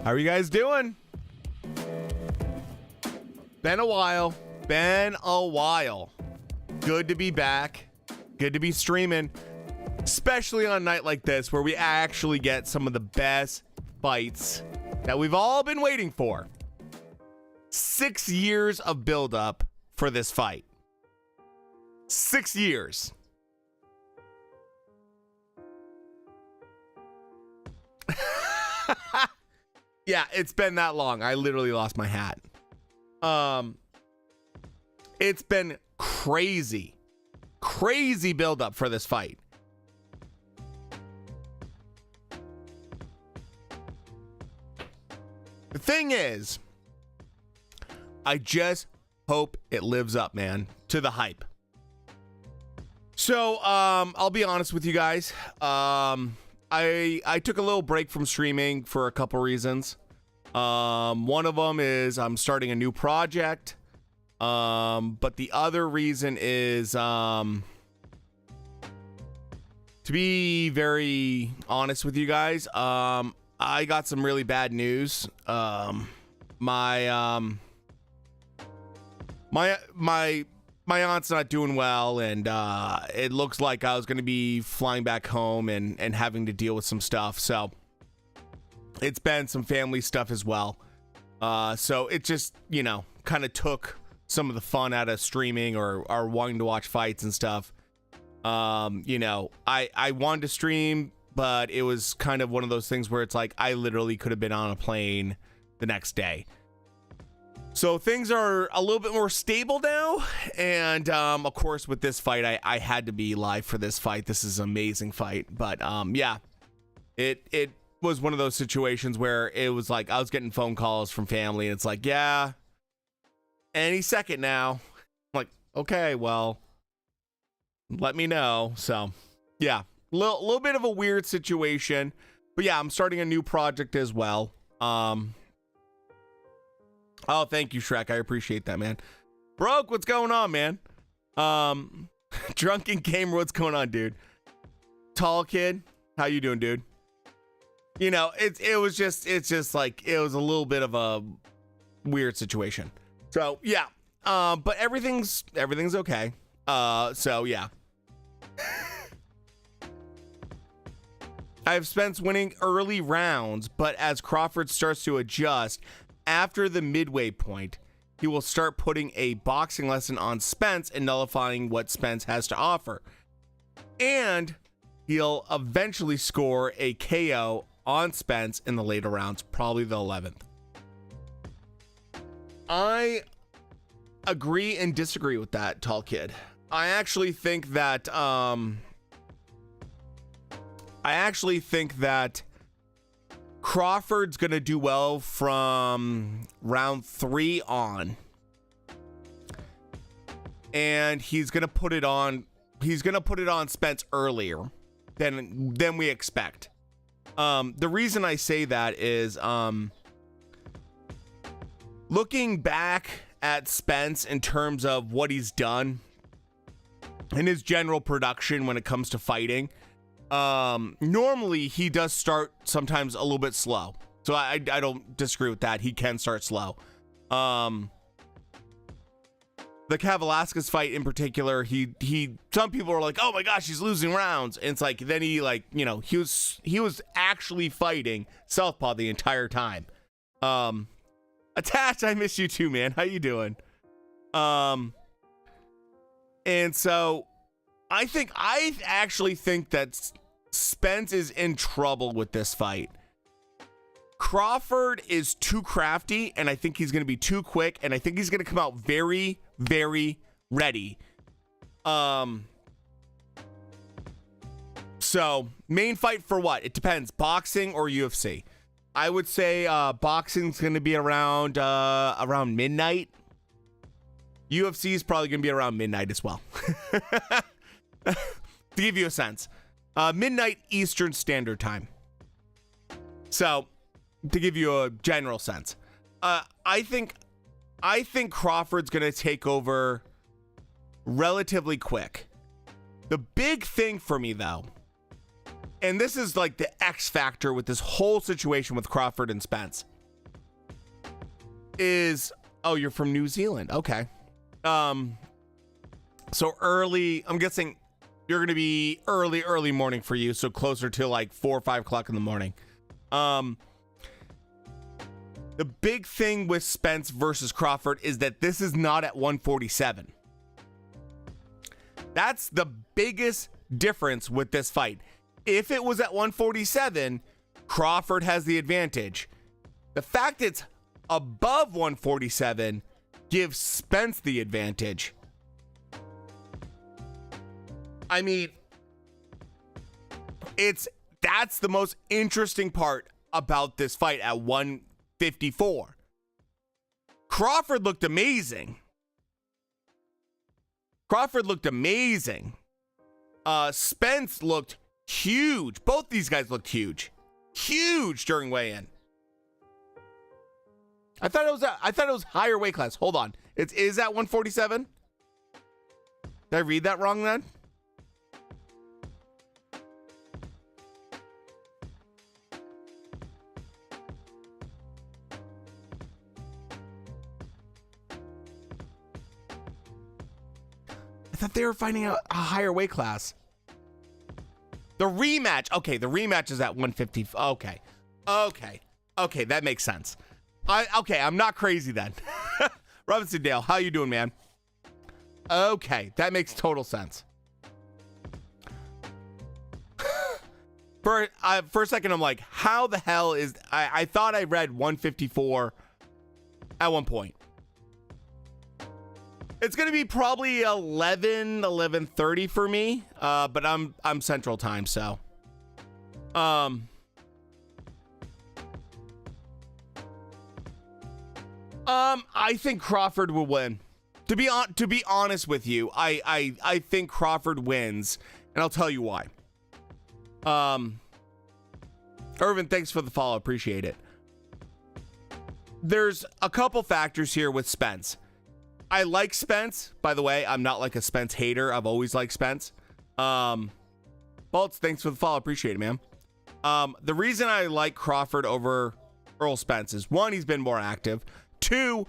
How are you guys doing? Been a while. Good to be back. Good to be streaming. Especially on a night like this where we actually get some of the best fights that we've all been waiting for. 6 years of buildup for this fight. 6 years. Yeah, it's been that long. I literally lost my hat. It's been crazy buildup for this fight. The thing is, I just hope it lives up, man, to the hype. So, I'll be honest with you guys. I took a little break from streaming for a couple reasons. One of them is I'm starting a new project. But the other reason is, to be very honest with you guys, I got some really bad news. My aunt's not doing well, and it looks like I was going to be flying back home and having to deal with some stuff. So it's been some family stuff as well. So it just, kind of took some of the fun out of streaming or wanting to watch fights and stuff. I wanted to stream, but it was kind of one of those things where it's like I literally could have been on a plane the next day. So things are a little bit more stable now. And of course, with this fight, I had to be live for this fight. This is an amazing fight. But yeah, it was one of those situations where it was like I was getting phone calls from family. And it's like, yeah, any second now. I'm like, okay, well, let me know. So yeah, little bit of a weird situation. But yeah, I'm starting a new project as well. Oh, thank you, Shrek. I appreciate that, man. Broke, what's going on, man? Drunken Gamer, what's going on, dude? Tall Kid, how you doing, dude? It's just like it was a little bit of a weird situation. So yeah, but everything's okay. So yeah. I have Spence winning early rounds, but as Crawford starts to adjust after the midway point, he will start putting a boxing lesson on Spence and nullifying what Spence has to offer. And he'll eventually score a KO on Spence in the later rounds, probably the 11th. I agree and disagree with that, Tall Kid. I actually think that Crawford's gonna do well from round 3 on, and he's gonna put it on Spence earlier than we expect. The reason I say that is looking back at Spence in terms of what he's done and his general production when it comes to fighting. Normally he does start sometimes a little bit slow, so I don't disagree with that. He can start slow. The Kavalauskas fight in particular, he some people are like, oh my gosh, he's losing rounds, and it's like then he he was actually fighting southpaw the entire time. Attached, I miss you too, man. How you doing? And so I actually think that Spence is in trouble with this fight. Crawford is too crafty, and I think he's going to be too quick, and I think he's going to come out very, very ready. So main fight for what? It depends. Boxing or UFC? I would say boxing's going to be around midnight. UFC is probably going to be around midnight as well. To give you a sense, midnight Eastern Standard Time. So, to give you a general sense, I think Crawford's gonna take over relatively quick. The big thing for me, though, and this is like the X factor with this whole situation with Crawford and Spence, is, oh, you're from New Zealand. Okay. So early, I'm guessing you're going to be early morning for you. So closer to like 4 or 5 o'clock in the morning. The big thing with Spence versus Crawford is that this is not at 147. That's the biggest difference with this fight. If it was at 147, Crawford has the advantage. The fact it's above 147 gives Spence the advantage. I mean, that's the most interesting part about this fight at 154. Crawford looked amazing. Spence looked huge. Both these guys looked huge during weigh-in. I thought it was higher weight class. Hold on. It is at 147? Did I read that wrong then? I thought they were finding out a higher weight class. The rematch. Okay, the rematch is at 150. Okay, that makes sense. I'm not crazy then. Robinson Dale, how you doing, man? Okay, that makes total sense. For a second, I'm like, how the hell is... I thought I read 154 at one point. It's going to be probably 11:30 for me, but I'm Central Time, so... I think Crawford will win. To be honest with you, I think Crawford wins, and I'll tell you why. Irvin, thanks for the follow. Appreciate it. There's a couple factors here with Spence. I like Spence. By the way, I'm not like a Spence hater. I've always liked Spence. Bolts, thanks for the follow. Appreciate it, man. The reason I like Crawford over Earl Spence is, one, he's been more active. Two,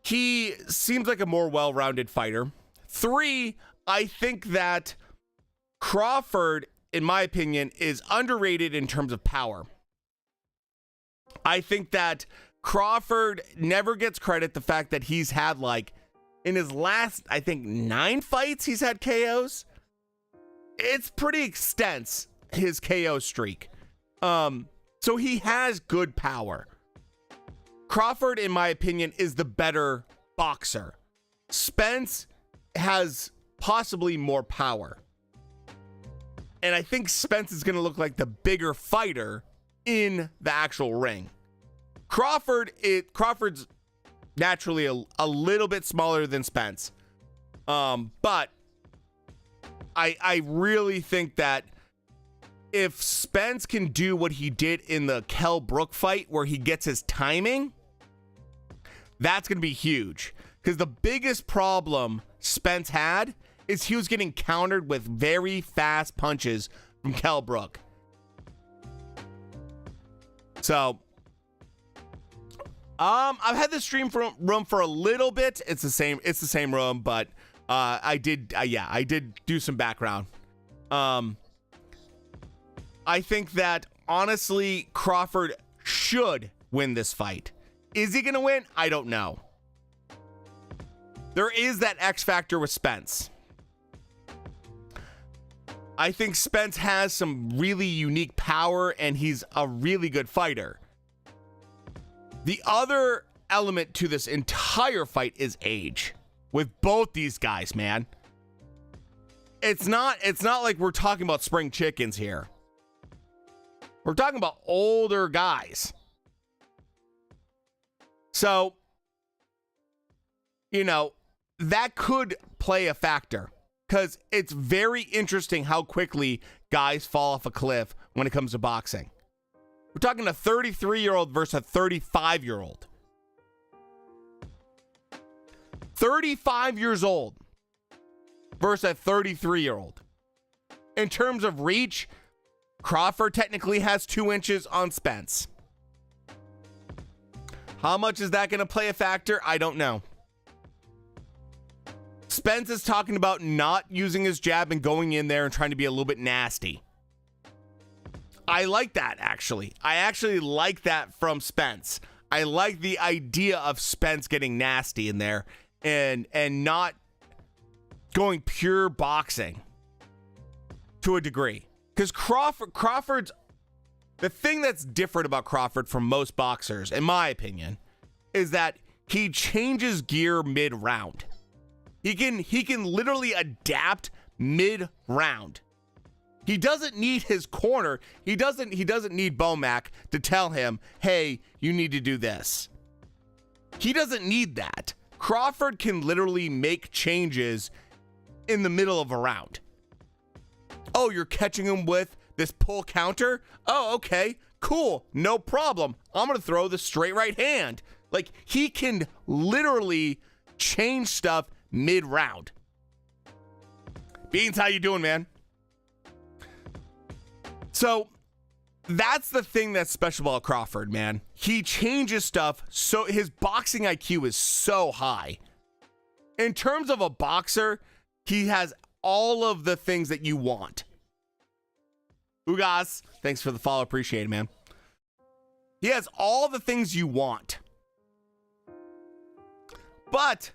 he seems like a more well-rounded fighter. Three, I think that Crawford, in my opinion, is underrated in terms of power. I think that Crawford never gets credit the fact that he's had, like, in his last, I think, 9 fights, he's had KOs. It's pretty extensive, his KO streak. So he has good power. Crawford, in my opinion, is the better boxer. Spence has possibly more power. And I think Spence is going to look like the bigger fighter in the actual ring. Crawford's naturally a little bit smaller than Spence. But I really think that if Spence can do what he did in the Kell Brook fight, where he gets his timing, that's going to be huge. Because the biggest problem Spence had is he was getting countered with very fast punches from Kell Brook. So, I've had this stream room for a little bit. It's the same room, but I did do some background. I think that honestly, Crawford should win this fight. Is he going to win? I don't know. There is that X factor with Spence. I think Spence has some really unique power, and he's a really good fighter. The other element to this entire fight is age with both these guys, man. It's not like we're talking about spring chickens here. We're talking about older guys. So, that could play a factor, because it's very interesting how quickly guys fall off a cliff when it comes to boxing. We're talking a 33-year-old versus a 35-year-old. 35 years old versus a 33-year-old. In terms of reach, Crawford technically has 2 inches on Spence. How much is that going to play a factor? I don't know. Spence is talking about not using his jab and going in there and trying to be a little bit nasty. I like that, actually. I actually like that from Spence. I like the idea of Spence getting nasty in there and not going pure boxing to a degree. Because Crawford's the thing that's different about Crawford from most boxers, in my opinion, is that he changes gear mid-round. He can literally adapt mid-round. He doesn't need his corner. He doesn't need Bomac to tell him, hey, you need to do this. He doesn't need that. Crawford can literally make changes in the middle of a round. Oh, you're catching him with this pull counter? Oh, okay, cool, no problem. I'm gonna throw the straight right hand. Like, he can literally change stuff mid-round. Beans, how you doing, man? So that's the thing that's special about Crawford, man. He changes stuff, so his boxing IQ is so high. In terms of a boxer, he has all of the things that you want. Ugas, thanks for the follow. Appreciate it, man. He has all the things you want. But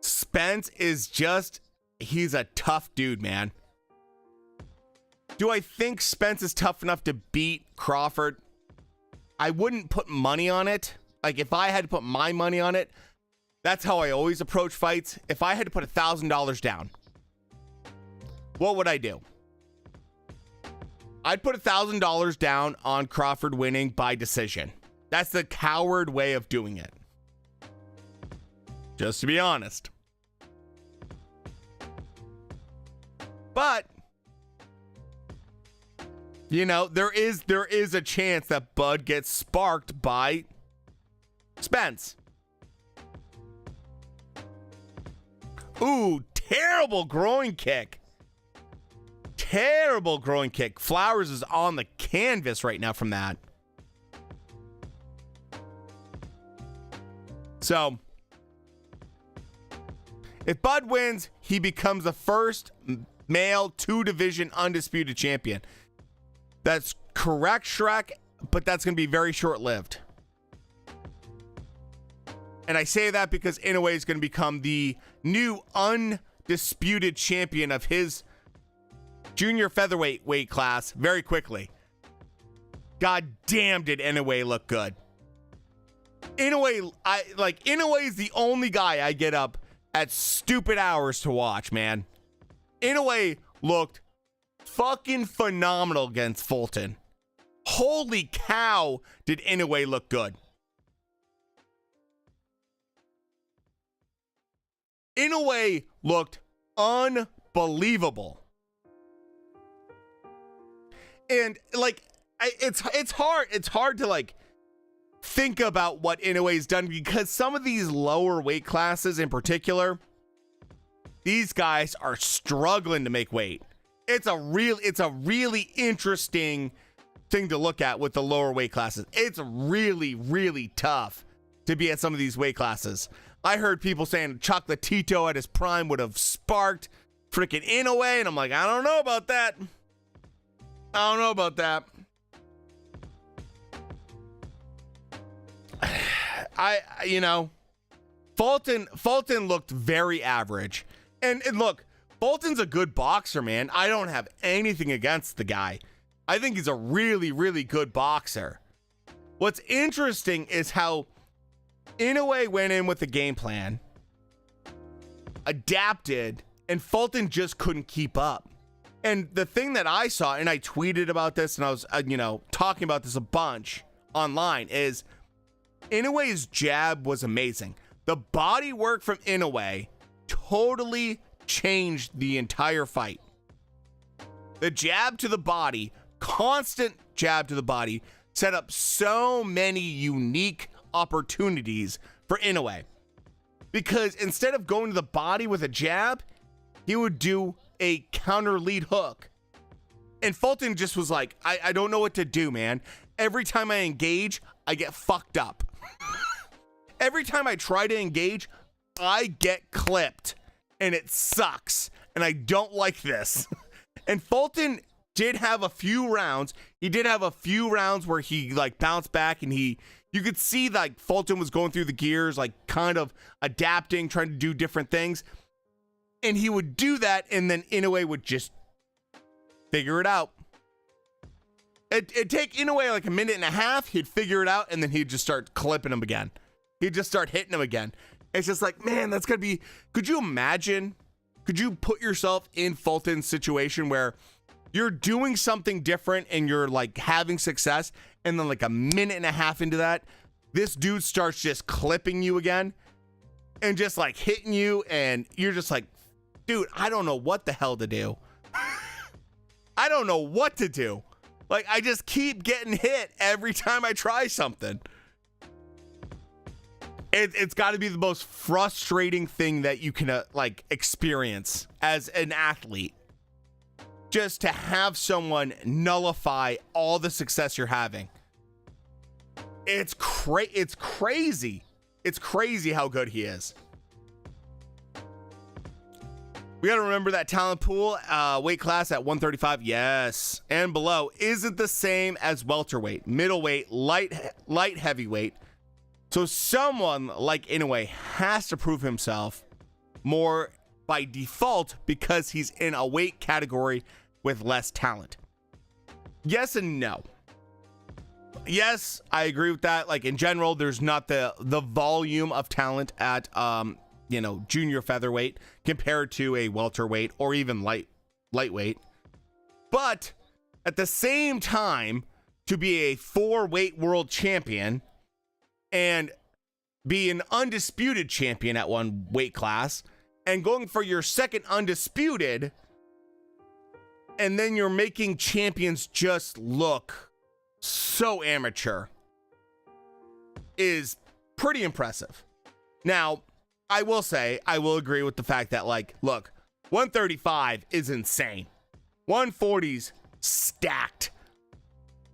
Spence is just, he's a tough dude, man. Do I think Spence is tough enough to beat Crawford? I wouldn't put money on it. Like, if I had to put my money on it, that's how I always approach fights. If I had to put $1,000 down, what would I do? I'd put $1,000 down on Crawford winning by decision. That's the coward way of doing it. Just to be honest. But you know, there is a chance that Bud gets sparked by Spence. Ooh, terrible groin kick. Terrible groin kick. Flowers is on the canvas right now from that. So, if Bud wins, he becomes the first male 2-division undisputed champion. That's correct, Shrek, but that's going to be very short-lived. And I say that because Inoue is going to become the new undisputed champion of his junior featherweight weight class very quickly. God damn, did Inoue look good. Inoue is the only guy I get up at stupid hours to watch, man. Inoue looked fucking phenomenal against Fulton. Holy cow, did Inoue look good. Inoue looked unbelievable. And like, it's hard to like think about what Inoue's done, because some of these lower weight classes in particular, these guys are struggling to make weight. It's a really interesting thing to look at with the lower weight classes. It's really, really tough to be at some of these weight classes. I heard people saying Chocolatito at his prime would have sparked freaking Inoue, and I'm like, I don't know about that. I don't know about that. Fulton looked very average. And look, Fulton's a good boxer, man. I don't have anything against the guy. I think he's a really, really good boxer. What's interesting is how Inoue went in with a game plan, adapted, and Fulton just couldn't keep up. And the thing that I saw, and I tweeted about this, and I was, talking about this a bunch online, is Inoue's jab was amazing. The body work from Inoue totally changed the entire fight. The jab to the body, constant jab to the body, set up so many unique opportunities for Inoue. Because instead of going to the body with a jab, he would do a counter lead hook. And Fulton just was like, I don't know what to do, man. Every time I engage, I get fucked up. Every time I try to engage, I get clipped, and it sucks, and I don't like this. And Fulton did have a few rounds. He did have a few rounds where he like bounced back, and you could see like Fulton was going through the gears, like kind of adapting, trying to do different things. And he would do that, and then Inoue would just figure it out. It'd take Inoue like a minute and a half. He'd figure it out, and then he'd just start clipping him again. He'd just start hitting him again. It's just like, man, that's gotta be. Could you imagine? Could you put yourself in Fulton's situation where you're doing something different and you're like having success, and then like a minute and a half into that, this dude starts just clipping you again and just like hitting you, and you're just like, dude, I don't know what the hell to do. I don't know what to do. Like, I just keep getting hit every time I try something. It's got to be the most frustrating thing that you can like experience as an athlete. Just to have someone nullify all the success you're having. It's crazy. It's crazy how good he is. We got to remember that talent pool, weight class at 135, yes, and below isn't the same as welterweight, middleweight, light heavyweight. So someone like Inoue has to prove himself more by default because he's in a weight category with less talent. Yes and no. Yes, I agree with that. Like in general, there's not the volume of talent at junior featherweight compared to a welterweight or even lightweight. But at the same time, to be a 4-weight world champion and be an undisputed champion at one weight class and going for your second undisputed, and then you're making champions just look so amateur, is pretty impressive. Now, I will say, I will agree with the fact that, like, look, 135 is insane. 140's stacked.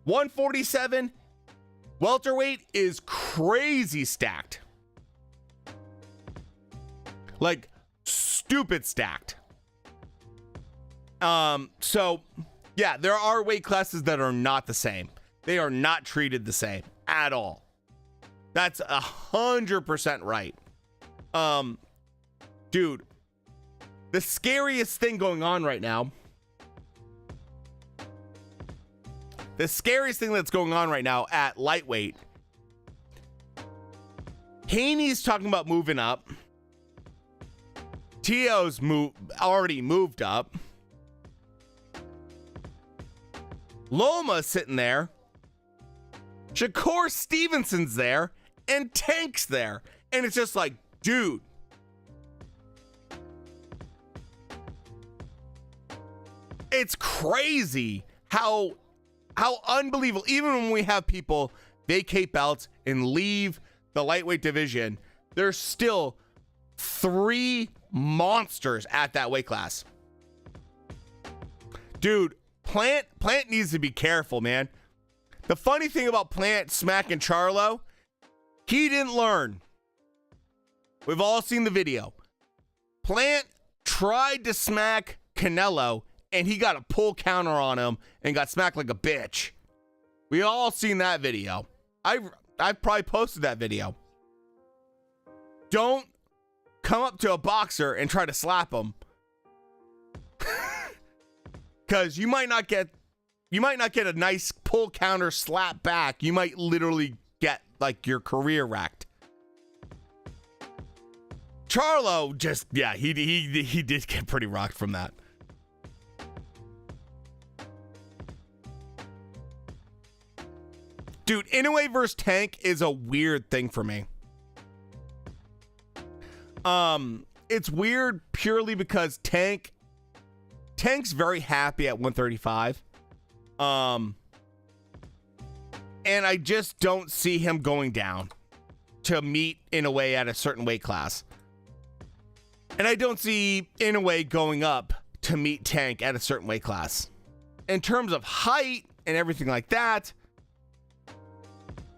147, welterweight is crazy stacked. Like, stupid stacked. So, yeah, there are weight classes that are not the same. They are not treated the same at all. That's 100% right. Dude, the scariest thing going on right now, at lightweight, Haney's talking about moving up. Tio's already moved up. Loma's sitting there. Shakur Stevenson's there. And Tank's there. And it's just like, dude. It's crazy how unbelievable. Even when we have people vacate belts and leave the lightweight division, there's still 3 monsters at that weight class. Dude, Plant needs to be careful, man. The funny thing about Plant smacking Charlo, he didn't learn. We've all seen the video. Plant tried to smack Canelo, and he got a pull counter on him and got smacked like a bitch. We all seen that video. I've probably posted that video. Don't come up to a boxer and try to slap him. Because you might not get a nice pull counter slap back. You might literally get like your career wrecked. Charlo just, yeah, he did get pretty rocked from that. Dude, Inoue versus Tank is a weird thing for me. It's weird purely because Tank's very happy at 135. And I just don't see him going down to meet Inoue at a certain weight class. And I don't see Inoue going up to meet Tank at a certain weight class. In terms of height and everything like that,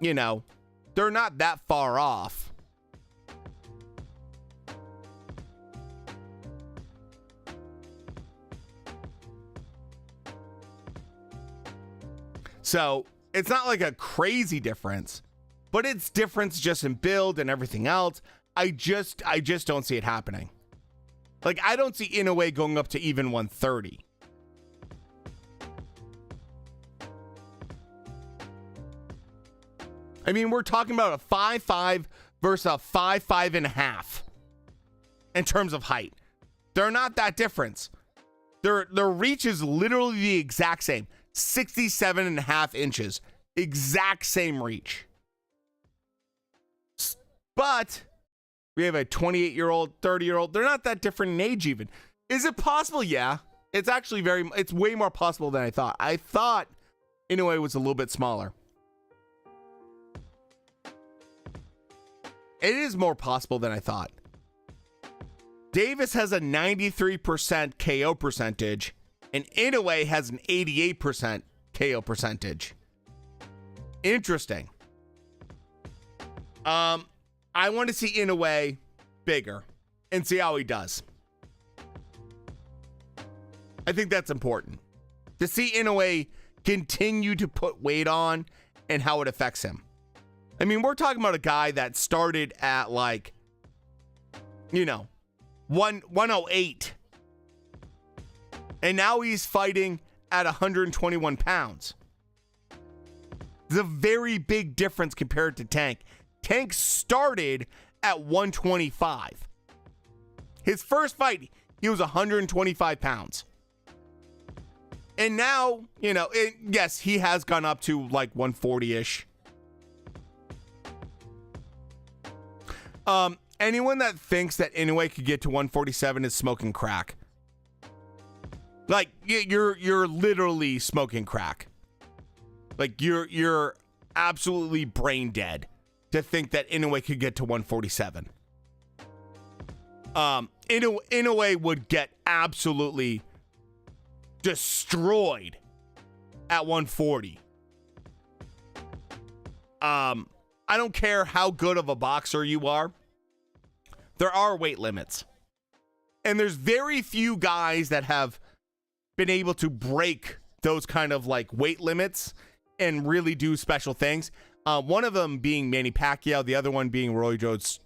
you know, they're not that far off. So it's not like a crazy difference, but it's difference just in build and everything else. I just don't see it happening. Like, I don't see Inoue going up to even 130. I mean, we're talking about a 5'5" versus a 5'5.5" in terms of height. They're not that different. Their reach is literally the exact same. 67.5 inches. Exact same reach. But we have a 28-year-old, 30-year-old. They're not that different in age even. Is it possible? Yeah. It's actually it's way more possible than I thought. I thought Inoue was a little bit smaller. It is more possible than I thought. Davis has a 93% KO percentage, and Inoue has an 88% KO percentage. Interesting. I want to see Inoue bigger and see how he does. I think that's important. To see Inoue continue to put weight on and how it affects him. I mean, we're talking about a guy that started at 108. And now he's fighting at 121 pounds. There's a very big difference compared to Tank. Tank started at 125. His first fight, he was 125 pounds. And now, yes, he has gone up to 140-ish. Anyone that thinks that Inoue could get to 147 is smoking crack. You're literally smoking crack. You're absolutely brain dead to think that Inoue could get to 147. Inoue would get absolutely destroyed at 140. I don't care how good of a boxer you are. There are weight limits. And there's very few guys that have been able to break those kind of weight limits and really do special things. One of them being Manny Pacquiao, the other one being Roy Jones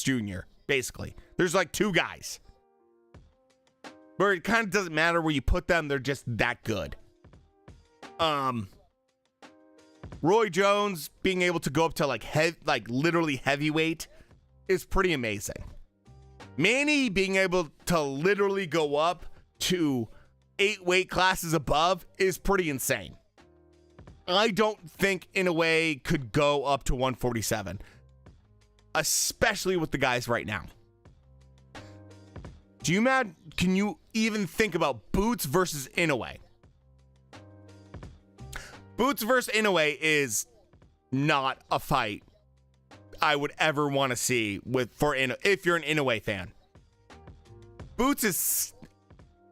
Jr., basically. There's two guys where it kind of doesn't matter where you put them. They're just that good. Roy Jones being able to go up to literally heavyweight is pretty amazing. Manny being able to literally go up to 8 weight classes above is pretty insane. I don't think Inoue could go up to 147, especially with the guys right now. Can you even think about Boots versus Inoue? Boots versus Inoue is not a fight I would ever want to see if you're an Inoue fan. Boots is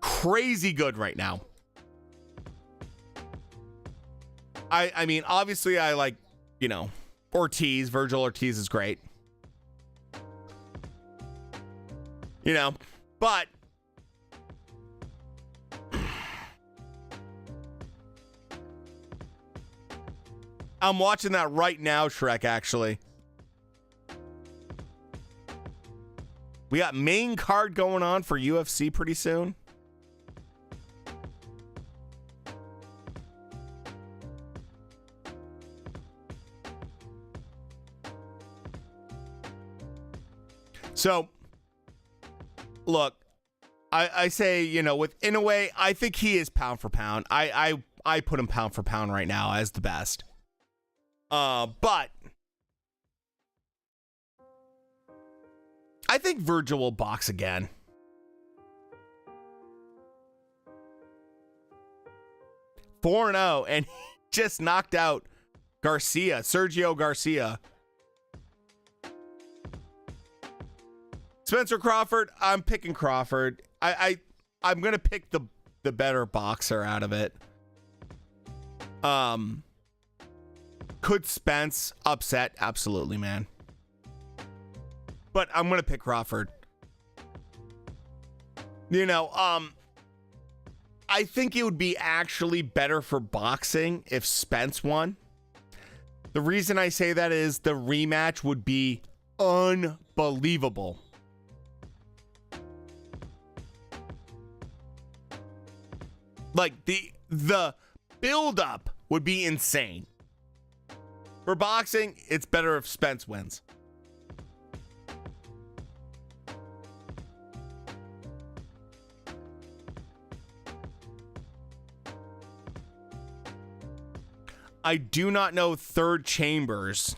crazy good right now. I mean, obviously I like, Ortiz. Virgil Ortiz is great. But I'm watching that right now, Shrek, actually. We got main card going on for UFC pretty soon. So, look, I say, with Inoue, I think he is pound for pound. I put him pound for pound right now as the best. But I think Virgil will box again. (4-0) and he just knocked out Sergio Garcia. Spencer Crawford, I'm picking Crawford. I'm gonna pick the better boxer out of it. Could Spence upset? Absolutely, man. But I'm gonna pick Crawford. I think it would be actually better for boxing if Spence won. The reason I say that is the rematch would be unbelievable. Like the build-up would be insane. For boxing, it's better if Spence wins. I do not know Third Chambers.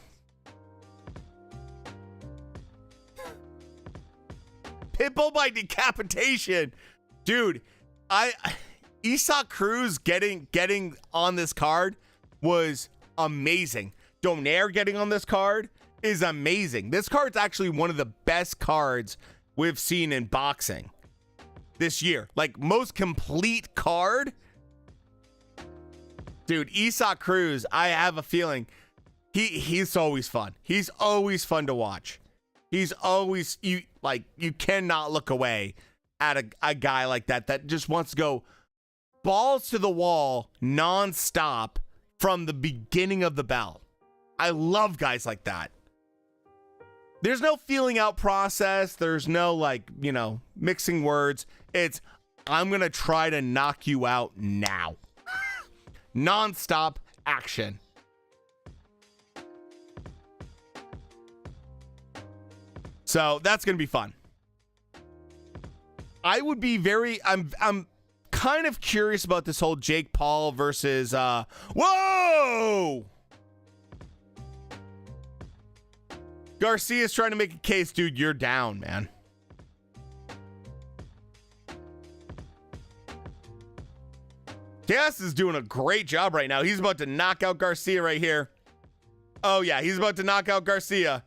Pitbull by decapitation. Dude, Isak Cruz getting on this card was amazing. Donaire getting on this card is amazing. This card's actually one of the best cards we've seen in boxing this year. Like, most complete card. Dude, Isak Cruz, I have a feeling he's always fun. He's always fun to watch. He's always, you cannot look away at a guy like that just wants to go balls to the wall nonstop from the beginning of the bell. I love guys like that. There's no feeling out process. There's no mixing words. It's, I'm going to try to knock you out now. Non-stop action. So that's going to be fun. I would be I'm kind of curious about this whole Jake Paul versus, whoa! Garcia's trying to make a case. Dude, you're down, man. Cass is doing a great job right now. He's about to knock out Garcia right here. Oh, yeah, he's about to knock out Garcia.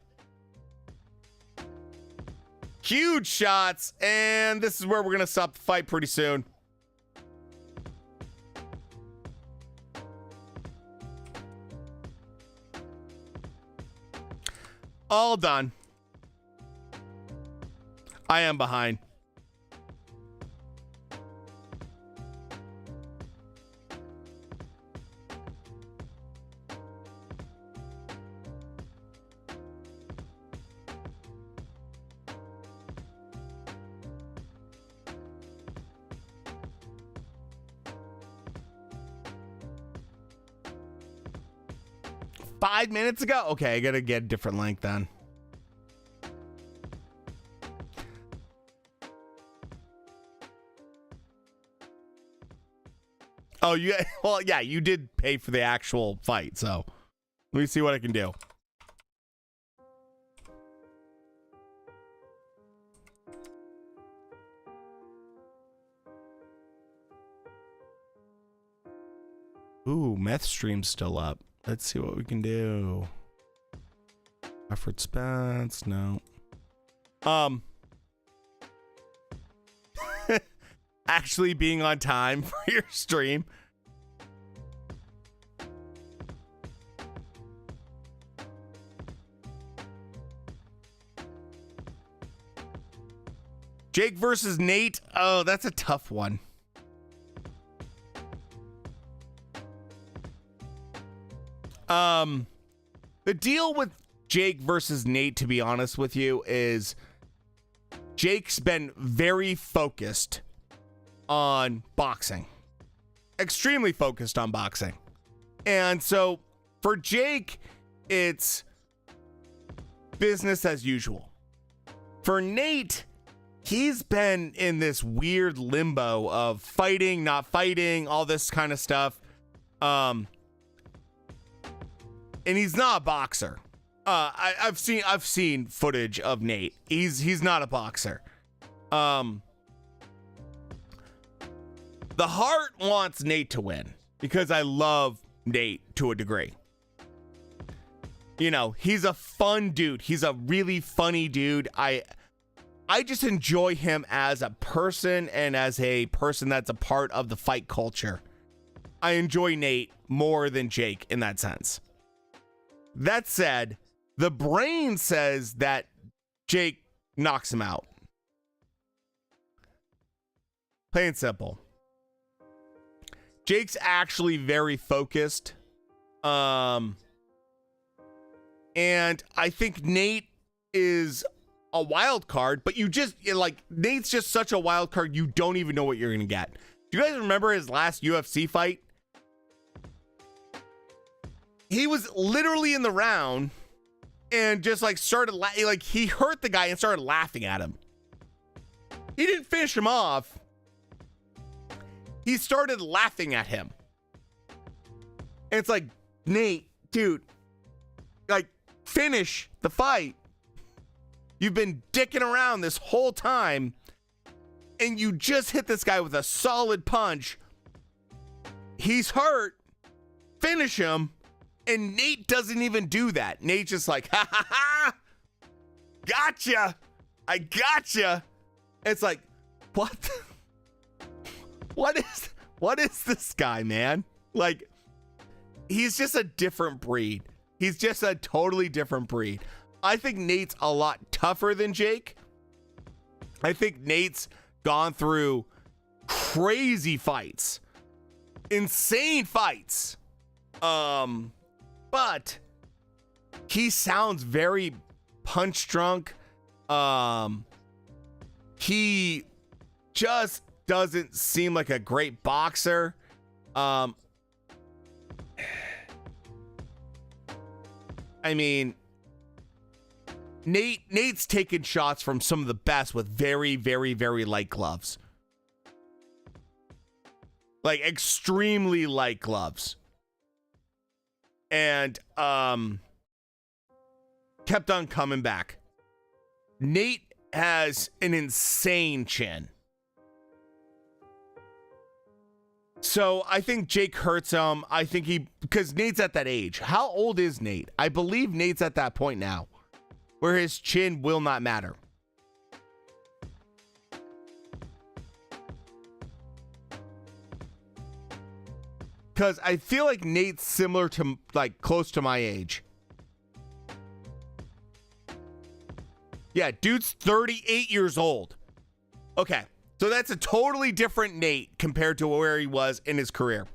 Huge shots, and this is where we're going to stop the fight pretty soon. All done. I am behind. Five minutes ago? Okay, I gotta get a different link then. Oh, you did pay for the actual fight, so let me see what I can do. Ooh, meth stream's still up. Let's see what we can do. Effort Spence, no. Actually being on time for your stream. Jake versus Nate. Oh, that's a tough one. The deal with Jake versus Nate, to be honest with you, is Jake's been very focused on boxing. Extremely focused on boxing. And so for Jake, it's business as usual. For Nate, he's been in this weird limbo of fighting, not fighting, all this kind of stuff. And he's not a boxer. I've seen footage of Nate. He's not a boxer. The heart wants Nate to win because I love Nate to a degree. You know, he's a fun dude. He's a really funny dude. I just enjoy him as a person and as a person that's a part of the fight culture. I enjoy Nate more than Jake in that sense. That said, the brain says that Jake knocks him out. Plain and simple. Jake's actually very focused. And I think Nate is a wild card, but Nate's just such a wild card, you don't even know what you're going to get. Do you guys remember his last UFC fight? He was literally in the round and just started he hurt the guy and started laughing at him. He didn't finish him off. He started laughing at him. And it's like, Nate, dude, finish the fight. You've been dicking around this whole time, and you just hit this guy with a solid punch. He's hurt. Finish him. And Nate doesn't even do that. Nate's just like, ha ha ha. Gotcha. I gotcha. It's like, what? What is this guy, man? He's just a different breed. He's just a totally different breed. I think Nate's a lot tougher than Jake. I think Nate's gone through crazy fights. Insane fights. But he sounds very punch drunk. He just doesn't seem like a great boxer. I mean, Nate's taken shots from some of the best with very, very, very light gloves. Extremely light gloves. And kept on coming back. Nate has an insane chin. So I think Jake hurts him. I think because Nate's at that age. How old is Nate? I believe Nate's at that point now where his chin will not matter. Because I feel like Nate's similar to, close to my age. Yeah, dude's 38 years old. Okay, so that's a totally different Nate compared to where he was in his career.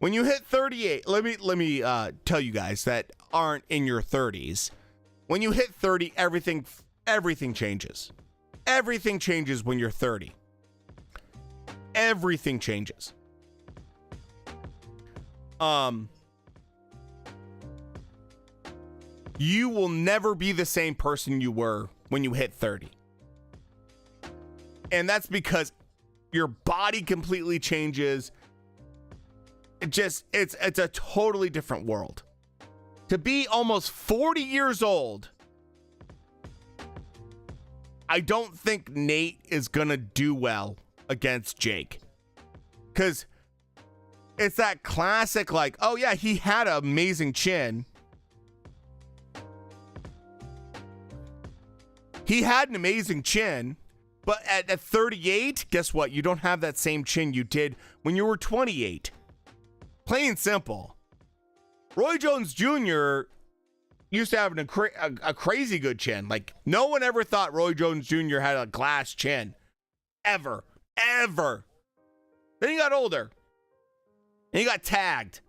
When you hit 38, let me tell you guys that aren't in your 30s. When you hit 30, everything changes. Everything changes when you're 30. Everything changes. You will never be the same person you were when you hit 30. And that's because your body completely changes. It's a totally different world. To be almost 40 years old, I don't think Nate is gonna do well against Jake. Because it's that classic, oh yeah, he had an amazing chin. He had an amazing chin, but at 38, guess what? You don't have that same chin you did when you were 28. Plain and simple. Roy Jones Jr. used to have a crazy good chin. No one ever thought Roy Jones Jr. had a glass chin. Ever. Then he got older. And he got tagged.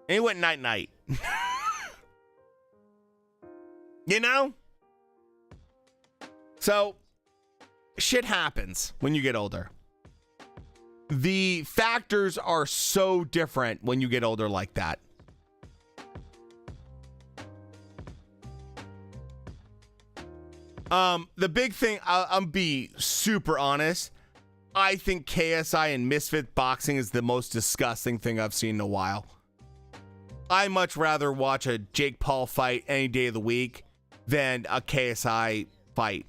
And he went night-night. You know? So, shit happens when you get older. The factors are so different when you get older like that. The big thing, I'll be super honest. I think KSI and Misfit boxing is the most disgusting thing I've seen in a while. I much rather watch a Jake Paul fight any day of the week than a KSI fight.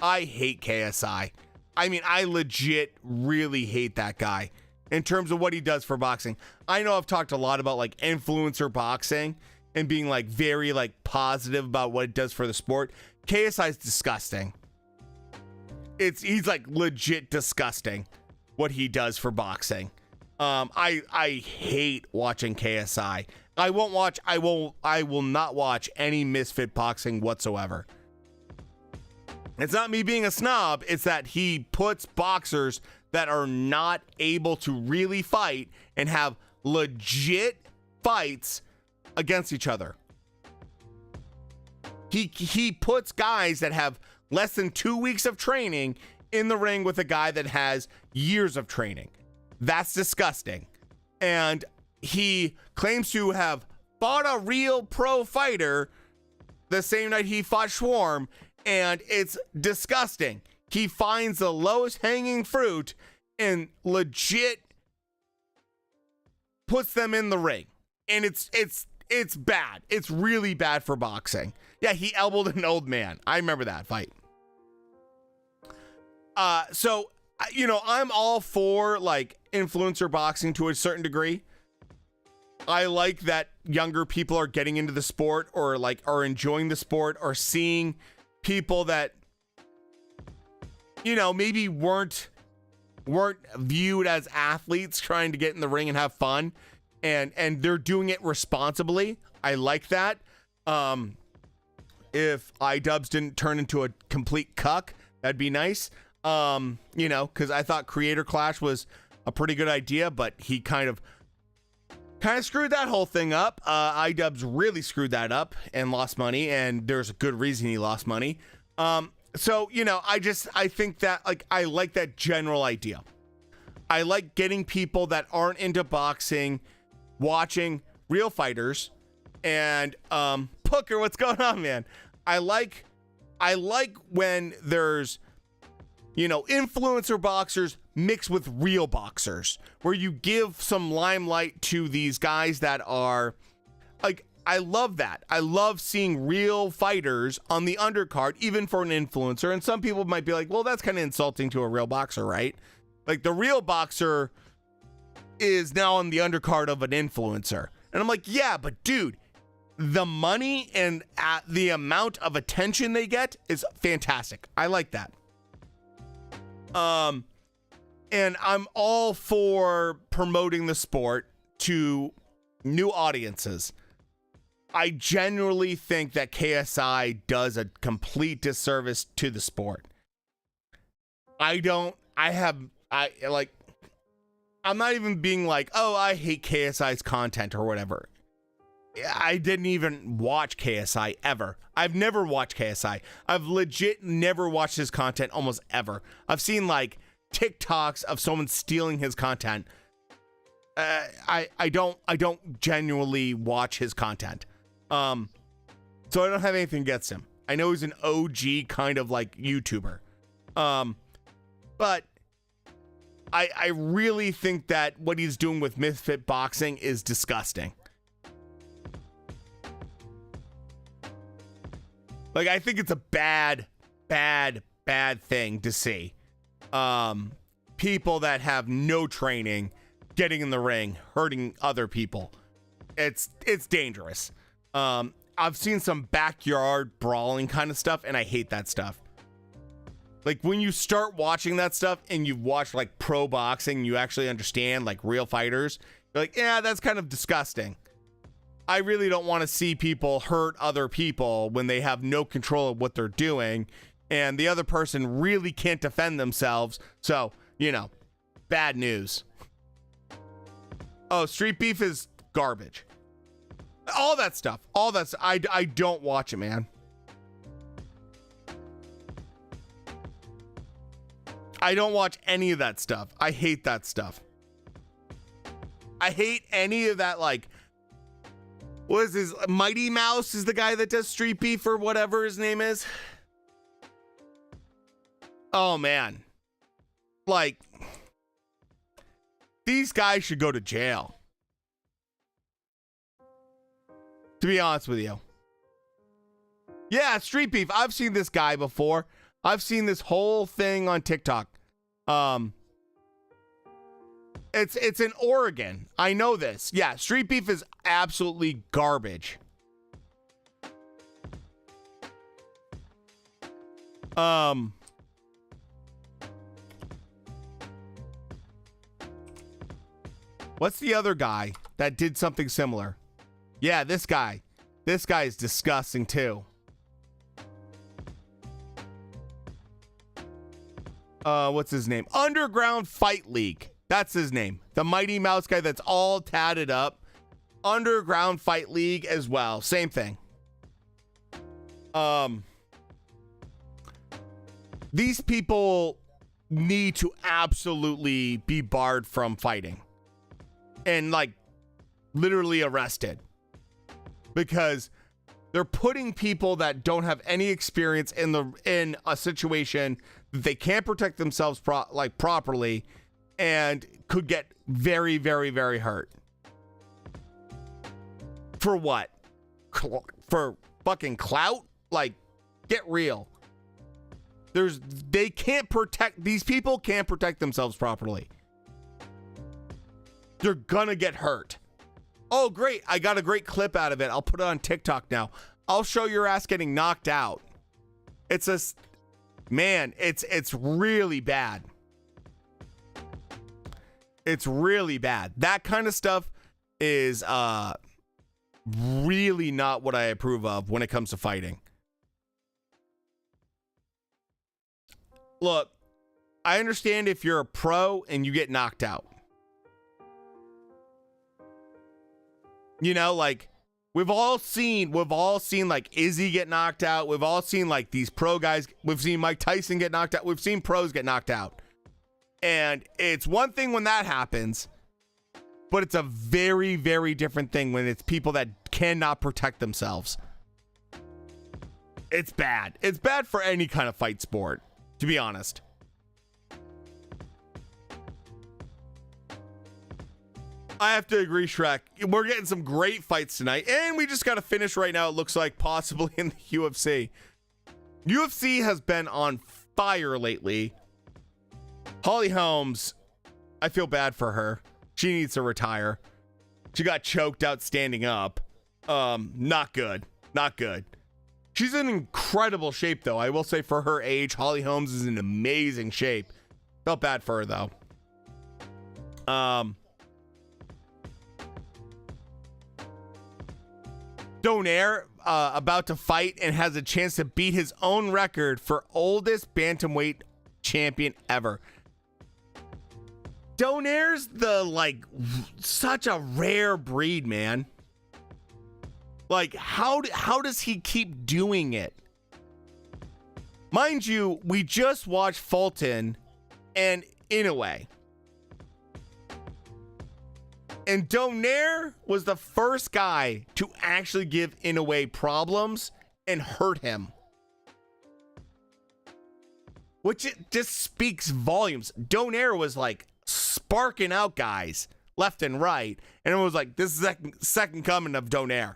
I hate KSI. I mean, I legit really hate that guy in terms of what he does for boxing. I know I've talked a lot about influencer boxing and being very positive about what it does for the sport. KSI is disgusting. He's legit disgusting what he does for boxing. I hate watching KSI. I will not watch any Misfit boxing whatsoever. It's not me being a snob. It's that he puts boxers that are not able to really fight and have legit fights against each other. He puts guys that have less than 2 weeks of training in the ring with a guy that has years of training. That's disgusting. And he claims to have fought a real pro fighter the same night he fought Schwarm, and it's disgusting. He finds the lowest hanging fruit and legit puts them in the ring. And it's bad. It's really bad for boxing. Yeah, he elbowed an old man. I remember that fight. So, you know, I'm all for like influencer boxing to a certain degree. I like that younger people are getting into the sport or like are enjoying the sport or seeing people that, you know, maybe weren't viewed as athletes trying to get in the ring and have fun, and they're doing it responsibly. I like that. If iDubbbz didn't turn into a complete cuck, that'd be nice. You know, because I thought Creator Clash was a pretty good idea, but he kind of screwed that whole thing up. iDubbbz really screwed that up and lost money, and there's a good reason he lost money. So, you know, I think that, like, I like that general idea. I like getting people that aren't into boxing watching real fighters. And Booker, what's going on, man? I like when there's, you know, influencer boxers mixed with real boxers, where you give some limelight to these guys that are like, I love that. I love seeing real fighters on the undercard, even for an influencer. And some people might be like, well, that's kind of insulting to a real boxer, right? Like, the real boxer is now on the undercard of an influencer. And I'm like, yeah, but dude, the money and the amount of attention they get is fantastic. I like that. And I'm all for promoting the sport to new audiences. I genuinely think that KSI does a complete disservice to the sport. I'm not even being like, oh, I hate KSI's content or whatever. I didn't even watch KSI ever. I've never watched KSI. I've legit never watched his content almost ever. I've seen like TikToks of someone stealing his content. I don't genuinely watch his content. So I don't have anything against him. I know he's an OG kind of like YouTuber. But I really think that what he's doing with Misfit Boxing is disgusting. Like, I think it's a bad thing to see. People that have no training getting in the ring, hurting other people. It's dangerous. I've seen some backyard brawling kind of stuff, and I hate that stuff. Like, when you start watching that stuff and you've watched like pro boxing, you actually understand like real fighters, you're like, yeah, that's kind of disgusting. I really don't want to see people hurt other people when they have no control of what they're doing and the other person really can't defend themselves. So, you know, bad news. Oh, Street Beef is garbage. All that stuff. I don't watch it, man. I don't watch any of that stuff. I hate that stuff. I hate any of that, like, what is this? Mighty Mouse is the guy that does Street Beef or whatever his name is. Oh, man. Like, these guys should go to jail. To be honest with you. Yeah, Street Beef. I've seen this guy before. I've seen this whole thing on TikTok. It's in Oregon. I know this. Yeah, Street Beef is absolutely garbage. What's the other guy that did something similar? Yeah, this guy. This guy is disgusting too. what's his name? Underground Fight League. That's his name. The Mighty Mouse guy that's all tatted up. Underground Fight League as well. Same thing. These people need to absolutely be barred from fighting and like literally arrested, because they're putting people that don't have any experience in a situation that they can't protect themselves properly and could get very, very, very hurt. For what? For fucking clout? Like, get real. These people can't protect themselves properly. They're gonna get hurt. Oh, great. I got a great clip out of it. I'll put it on TikTok now. I'll show your ass getting knocked out. It's really bad. It's really bad. That kind of stuff is really not what I approve of when it comes to fighting. Look, I understand if you're a pro and you get knocked out. You know, like we've all seen like Izzy get knocked out. We've all seen like these pro guys. We've seen Mike Tyson get knocked out. We've seen pros get knocked out. And it's one thing when that happens, but it's a very, very different thing when it's people that cannot protect themselves. It's bad. It's bad for any kind of fight sport, to be honest. I have to agree, Shrek. We're getting some great fights tonight, and we just got to finish right now, it looks like, possibly in the UFC. UFC has been on fire lately. Holly Holmes, I feel bad for her. She needs to retire. She got choked out standing up. Not good. Not good. She's in incredible shape, though. I will say for her age, Holly Holmes is in amazing shape. Felt bad for her, though. Donaire about to fight and has a chance to beat his own record for oldest bantamweight champion ever. Donaire's such a rare breed, man. Like, how does he keep doing it? Mind you, we just watched Fulton and Inoue. And Donaire was the first guy to actually give Inoue problems and hurt him. Which it just speaks volumes. Donaire was like sparking out guys left and right. And it was like, this is second coming of Donaire.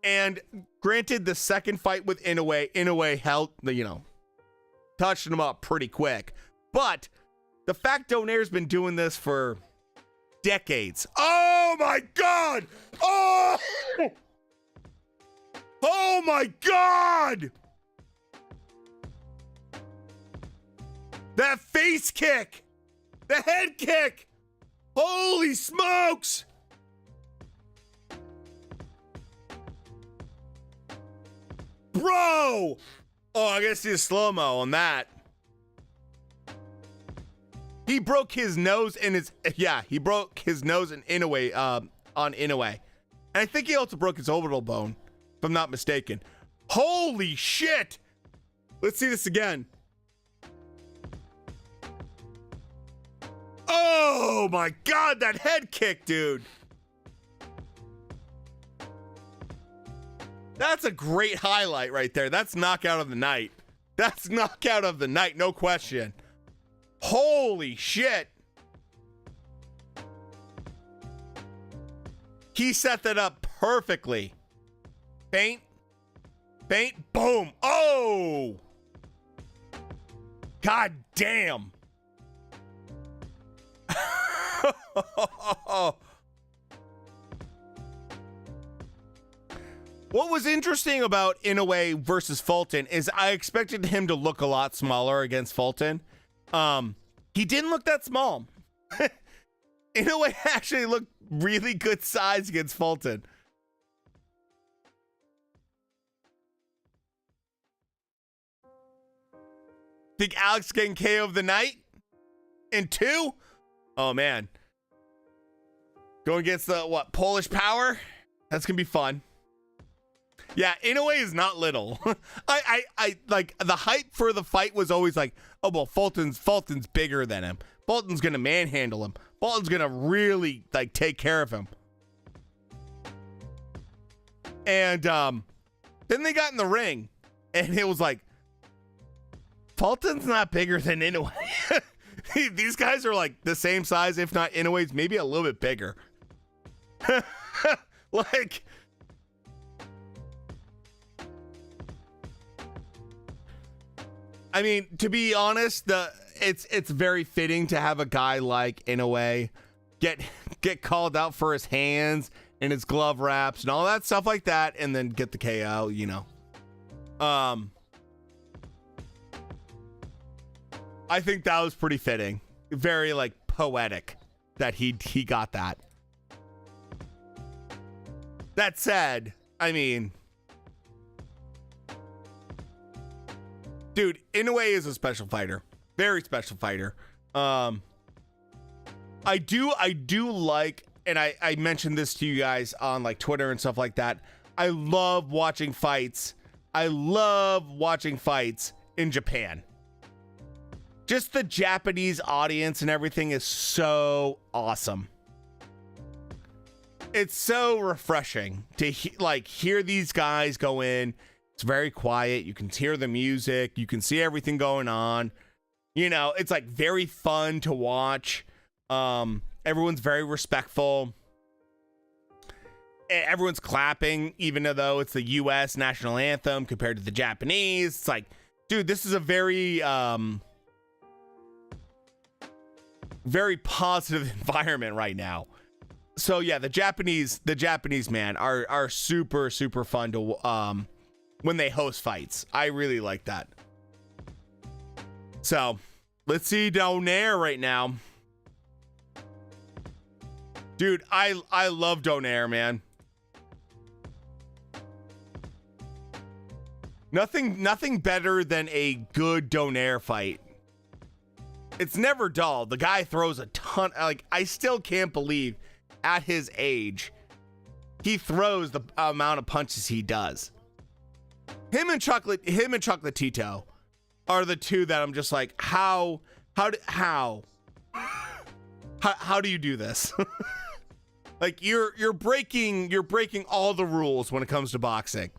And granted, the second fight with Inoue held, touched him up pretty quick. But the fact Donaire's been doing this for decades. Oh my God! Oh! Oh my God! That face kick! The head kick! Holy smokes! Bro! Oh, I gotta see a slow-mo on that. He broke his nose and he broke his nose in Inoue, on Inoue. And I think he also broke his orbital bone, if I'm not mistaken. Holy shit! Let's see this again. Oh my God, that head kick, dude. That's a great highlight right there. That's knockout of the night. That's knockout of the night, no question. Holy shit. He set that up perfectly. Feint. Boom. Oh. God damn. What was interesting about Inoue versus Fulton is I expected him to look a lot smaller against Fulton. He didn't look that small. Inoue actually looked really good size against Fulton. Think Alex getting KO of the night in 2? Oh man, going against the Polish Power? That's gonna be fun. Yeah, Inoue is not little. I like the hype for the fight was always like, oh well, Fulton's bigger than him. Fulton's gonna manhandle him. Fulton's gonna really like take care of him. And then they got in the ring, and it was like, Fulton's not bigger than Inoue. These guys are like the same size, if not Inoue's maybe a little bit bigger. Like, I mean, to be honest, it's very fitting to have a guy like Inoue get called out for his hands and his glove wraps and all that stuff like that, and then get the KO, you know. I think that was pretty fitting. Very like poetic that he got that. That said, I mean, dude, Inoue is a special fighter. Very special fighter. I do like, and I mentioned this to you guys on like Twitter and stuff like that. I love watching fights. I love watching fights in Japan. Just the Japanese audience and everything is so awesome. It's so refreshing to hear these guys go in. It's very quiet. You can hear the music. You can see everything going on. You know, it's like very fun to watch. Everyone's very respectful. Everyone's clapping, even though it's the U.S. national anthem compared to the Japanese. It's like, dude, this is a very, very positive environment right now. So yeah, the Japanese man are super fun to when they host fights. I really like that. So let's see Donaire right now. Dude, I love Donaire, man. Nothing better than a good Donaire fight. It's never dull. The guy throws a ton. Like, I still can't believe at his age he throws the amount of punches he does. Him and Chocolatito are the two that I'm just like, how do you do this? Like, you're breaking all the rules when it comes to boxing.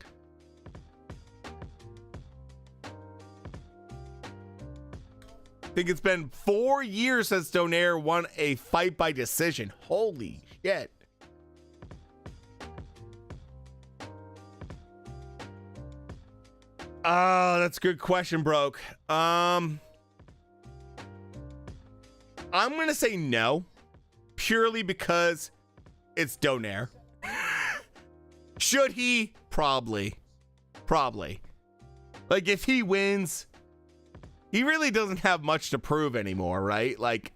I think it's been 4 years since Donaire won a fight by decision. Holy shit. Oh, that's a good question, Broke. I'm gonna say no, purely because it's Donaire. Should he? Probably. Like, if he wins, he really doesn't have much to prove anymore, right? Like,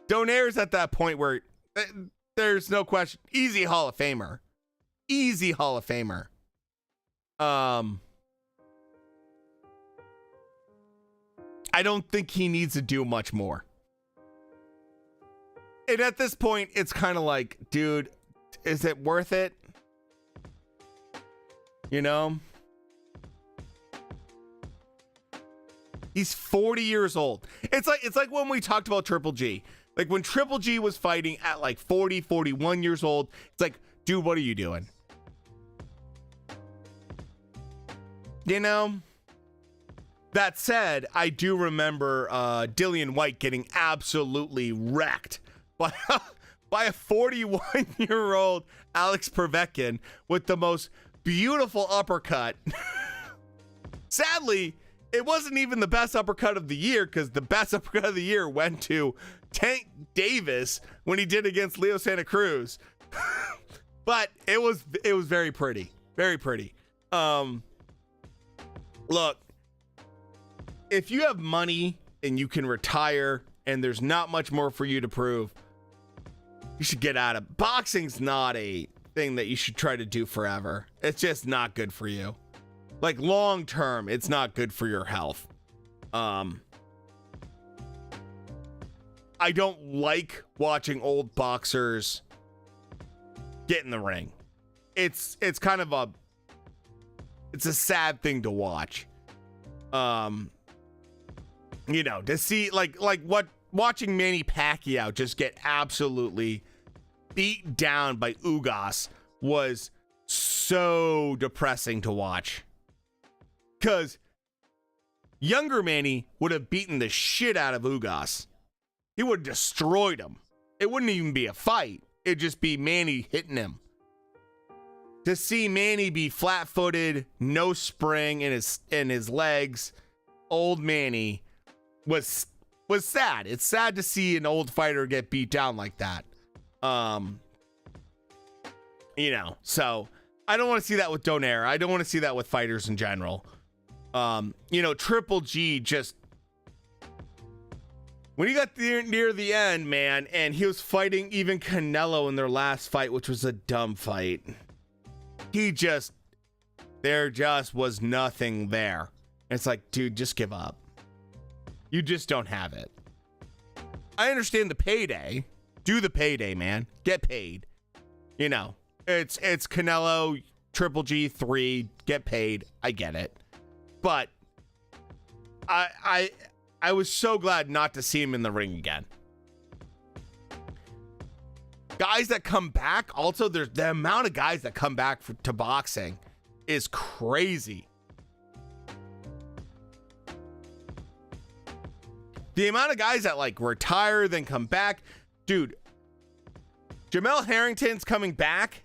Donaire's at that point where there's no question. Easy Hall of Famer. I don't think he needs to do much more. And at this point, it's kind of like, dude, is it worth it? You know? He's 40 years old. It's like when we talked about Triple G. Like, when Triple G was fighting at like 40, 41 years old, it's like, dude, what are you doing? You know? That said, I do remember Dillian White getting absolutely wrecked by a 41-year-old Alex Povetkin with the most beautiful uppercut. Sadly, it wasn't even the best uppercut of the year, because the best uppercut of the year went to Tank Davis when he did against Leo Santa Cruz. But it was very pretty. Very pretty. Look, if you have money and you can retire and there's not much more for you to prove, you should get out of boxing's not a thing that you should try to do forever. It's just not good for you. Like long term, it's not good for your health. I don't like watching old boxers get in the ring. It's kind of a sad thing to watch. You know, to see like watching Manny Pacquiao just get absolutely beat down by Ugas was so depressing to watch. Because younger Manny would have beaten the shit out of Ugas. He would have destroyed him. It wouldn't even be a fight. It'd just be Manny hitting him. To see Manny be flat-footed, no spring in his legs, old Manny was sad. It's sad to see an old fighter get beat down like that. You know, so I don't want to see that with Donaire. I don't want to see that with fighters in general. You know, Triple G just, when he got near the end, man, and he was fighting even Canelo in their last fight, which was a dumb fight. There just was nothing there. It's like, dude, just give up. You just don't have it. I understand the payday. Do the payday, man. Get paid. You know, it's Canelo, Triple G 3, get paid. I get it. But I was so glad not to see him in the ring again. Guys that come back, also, there's the amount of guys that come back to boxing is crazy. The amount of guys that like retire then come back, dude. Jamel Harrington's coming back.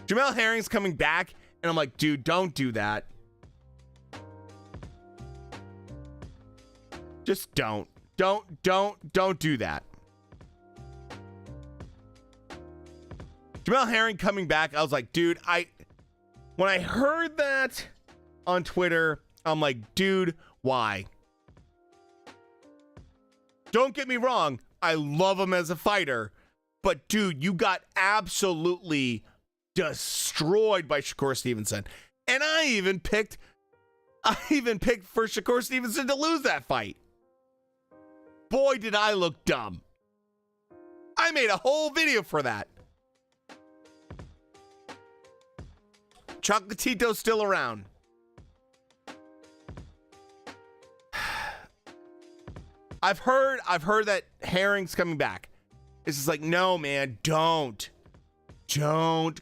Jamel Herring's coming back, and I'm like, dude, don't do that. Just don't do that. Jamel Herring coming back, I was like, dude, when I heard that on Twitter, I'm like, dude, why? Don't get me wrong, I love him as a fighter, but dude, you got absolutely destroyed by Shakur Stevenson. And I even picked for Shakur Stevenson to lose that fight. Boy, did I look dumb. I made a whole video for that. Chocolatito's still around. I've heard that Herring's coming back. It's just like, no, man, don't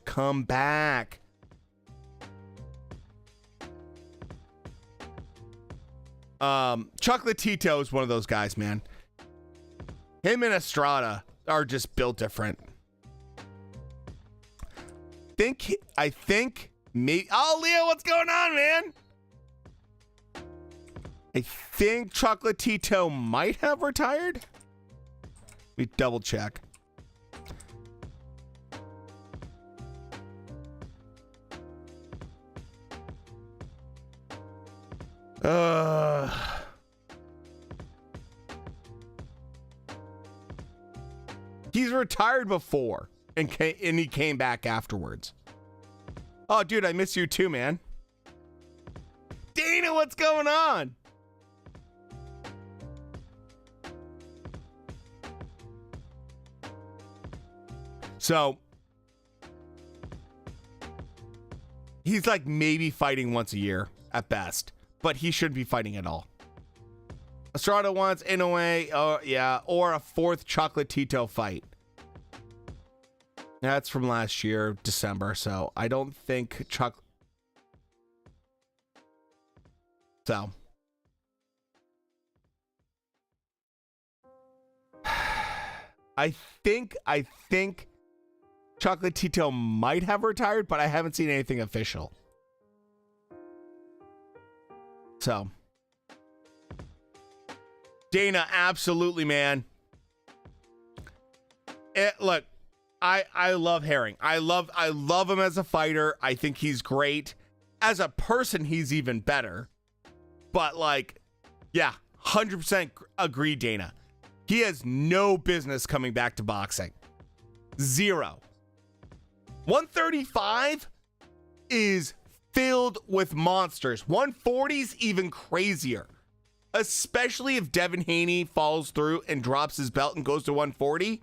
come back. Chocolatito is one of those guys, man. Him and Estrada are just built different. I think me. Oh, Leo, what's going on, man? I think Chocolatito might have retired. Let me double check. He's retired before and he came back afterwards. Oh, dude, I miss you too, man. Dana, what's going on? So he's like maybe fighting once a year at best, but he shouldn't be fighting at all. Estrada wants Inoue, yeah, or a fourth Chocolatito fight. That's from last year, December, so I don't think So. I think Chocolatito might have retired, but I haven't seen anything official. So. Dana, absolutely, man. Look, I love Herring. I love him as a fighter. I think he's great. As a person, he's even better. But like, yeah, 100% agree, Dana. He has no business coming back to boxing. 0. 135 is filled with monsters. 140's even crazier, especially if Devin Haney follows through and drops his belt and goes to 140.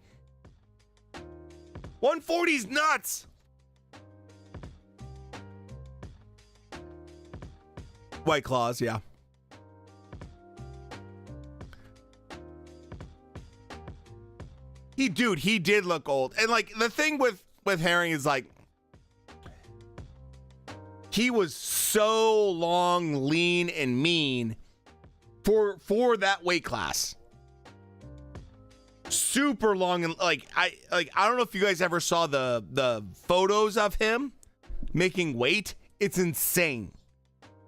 140's nuts. White Claws, yeah. He did look old. And like the thing with Herring is like he was so long, lean, and mean for that weight class. Super long, and like I don't know if you guys ever saw the photos of him making weight. It's insane.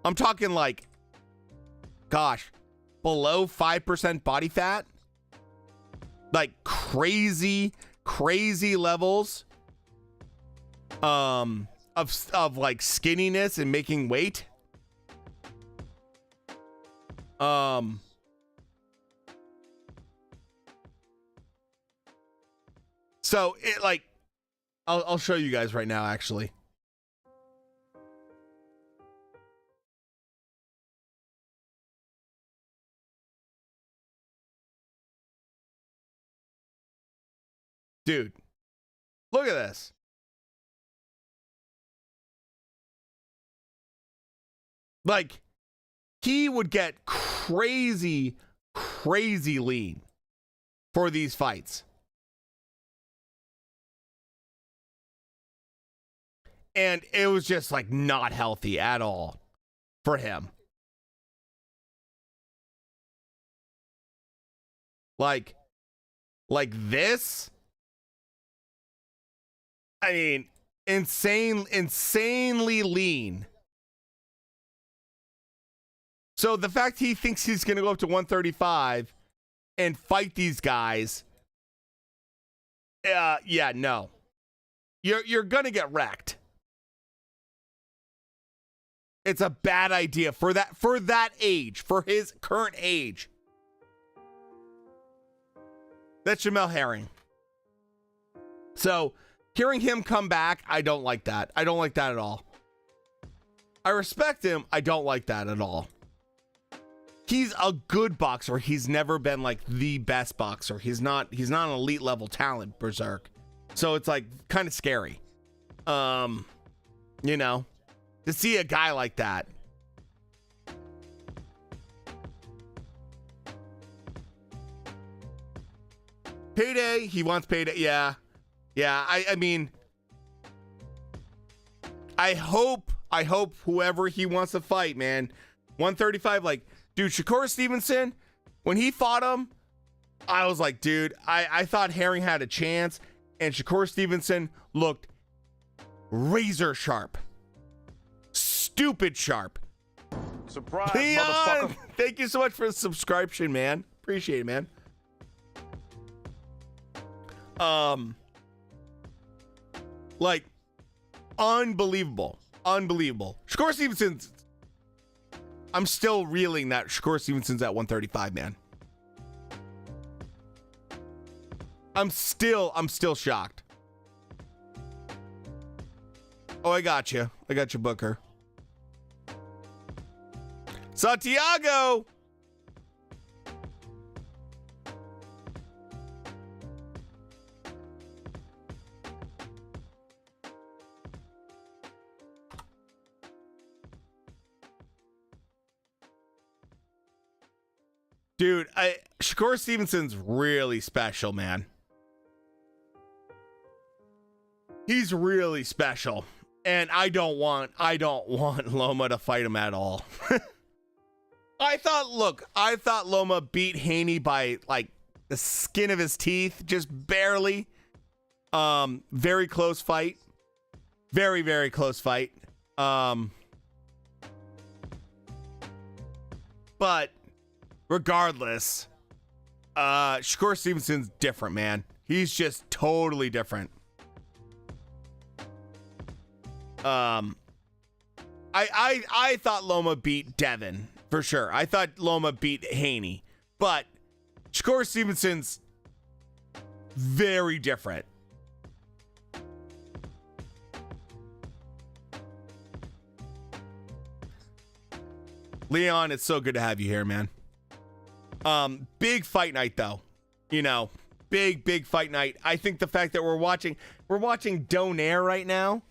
I'm talking like, gosh, below 5% body fat. Like crazy levels of like skinniness and making weight. So it like I'll show you guys right now actually. Dude, look at this. Like, he would get crazy lean for these fights. And it was just like not healthy at all for him. Like this. I mean, insanely lean. So the fact he thinks he's going to go up to 135 and fight these guys, yeah, no. You're going to get wrecked. It's a bad idea for that age, for his current age. That's Jamel Herring. So, hearing him come back, I don't like that. I don't like that at all. I respect him. I don't like that at all. He's a good boxer. He's never been like the best boxer. He's not an elite level talent, Berserk. So it's like kind of scary. You know, to see a guy like that. Payday, he wants payday. Yeah. I mean, I hope whoever he wants to fight, man. 135, like, dude, Shakur Stevenson, when he fought him, I was like, dude, I thought Herring had a chance, and Shakur Stevenson looked razor sharp. Stupid sharp. Surprise, Leon, motherfucker. thank you so much for the subscription, man. Appreciate it, man. Like, unbelievable. Shakur Stevenson's, I'm still reeling that Shakur Stevenson's at 135, man. I'm still shocked. Oh, I got you, Booker. Santiago. Dude, Shakur Stevenson's really special, man. He's really special. And I don't want Loma to fight him at all. I thought Loma beat Haney by like the skin of his teeth, just barely. Very close fight. Very, very close fight. But regardless, Shakur Stevenson's different, man. He's just totally different. I thought Loma beat Devin for sure. I thought Loma beat Haney, but Shakur Stevenson's very different. Leon, it's so good to have you here, man. Big fight night though. You know, big fight night. I think the fact that we're watching Donaire right now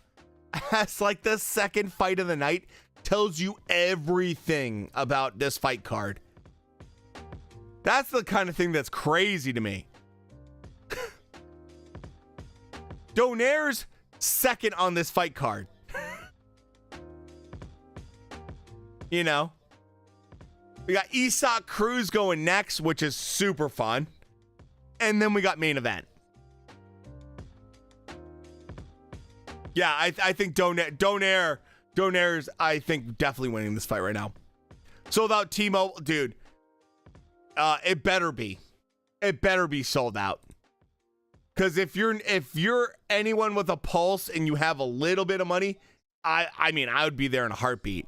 as like the second fight of the night tells you everything about this fight card. That's the kind of thing that's crazy to me. Donaire's second on this fight card. You know, we got Isak Cruz going next, which is super fun. And then we got main event. Yeah, I think Donaire's, I think, definitely winning this fight right now. Sold out T-Mobile, dude. It better be sold out. Because if you're anyone with a pulse and you have a little bit of money, I mean, I would be there in a heartbeat.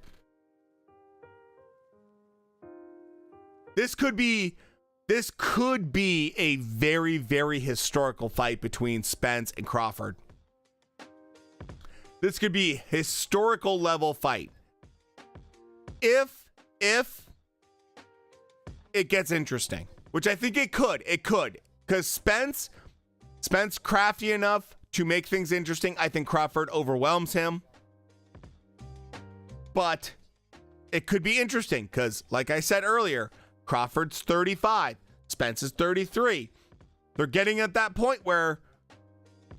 This could be a very, very historical fight between Spence and Crawford. This could be historical level fight. If it gets interesting, which I think it could, because Spence crafty enough to make things interesting. I think Crawford overwhelms him, but it could be interesting because, like I said earlier, Crawford's 35, Spence is 33. They're getting at that point where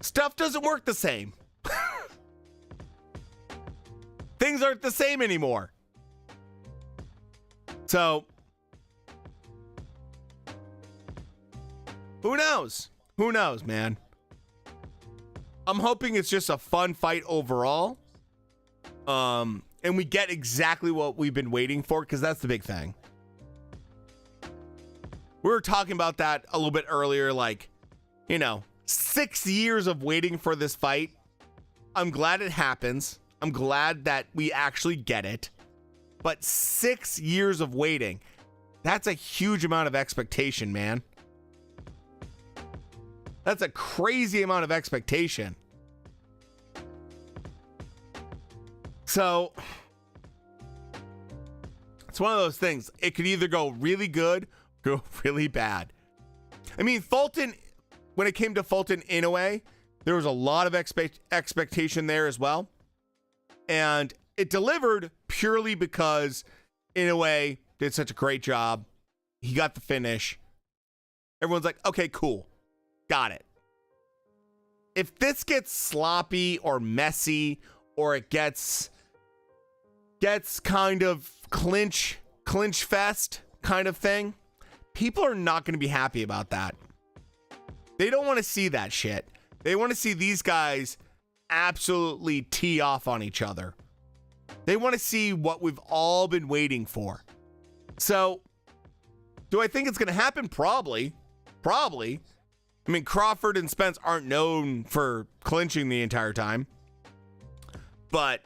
stuff doesn't work the same. Things aren't the same anymore. So, who knows? Who knows, man? I'm hoping it's just a fun fight overall. And we get exactly what we've been waiting for, because that's the big thing. We were talking about that a little bit earlier, like, 6 years of waiting for this fight. I'm glad it happens. I'm glad that we actually get it. But 6 years of waiting, that's a huge amount of expectation, man. That's a crazy amount of expectation. So, it's one of those things. It could either go really good, go really bad. I mean, Fulton, when it came to Fulton Inoue, there was a lot of expectation there as well. And it delivered purely because Inoue did such a great job. He got the finish. Everyone's like, okay, cool. Got it. If this gets sloppy or messy, or it gets kind of clinch fest kind of thing, people are not going to be happy about that. They don't want to see that shit. They want to see these guys absolutely tee off on each other. They want to see what we've all been waiting for. So, do I think it's going to happen? Probably. I mean, Crawford and Spence aren't known for clinching the entire time. But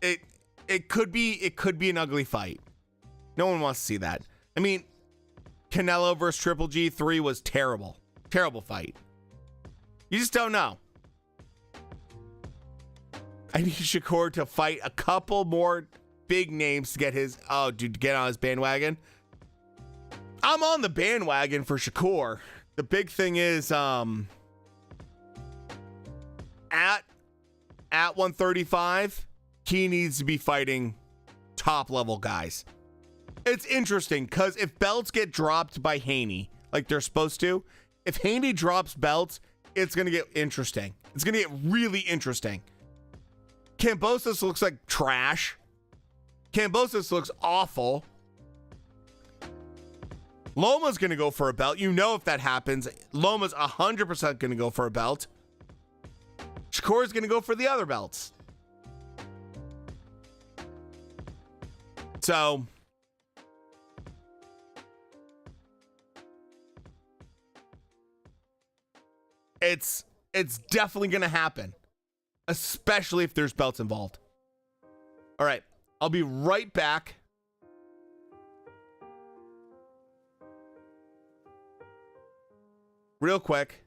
it could be an ugly fight. No one wants to see that. I mean, Canelo versus Triple G3 was terrible. Terrible fight. You just don't know. I need Shakur to fight a couple more big names to get get on his bandwagon. I'm on the bandwagon for Shakur. The big thing is, at 135, he needs to be fighting top level guys. It's interesting because if belts get dropped by Haney, like they're supposed to, if Haney drops belts, it's going to get interesting. It's going to get really interesting. Kambosos looks like trash. Kambosos looks awful. Loma's going to go for a belt. If that happens, Loma's 100% going to go for a belt. Shakur's going to go for the other belts. So, it's definitely going to happen, especially if there's belts involved. All right, I'll be right back. Real quick.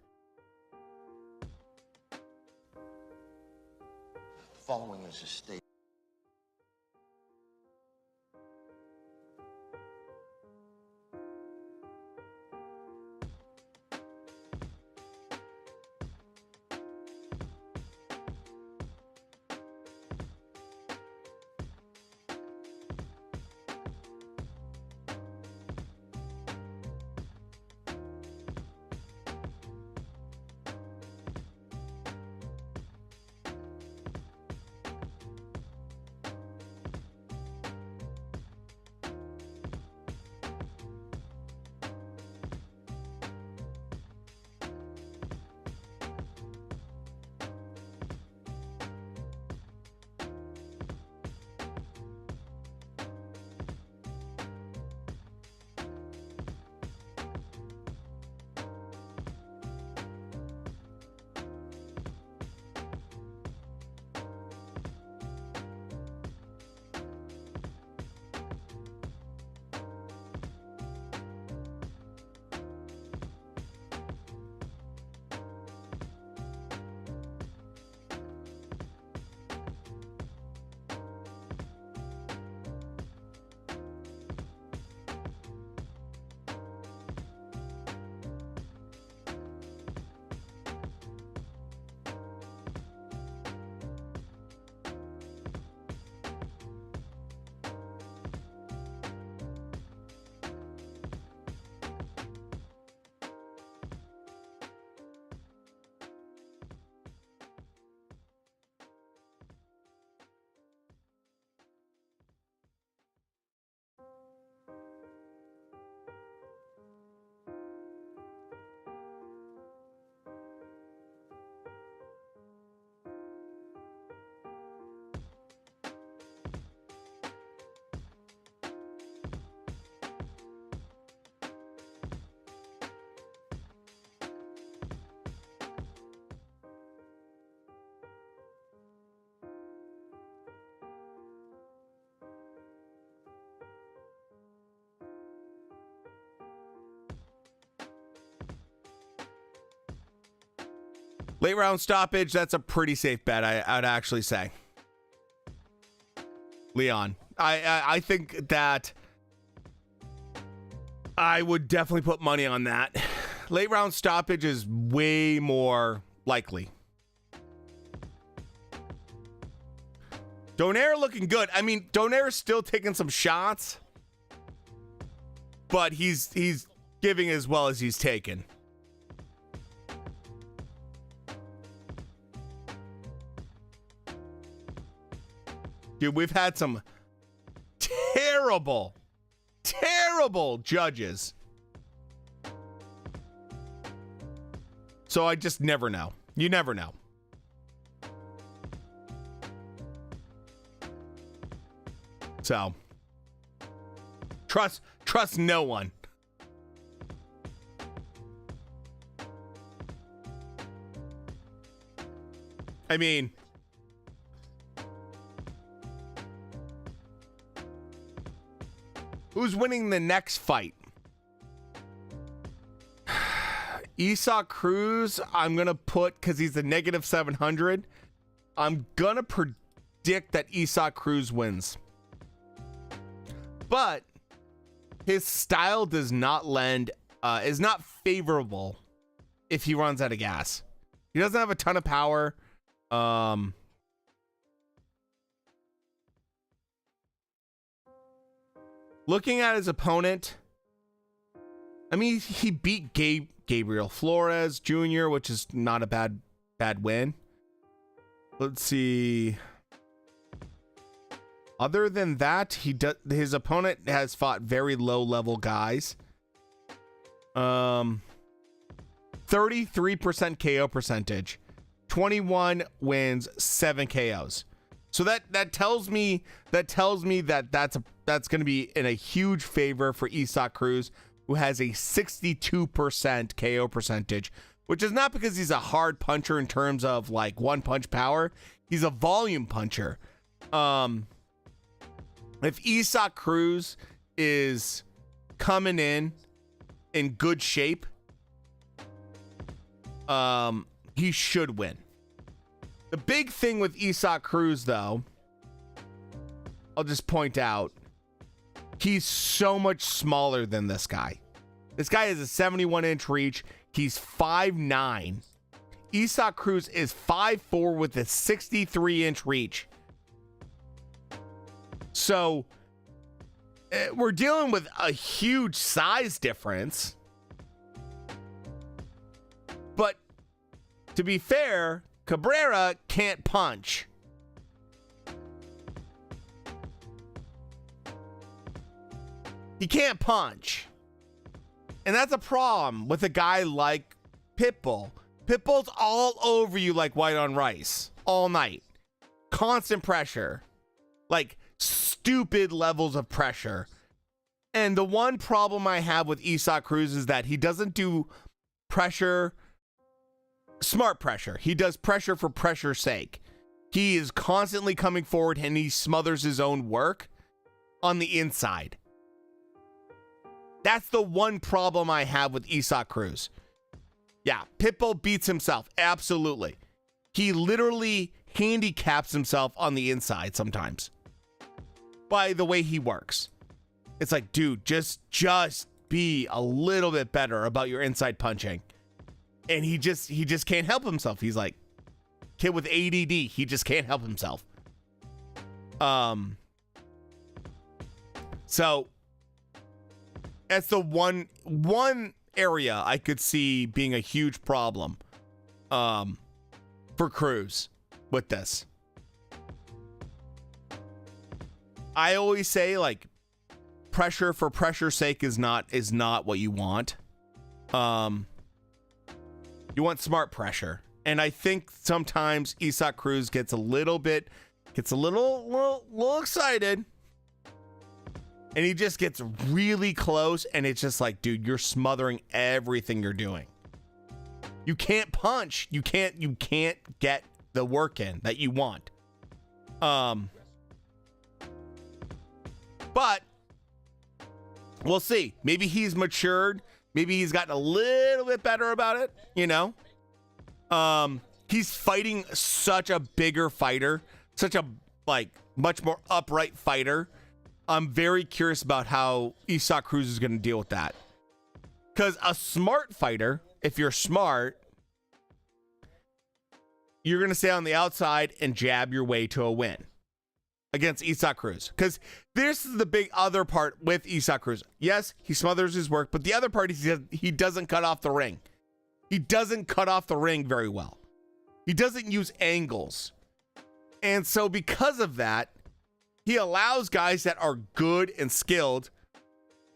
Following is a state. Late round stoppage, that's a pretty safe bet, I'd actually say. Leon. I think that I would definitely put money on that. Late round stoppage is way more likely. Donaire looking good. I mean, Donaire is still taking some shots, but he's giving as well as he's taken. Dude, we've had some terrible judges. So I just never know. You never know. So trust no one. I mean, who's winning the next fight? Isaac Cruz, I'm going to put, because he's a negative 700, I'm going to predict that Isaac Cruz wins. But his style does not lend, is not favorable if he runs out of gas. He doesn't have a ton of power. Looking at his opponent, I mean, he beat Gabriel Flores Jr., which is not a bad win. Let's see. Other than that, his opponent has fought very low level guys. 33% KO percentage, 21 wins, 7 KOs. So that tells me that's going to be in a huge favor for Isaac Cruz, who has a 62% KO percentage, which is not because he's a hard puncher in terms of like one punch power. He's a volume puncher. If Isaac Cruz is coming in good shape, he should win. The big thing with Isaac Cruz, though, I'll just point out, he's so much smaller than this guy. This guy has a 71-inch reach. He's 5'9". Isaac Cruz is 5'4" with a 63-inch reach. So we're dealing with a huge size difference. But to be fair, Cabrera can't punch. He can't punch. And that's a problem with a guy like Pitbull. Pitbull's all over you like white on rice all night. Constant pressure. Like stupid levels of pressure. And the one problem I have with Isaac Cruz is that he doesn't do pressure, smart pressure. He does pressure for pressure's sake. He is constantly coming forward and he smothers his own work on the inside. That's the one problem I have with Isaac Cruz. Yeah, Pitbull beats himself. Absolutely. He literally handicaps himself on the inside sometimes by the way he works. It's like, dude, just be a little bit better about your inside punching. And he just can't help himself. He's like kid with ADD. He just can't help himself. So that's the one area I could see being a huge problem for Cruz with this. I always say, like, pressure for pressure's sake is not what you want. You want smart pressure. And I think sometimes Isaac Cruz gets a little excited. And he just gets really close, and it's just like, dude, you're smothering everything you're doing. You can't punch. You can't get the work in that you want. But we'll see. Maybe he's matured. Maybe he's gotten a little bit better about it, you know? He's fighting such a bigger fighter, such a like much more upright fighter. I'm very curious about how Isaac Cruz is going to deal with that. Because a smart fighter, if you're smart, you're going to stay on the outside and jab your way to a win against Isaac Cruz. Because this is the big other part with Isaac Cruz. Yes, he smothers his work, but the other part is he doesn't cut off the ring. He doesn't cut off the ring very well. He doesn't use angles. And so because of that, he allows guys that are good and skilled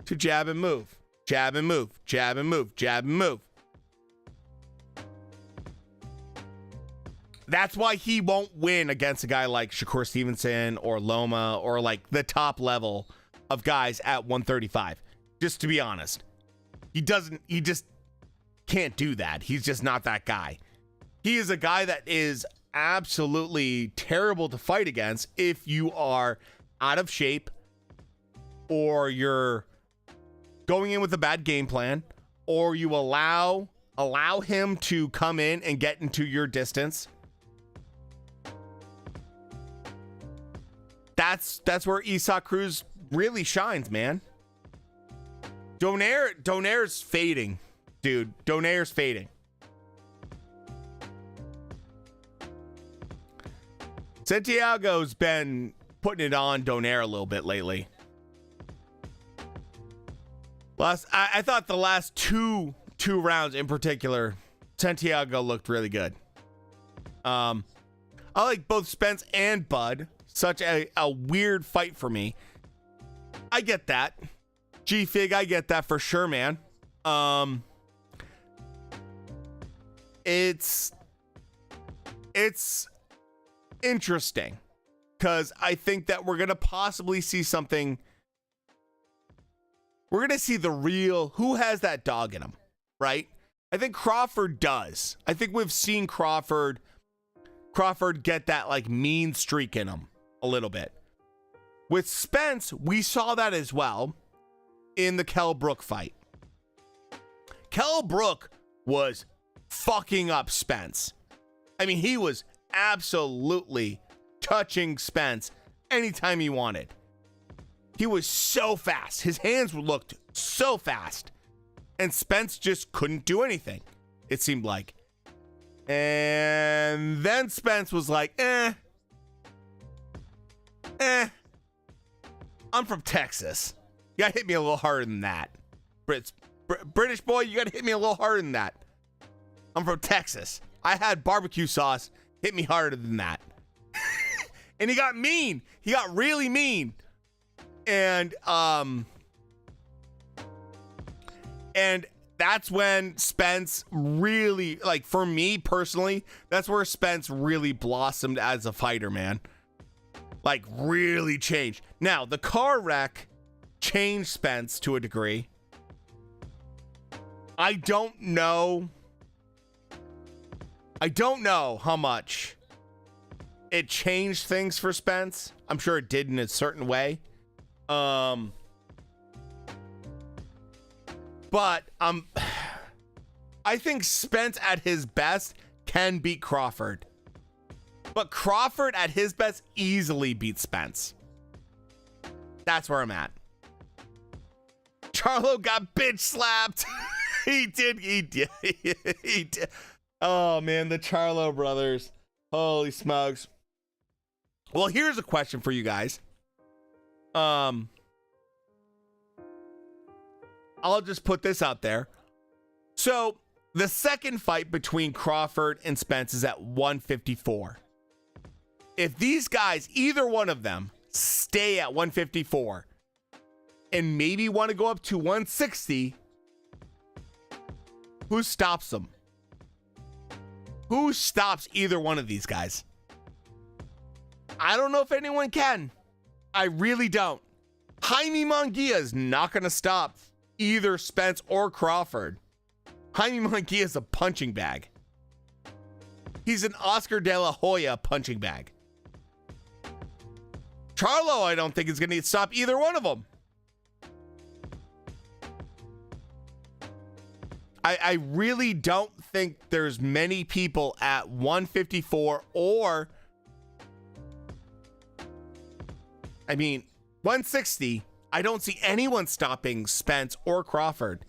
to jab and move, jab and move, jab and move, jab and move. That's why he won't win against a guy like Shakur Stevenson or Loma or like the top level of guys at 135. Just to be honest, he just can't do that. He's just not that guy. He is a guy that is absolutely terrible to fight against if you are out of shape or you're going in with a bad game plan or you allow him to come in and get into your distance. That's where Isaac Cruz really shines, man. Donaire's fading, dude. Donaire's fading. Santiago's been putting it on Donaire a little bit lately. I thought the last two rounds in particular, Santiago looked really good. I like both Spence and Bud. Such a weird fight for me. I get that. G-Fig, I get that for sure, man. It's interesting because I think that we're going to possibly see something. We're going to see the real, who has that dog in him, right? I think Crawford does. I think we've seen Crawford get that like mean streak in him a little bit. With Spence, we saw that as well in the Kell Brook fight. Kell Brook was fucking up Spence. I mean, he was absolutely touching Spence anytime he wanted. He was so fast. His hands looked so fast. And Spence just couldn't do anything, it seemed like. And then Spence was like, I'm from Texas. You gotta hit me a little harder than that. British boy, you gotta hit me a little harder than that. I'm from Texas. I had barbecue sauce. Hit me harder than that. And he got mean. He got really mean. And that's when Spence really, like, for me personally, that's where Spence really blossomed as a fighter, man. Like, really changed. Now, the car wreck changed Spence to a degree. I don't know how much it changed things for Spence. I'm sure it did in a certain way. But I think Spence at his best can beat Crawford. But Crawford at his best easily beats Spence. That's where I'm at. Charlo got bitch slapped. He did. Oh man, the Charlo brothers. Holy smokes. Well, here's a question for you guys. I'll just put this out there. So the second fight between Crawford and Spence is at 154. If these guys, either one of them, stay at 154 and maybe want to go up to 160, who stops them? Who stops either one of these guys? I don't know if anyone can. I really don't. Jaime Munguia is not going to stop either Spence or Crawford. Jaime Munguia is a punching bag. He's an Oscar De La Hoya punching bag. Charlo, I don't think is going to stop either one of them. I really don't think there's many people at 154 or, I mean, 160. I don't see anyone stopping Spence or Crawford.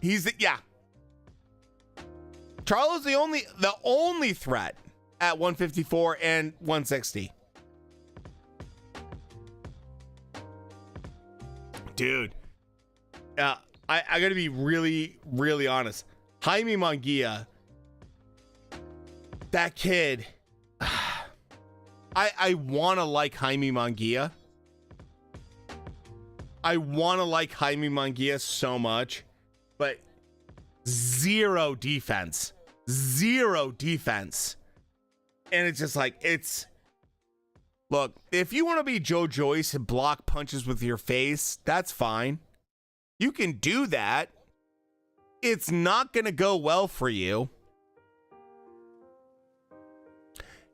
Yeah. Charlo's the only threat at 154 and 160. Dude, I gotta be really, really honest. Jaime Munguia, that kid, I want to like Jaime Munguia. I want to like Jaime Munguia so much, but zero defense. And it's just like, look, if you want to be Joe Joyce and block punches with your face, that's fine. You can do that. It's not going to go well for you.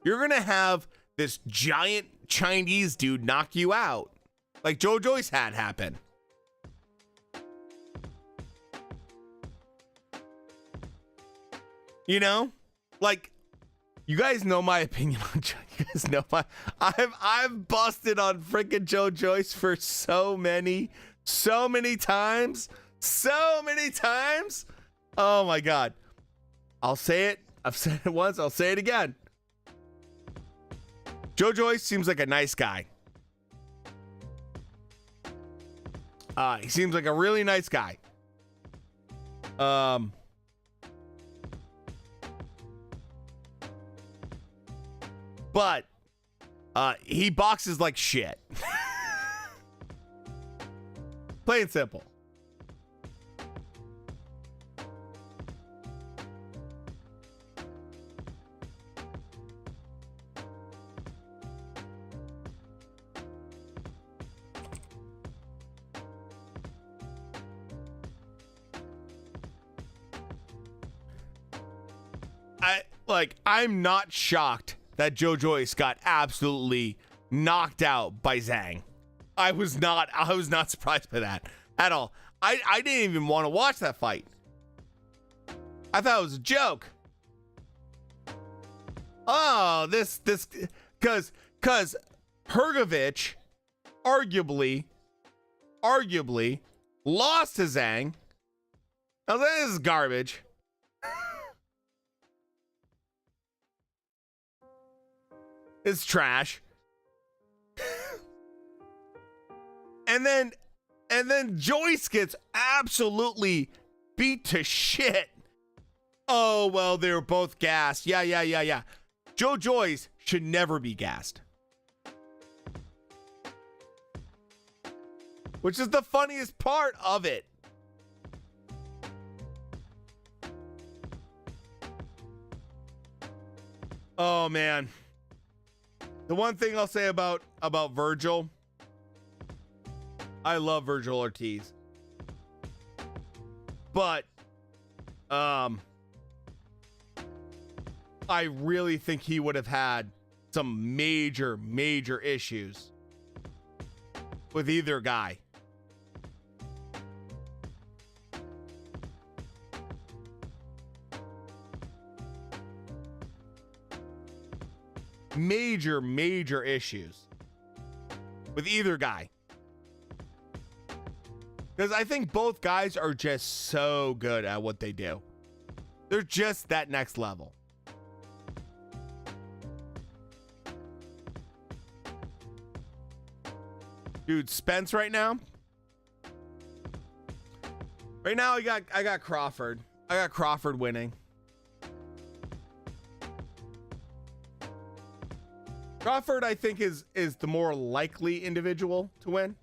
You're going to have this giant Chinese dude knock you out, like Joe Joyce had happen. You know, like, you guys know my opinion on Joe. You guys know I've busted on freaking Joe Joyce for so many times. Oh my God. I'll say it. I've said it once. I'll say it again. Joe Joyce seems like a nice guy. He seems like a really nice guy. But he boxes like shit. Plain and simple. I'm not shocked that Joe Joyce got absolutely knocked out by Zhang. I was not surprised by that at all. I didn't even want to watch that fight. I thought it was a joke. Oh, this cuz Hrgovic arguably lost to Zhang. I was like, this is garbage. It's trash. and then Joyce gets absolutely beat to shit. Oh, well, they were both gassed. Yeah. Joe Joyce should never be gassed. Which is the funniest part of it. Oh, man. The one thing I'll say about Virgil, I love Virgil Ortiz. But I really think he would have had some major issues with either guy. Major issues with either guy. Because I think both guys are just so good at what they do. They're just that next level. Dude, Spence right now. Right now I got Crawford. I got Crawford winning. Crawford, I think, is the more likely individual to win.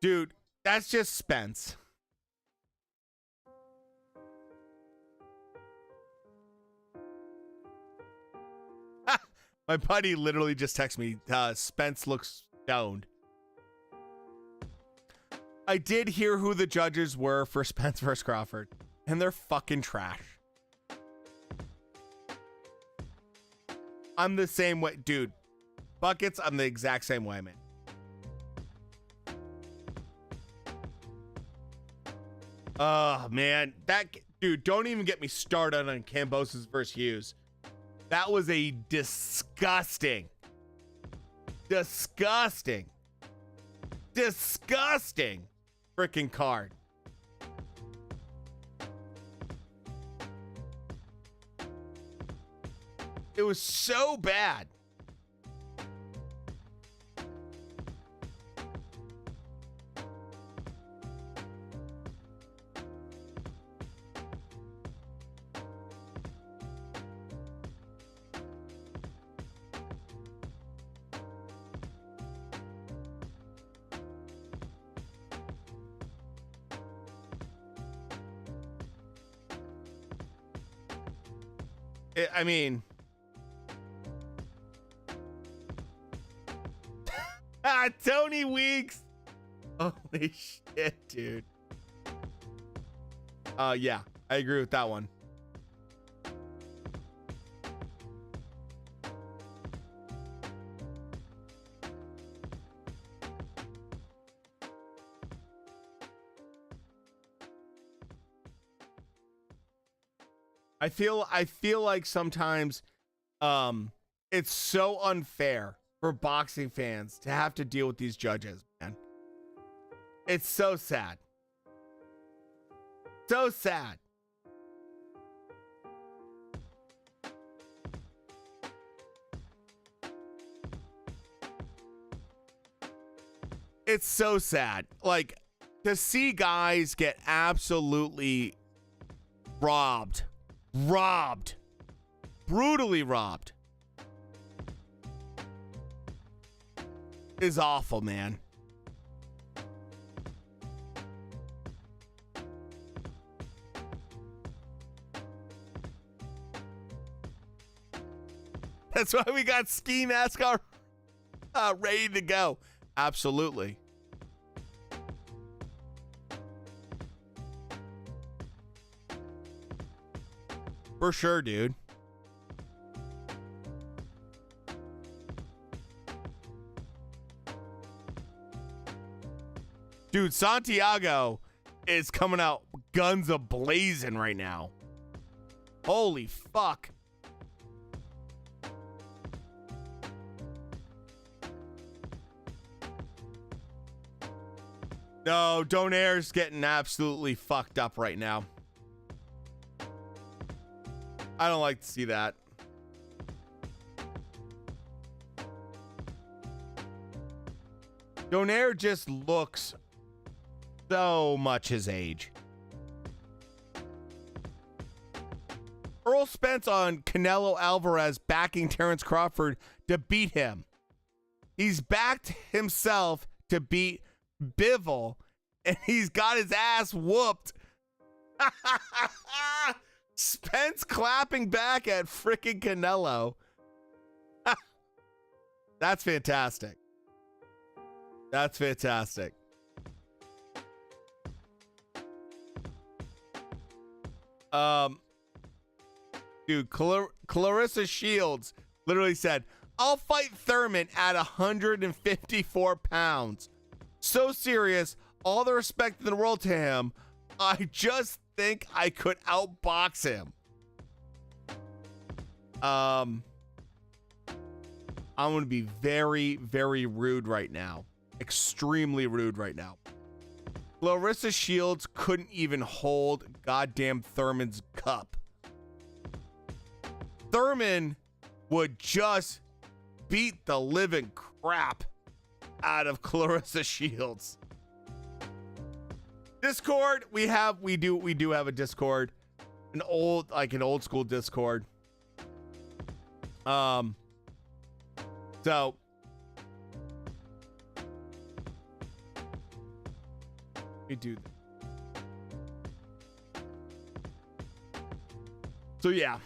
Dude, that's just Spence. My buddy literally just texted me, Spence looks stoned. I did hear who the judges were for Spence versus Crawford, and they're fucking trash. I'm the same way, dude. Buckets, I'm the exact same way, man. Oh, man. Dude, don't even get me started on Kambosos versus Hughes. That was a disgusting freaking card. It was so bad. I mean, Tony Weeks. Holy shit, dude. Yeah, I agree with that one. I feel like sometimes it's so unfair for boxing fans to have to deal with these judges, man. It's so sad. So sad. It's so sad. Like, to see guys get absolutely robbed, brutally robbed, is awful, man. That's why we got Ski NASCAR ready to go. Absolutely. For sure, dude. Dude, Santiago is coming out guns a-blazing right now. Holy fuck. No, Donaire's getting absolutely fucked up right now. I don't like to see that. Donaire just looks so much his age. Earl Spence on Canelo Alvarez backing Terrence Crawford to beat him. He's backed himself to beat Bivol, and he's got his ass whooped. Spence clapping back at freaking Canelo. That's fantastic. That's fantastic. Dude, Clarissa Shields literally said, "I'll fight Thurman at 154 pounds. So serious, all the respect in the world to him. I just think I could outbox him." I'm going to be very, very rude right now. Extremely rude right now. Clarissa Shields couldn't even hold goddamn Thurman's cup. Thurman would just beat the living crap out of Clarissa Shields. Discord, we do have a Discord, an old school Discord. So we do. So yeah.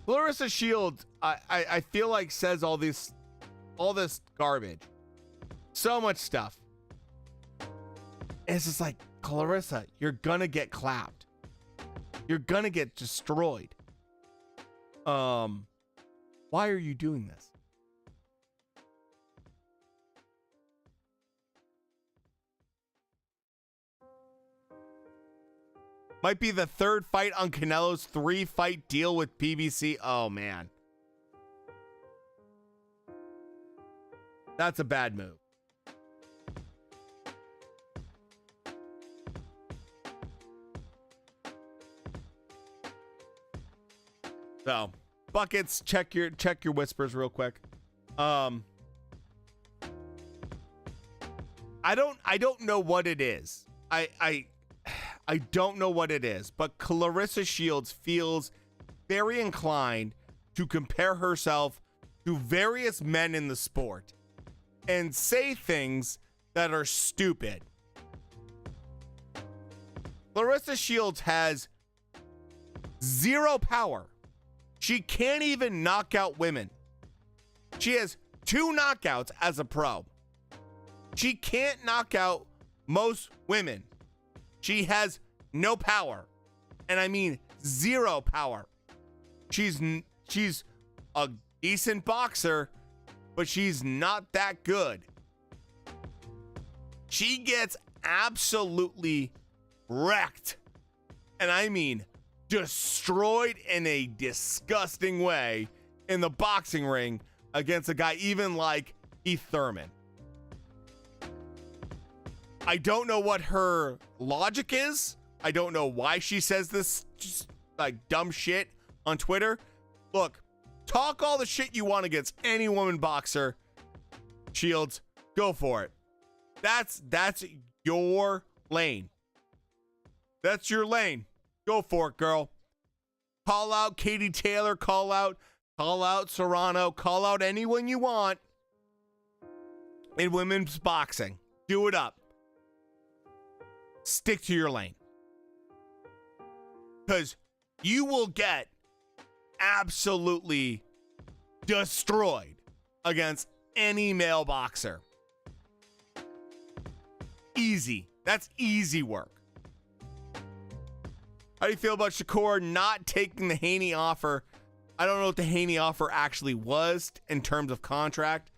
Clarissa Shields, I feel like says all this garbage. So much stuff. And it's just like, Clarissa, you're gonna get clapped. You're gonna get destroyed. Why are you doing this? Might be the third fight on Canelo's 3-fight deal with PBC. Oh, man. That's a bad move. So, buckets, check your whispers real quick. I don't know what it is. I don't know what it is, but Clarissa Shields feels very inclined to compare herself to various men in the sport and say things that are stupid. Clarissa Shields has zero power. She can't even knock out women. She has 2 knockouts as a pro. She can't knock out most women. She has no power. And I mean zero power. She's a decent boxer, but she's not that good. She gets absolutely wrecked. And I mean destroyed in a disgusting way in the boxing ring against a guy even like Heath Thurman. I don't know what her logic is. I don't know why she says this just like dumb shit on Twitter. Look, talk all the shit you want against any woman boxer. Shields, go for it. That's your lane. That's your lane. Go for it, girl. Call out Katie Taylor, call out Serrano, call out anyone you want in women's boxing. Do it up. Stick to your lane. Because you will get absolutely destroyed against any male boxer. Easy. That's easy work. How do you feel about Shakur not taking the Haney offer? I don't know what the Haney offer actually was in terms of contract.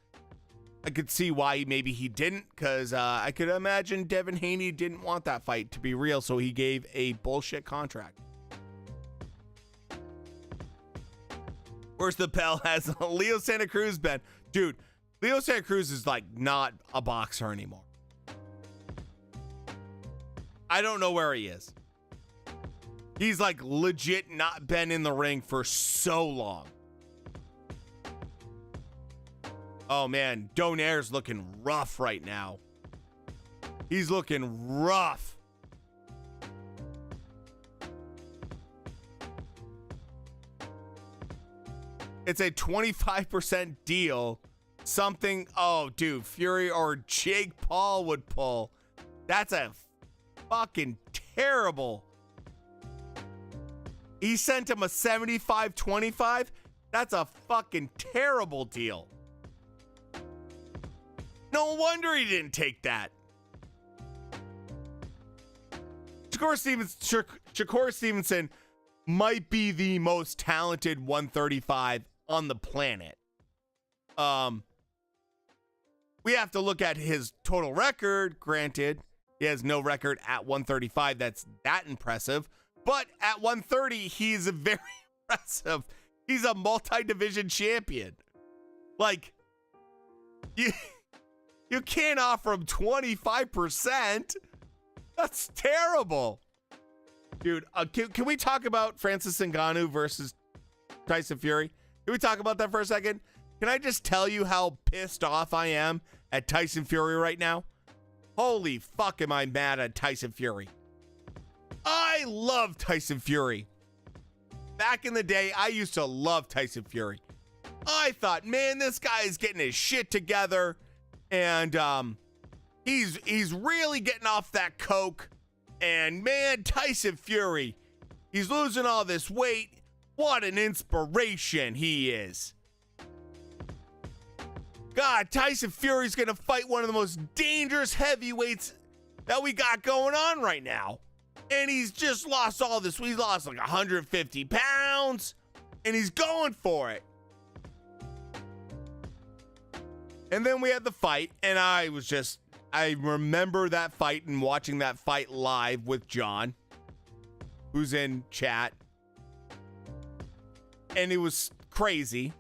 I could see why maybe he didn't, because I could imagine Devin Haney didn't want that fight to be real, so he gave a bullshit contract. Where's the bell? Has Leo Santa Cruz been? Dude, Leo Santa Cruz is like not a boxer anymore. I don't know where he is. He's like legit not been in the ring for so long. Oh man, Donaire's looking rough right now. He's looking rough. It's a 25% deal. Something, oh dude, Fury or Jake Paul would pull. That's a fucking terrible. He sent him a 75-25. That's a fucking terrible deal. No wonder he didn't take that. Shakur Stevenson might be the most talented 135 on the planet. We have to look at his total record. Granted, he has no record at 135 that's that impressive. But at 130, he's very impressive. He's a multi-division champion. Like, you can't offer him 25%. That's terrible. Dude, can we talk about Francis Ngannou versus Tyson Fury? Can we talk about that for a second? Can I just tell you how pissed off I am at Tyson Fury right now? Holy fuck, am I mad at Tyson Fury. I love Tyson Fury. Back in the day, I used to love Tyson Fury. I thought, man, this guy is getting his shit together. And he's really getting off that coke. And man, Tyson Fury, he's losing all this weight. What an inspiration he is. God, Tyson Fury's going to fight one of the most dangerous heavyweights that we got going on right now. And he's just lost all this. He's lost like 150 pounds. And he's going for it. And then we had the fight. And I remember that fight and watching that fight live with John, who's in chat. And it was crazy.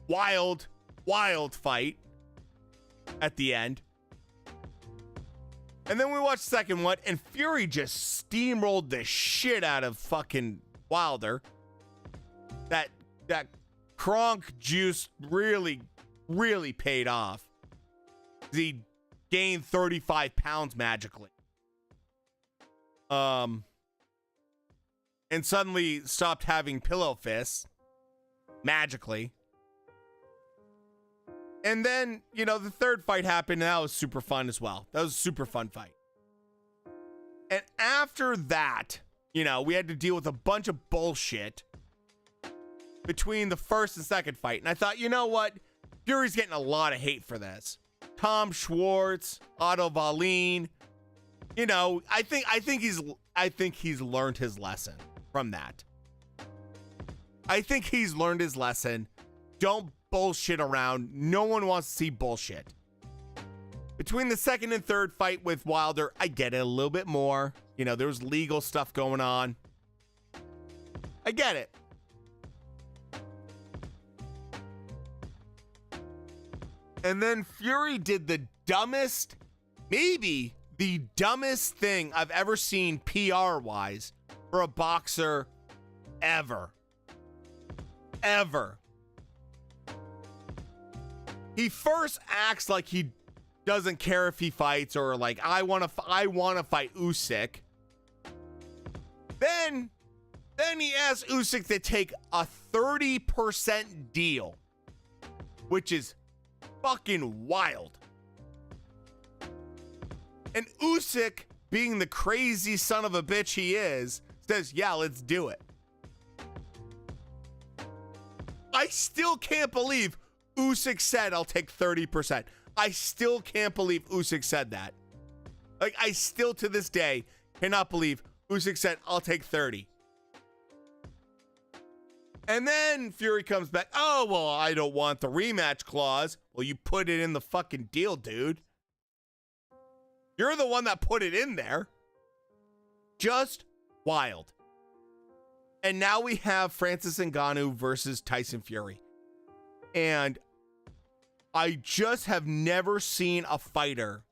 Wild fight at the end. And then we watched the second one, and Fury just steamrolled the shit out of fucking Wilder. That Kronk juice really paid off. He gained 35 pounds magically. And suddenly stopped having pillow fists magically. And then, the third fight happened, and that was super fun as well. That was a super fun fight. And after that, we had to deal with a bunch of bullshit between the first and second fight. And I thought, you know what? Fury's getting a lot of hate for this. Tom Schwartz, Otto Wallin. I think he's learned his lesson from that. I think he's learned his lesson. Don't bullshit around. No one wants to see bullshit. Between the second and third fight with Wilder, I get it a little bit more. There was legal stuff going on. I get it. And then Fury did maybe the dumbest thing I've ever seen PR-wise for a boxer ever. He first acts like he doesn't care if he fights, or like, I want to fight Usyk. Then he asks Usyk to take a 30% deal, which is fucking wild. And Usyk, being the crazy son of a bitch he is, says, yeah, let's do it. I still can't believe Usyk said, I'll take 30%. I still can't believe Usyk said that. Like, I still to this day cannot believe Usyk said, I'll take 30. And then Fury comes back. Oh, well, I don't want the rematch clause. Well, you put it in the fucking deal, dude. You're the one that put it in there. Just wild. And now we have Francis Ngannou versus Tyson Fury. And I just have never seen a fighter.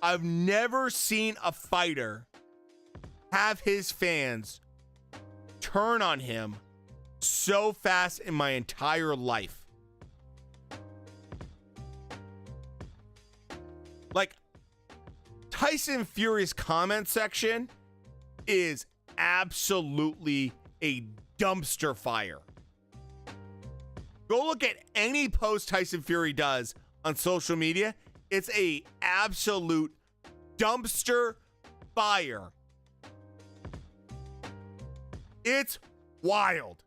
I've never seen a fighter have his fans turn on him so fast in my entire life. Like, Tyson Fury's comment section is absolutely a dumpster fire. Go look at any post Tyson Fury does on social media. It's a absolute dumpster fire. It's wild.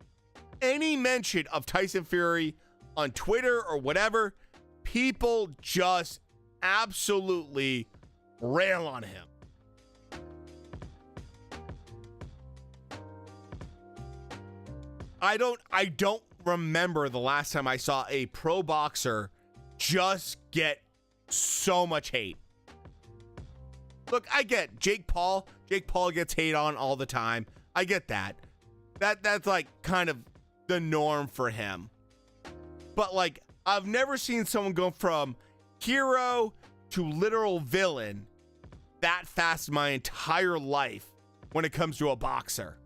Any mention of Tyson Fury on Twitter or whatever, people just absolutely rail on him. I don't remember the last time I saw a pro boxer just get so much hate. Look, I get Jake Paul. Jake Paul gets hate on all the time. I get that. That's like kind of the norm for him. But like, I've never seen someone go from hero to literal villain that fast in my entire life when it comes to a boxer.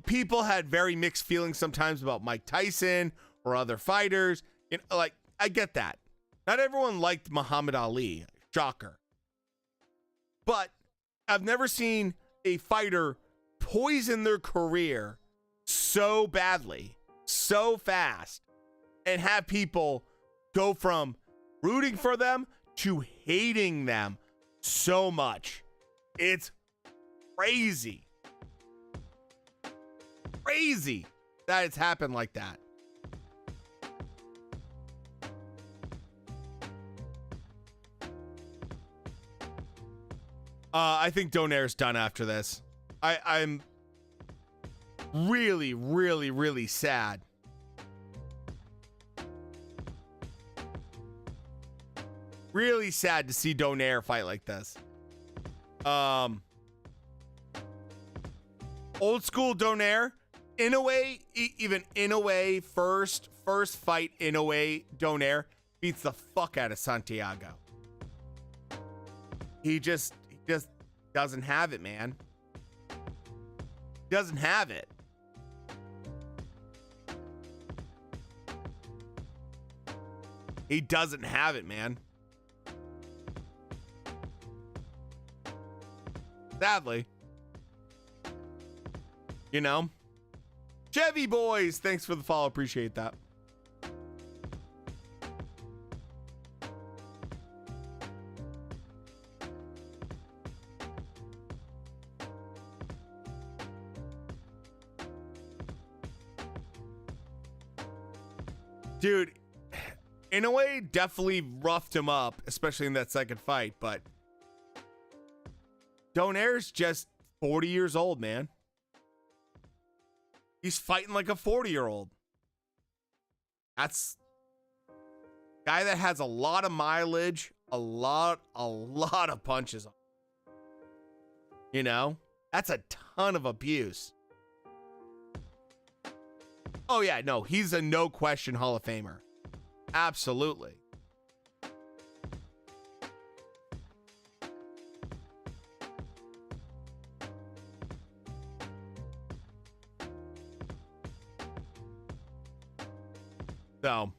People had very mixed feelings sometimes about Mike Tyson or other fighters. Like, I get that. Not everyone liked Muhammad Ali. Shocker. But I've never seen a fighter poison their career so badly, so fast, and have people go from rooting for them to hating them so much. It's crazy. Crazy that it's happened like that. I think Donaire's done after this. I'm really, really, really sad. Really sad to see Donaire fight like this. Old school Donaire, in a way, even in a way, first fight in a way, Donaire beats the fuck out of Santiago. He just doesn't have it, man. Doesn't have it. He doesn't have it, man. Sadly. You know? Chevy Boys, thanks for the follow. Appreciate that. Dude, in a way, definitely roughed him up, especially in that second fight, but Donaire's just 40 years old, man. He's fighting like a 40-year-old. That's guy that has a lot of mileage, a lot of punches. You know? That's a ton of abuse. Oh yeah, no, he's a no question Hall of Famer. Absolutely. So,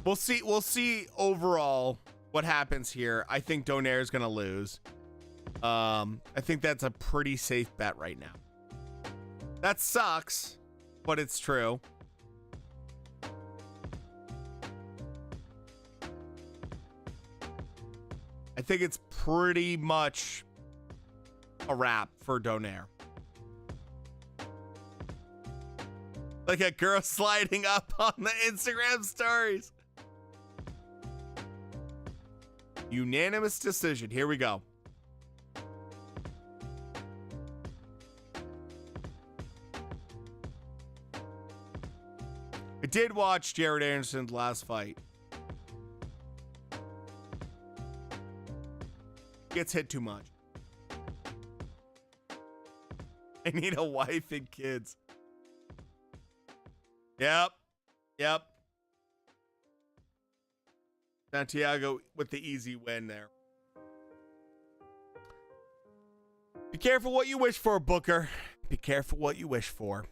we'll see overall what happens here. I think Donaire is going to lose. I think that's a pretty safe bet right now. That sucks, but it's true. I think it's pretty much a wrap for Donaire. Like a girl sliding up on the Instagram stories. Unanimous decision. Here we go. I did watch Jared Anderson's last fight. Gets hit too much. I need a wife and kids. Yep. Santiago with the easy win there. Be careful what you wish for, Booker. Be careful what you wish for.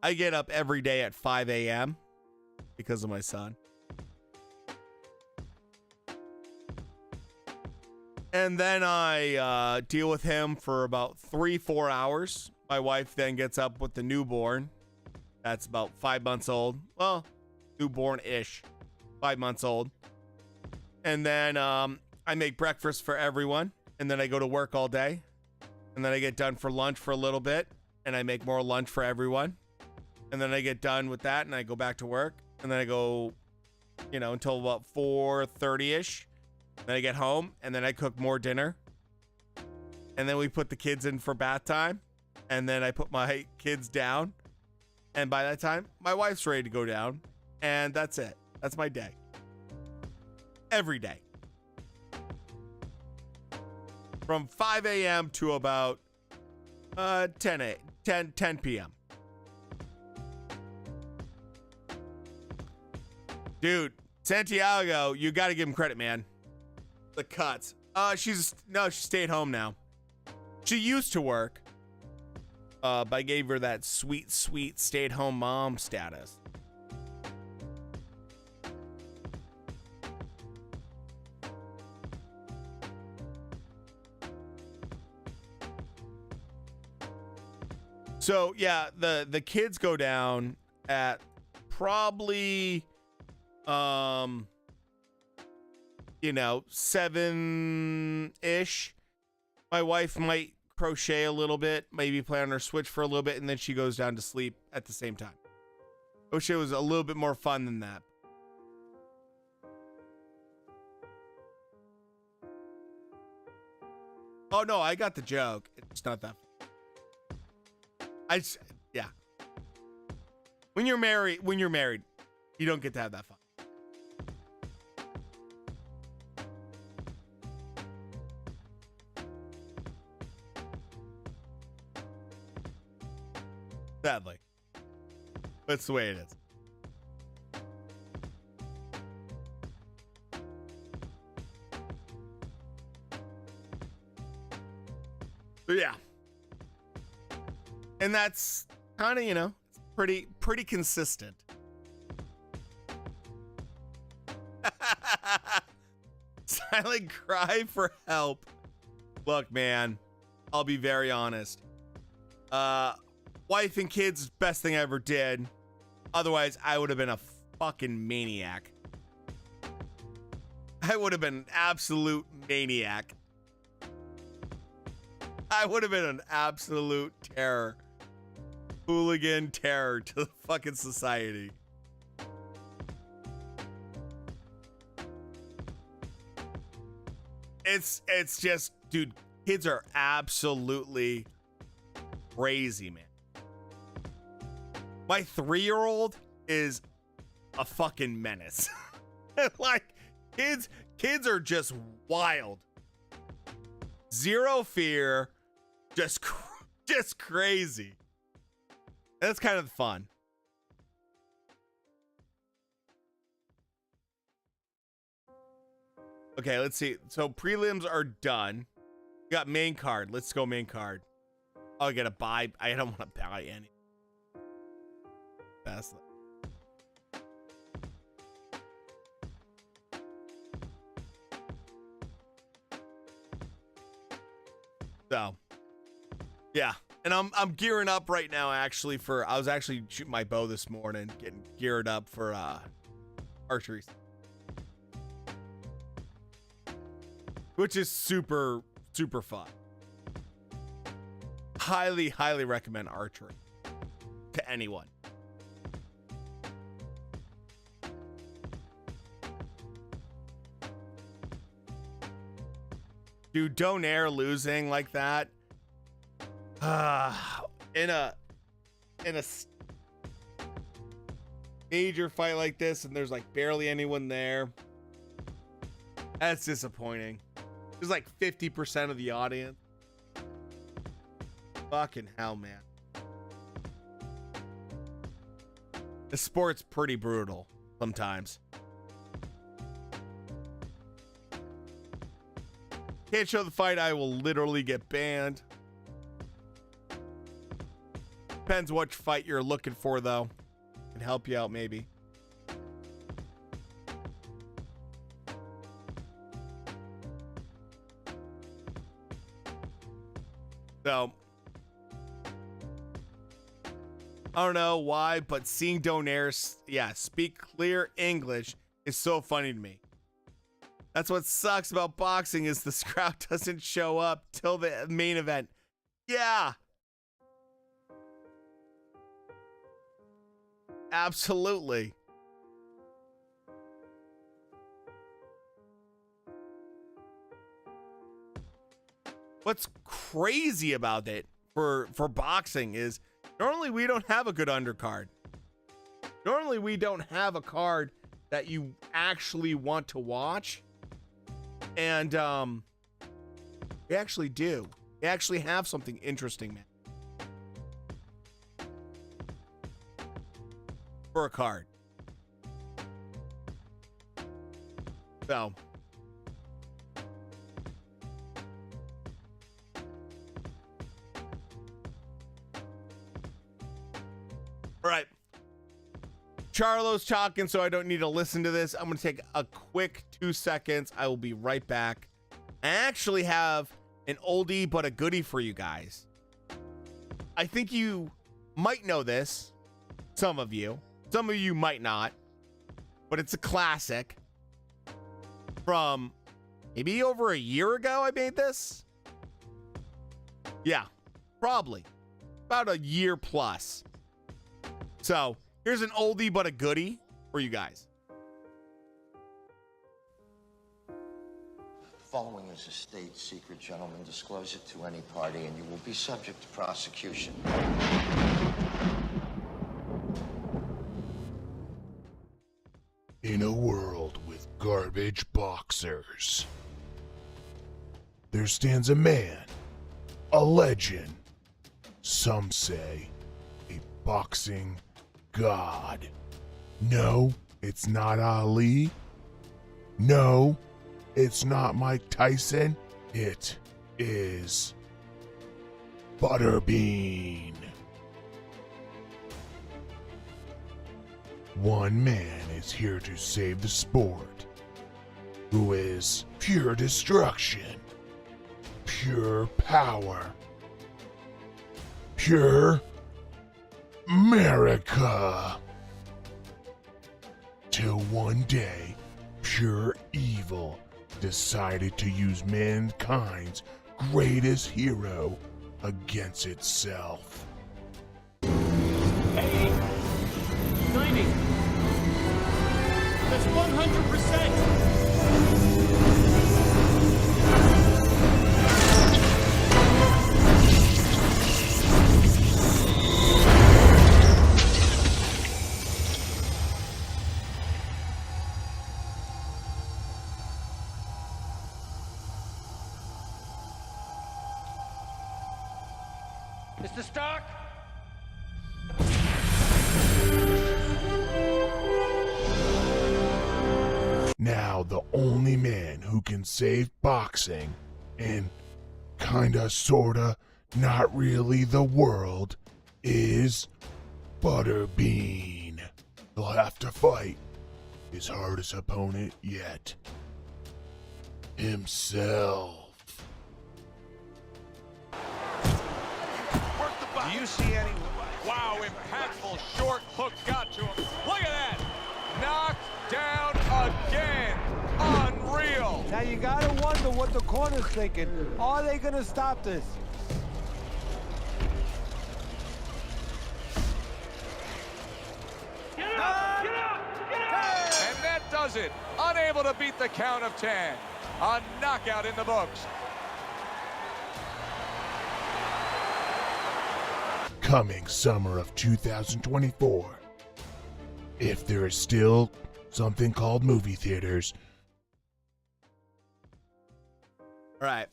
I get up every day at 5 a.m. because of my son. And then I deal with him for about 3-4 hours. My wife then gets up with the newborn. That's about 5 months old. Well, newborn-ish. 5 months old. And then I make breakfast for everyone. And then I go to work all day. And then I get done for lunch for a little bit. And I make more lunch for everyone. And then I get done with that and I go back to work. And then I go, until about 4:30-ish. Then I get home and then I cook more dinner. And then we put the kids in for bath time. And then I put my kids down. And by that time, my wife's ready to go down. And that's it. That's my day. Every day. From 5 a.m. to about 10 p.m. Dude, Santiago, you got to give him credit, man. The cuts. She stayed home now. She used to work. But I gave her that sweet stay-at-home mom status. So yeah, the kids go down at probably you know, 7-ish, my wife might crochet a little bit, maybe play on her Switch for a little bit, and then she goes down to sleep at the same time. I wish it was a little bit more fun than that. Oh no, I got the joke. It's not that fun. Yeah. When you're married, you don't get to have that fun. Sadly. That's the way it is. So yeah. And that's kind of, you know, pretty consistent. Silent cry for help. Look, man, I'll be very honest. Wife and kids, best thing I ever did. Otherwise, I would have been a fucking maniac. I would have been an absolute maniac. I would have been an absolute terror. Hooligan terror to the fucking society. It's just, dude, kids are absolutely crazy, man. My 3-year-old is a fucking menace. Like, kids are just wild. Zero fear, just crazy. That's kind of fun. Okay, let's see. So prelims are done. We got main card. Let's go main card. Oh, I gotta buy. I don't want to buy any. Best. So, yeah, and I'm gearing up right now. Actually, I was actually shooting my bow this morning, getting geared up for archery, which is super fun. Highly recommend archery to anyone. Dude, Donaire losing like that in a major fight like this, and there's like barely anyone there. That's disappointing. There's like 50% of the audience. Fucking hell, man. The sport's pretty brutal sometimes. Can't show the fight, I will literally get banned. Depends what fight you're looking for, though. Can help you out, maybe. So, I don't know why, but seeing Donaire, speak clear English is so funny to me. That's what sucks about boxing, is the crowd doesn't show up till the main event. Yeah. Absolutely. What's crazy about it for boxing is normally we don't have a good undercard. Normally we don't have a card that you actually want to watch. And we actually do. We actually have something interesting, man. For a card. So. All right. Charlo's talking, so I don't need to listen to this. I'm going to take a quick 2 seconds. I will be right back. I actually have an oldie but a goodie for you guys. I think you might know this. Some of you. Some of you might not. But it's a classic. from maybe over a year ago. I made this. Yeah, probably about a year plus. So here's an oldie but a goodie for you guys. Following is a state secret, gentlemen. Disclose it to any party and you will be subject to prosecution. In a world with garbage boxers, there stands a man, a legend, some say a boxing god. No, it's not Ali. No, it's not Mike Tyson. It is Butterbean. One man is here to save the sport, who is pure destruction, pure power, pure America. Till one day, pure evil decided to use mankind's greatest hero against itself. 90. That's 100%. Mr. Stark? Now the only man who can save boxing and kinda sorta not really the world is Butterbean. He'll have to fight his hardest opponent yet, himself. Do you see any? Wow, impactful short hook got to him. Look at that. Knocked down again. Unreal. Now you gotta wonder what the corner's thinking. Are they gonna stop this? Get up! Get up! Get up! And that does it. Unable to beat the count of 10. A knockout in the books. Coming summer of 2024. If there is still something called movie theaters. All right.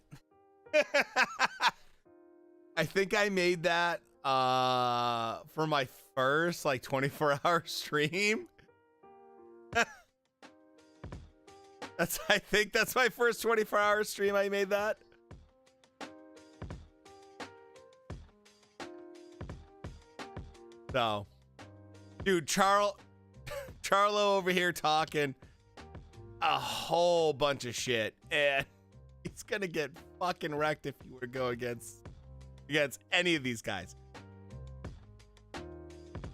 I think I made that for my first like 24-hour stream. I think that's my first 24-hour stream. I made that. So, dude, Charlo over here talking a whole bunch of shit, and he's gonna get fucking wrecked if you were to go against any of these guys.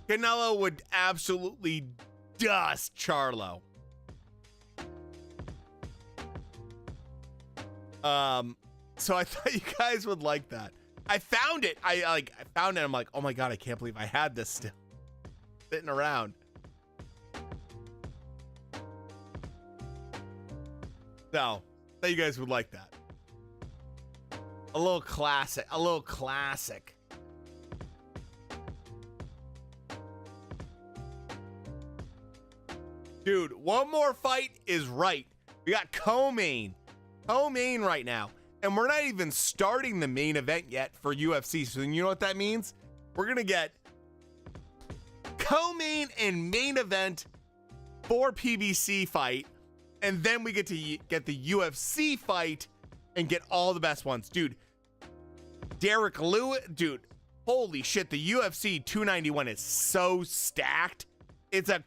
Canelo would absolutely dust Charlo. So I thought you guys would like that. I found it. I found it. I'm like, oh my God, I can't believe I had this still sitting around. So, I thought you guys would like that. A little classic. A little classic. Dude, one more fight is right. We got co-main. Co-main right now. And we're not even starting the main event yet for UFC. So you know what that means? We're going to get co-main and main event for PBC fight. And then we get to get the UFC fight and get all the best ones. Dude, Derek Lewis, dude, holy shit. The UFC 291 is so stacked. It's a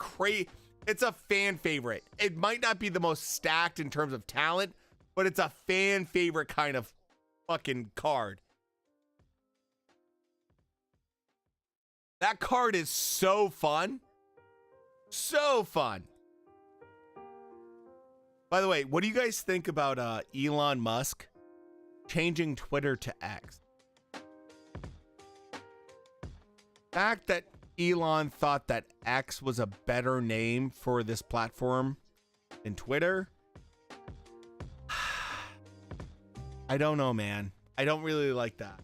fan favorite. It might not be the most stacked in terms of talent, but it's a fan favorite kind of fucking card. That card is so fun. So fun. By the way, what do you guys think about Elon Musk changing Twitter to X? Fact that Elon thought that X was a better name for this platform than Twitter. I don't know, man. I don't really like that.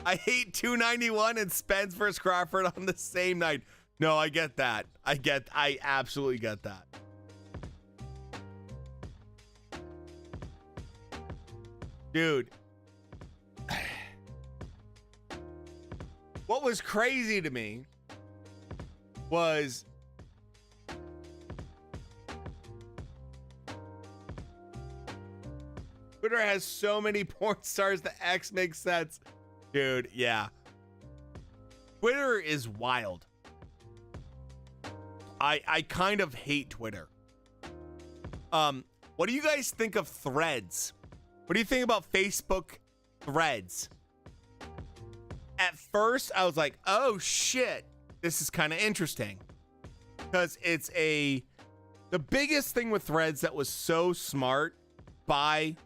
I hate 291 and Spence versus Crawford on the same night. No, I get that. I absolutely get that. Dude. What was crazy to me was Twitter has so many porn stars, the X makes sense. Dude, yeah. Twitter is wild. I kind of hate Twitter. What do you guys think of Threads? What do you think about Facebook Threads? At first, I was like, oh shit, this is kind of interesting. Because it's the biggest thing with Threads that was so smart by,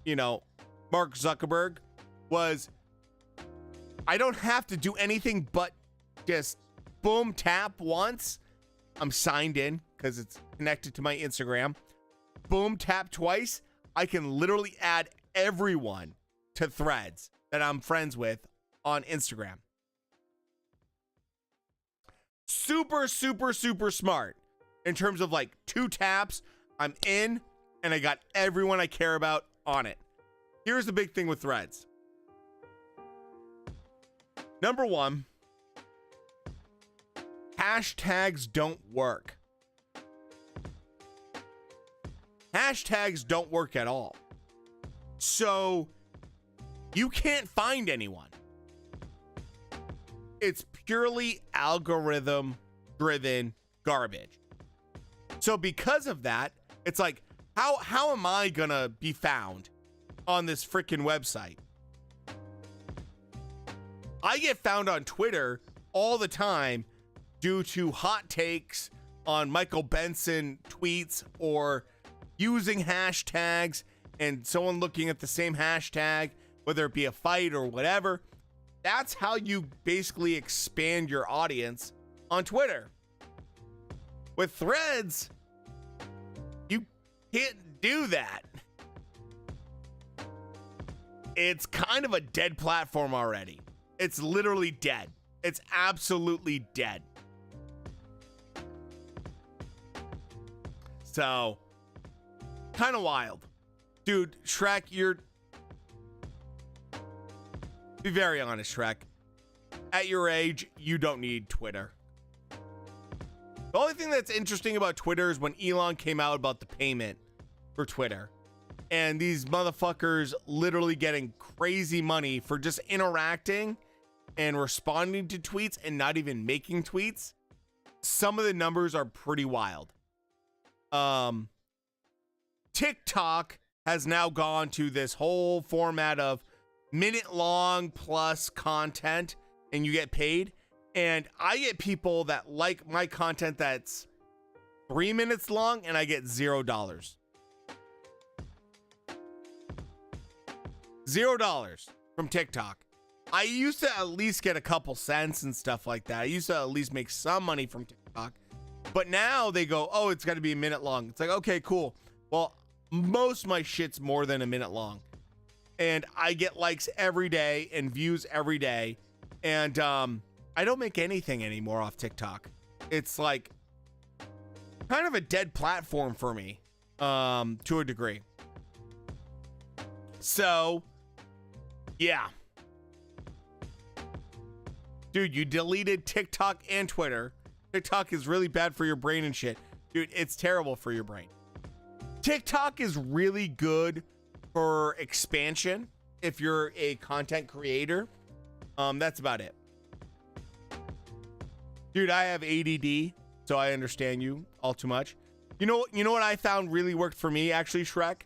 Mark Zuckerberg was, I don't have to do anything but just boom, tap once. I'm signed in because it's connected to my Instagram. Boom, tap twice. I can literally add everyone to Threads that I'm friends with on Instagram. Super, super, super smart in terms of like 2 taps. I'm in and I got everyone I care about on it. Here's the big thing with Threads. Number 1, hashtags don't work. Hashtags don't work at all. So you can't find anyone. It's purely algorithm driven garbage. So because of that, it's like, how am I gonna be found on this freaking website? I get found on Twitter all the time due to hot takes on Michael Benson tweets or using hashtags and someone looking at the same hashtag, whether it be a fight or whatever. That's how you basically expand your audience on Twitter. With Threads, you can't do that. It's kind of a dead platform already. It's literally dead. It's absolutely dead. So, kind of wild. Dude, Shrek, be very honest, Shrek. At your age, you don't need Twitter. The only thing that's interesting about Twitter is when Elon came out about the payment for Twitter. And these motherfuckers literally getting crazy money for just interacting and responding to tweets and not even making tweets. Some of the numbers are pretty wild. TikTok has now gone to this whole format of minute long plus content and you get paid. And I get people that like my content that's 3 minutes long and I get $0. $0 from TikTok. I used to at least get a couple cents and stuff like that. I used to at least make some money from TikTok. But now they go, oh, it's got to be a minute long. It's like, okay, cool. Well, most of my shit's more than a minute long. And I get likes every day and views every day. And I don't make anything anymore off TikTok. It's like kind of a dead platform for me to a degree. So, yeah. Dude, you deleted TikTok and Twitter. TikTok is really bad for your brain and shit. Dude, it's terrible for your brain. TikTok is really good for expansion if you're a content creator. That's about it. Dude, I have ADD, so I understand you all too much. You know what I found really worked for me, actually, Shrek?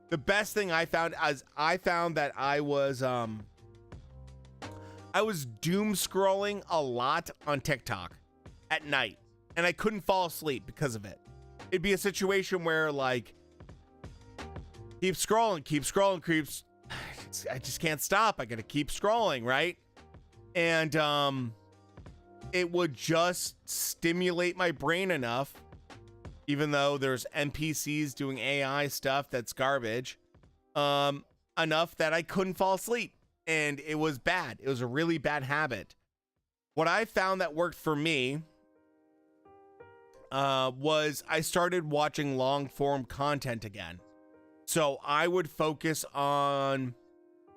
The best thing I found is I found that I was I was doom scrolling a lot on TikTok at night, and I couldn't fall asleep because of it. It'd be a situation where like keep scrolling, I just can't stop. I gotta keep scrolling, right? And it would just stimulate my brain enough, even though there's NPCs doing AI stuff that's garbage, enough that I couldn't fall asleep. And it was bad. It was a really bad habit. What I found that worked for me was I started watching long form content again. So I would focus on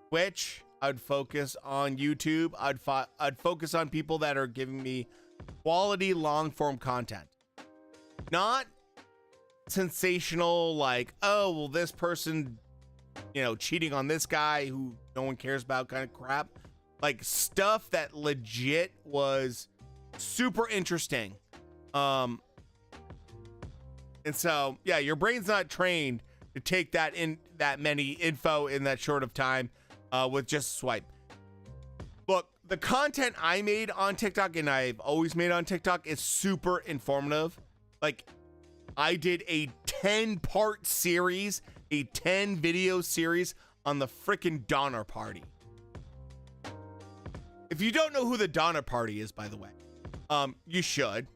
Twitch. I'd focus on YouTube. I'd focus on people that are giving me quality long form content. Not sensational like, oh, well, this person, you know, cheating on this guy who no one cares about kind of crap. Like stuff that legit was super interesting. And so, yeah, your brain's not trained to take that many info in that short of time with just a swipe. Look, the content I made on TikTok, and I've always made on TikTok, is super informative. Like, I did a 10-part series, a 10-video series on the frickin' Donner Party. If you don't know who the Donner Party is, by the way, you should.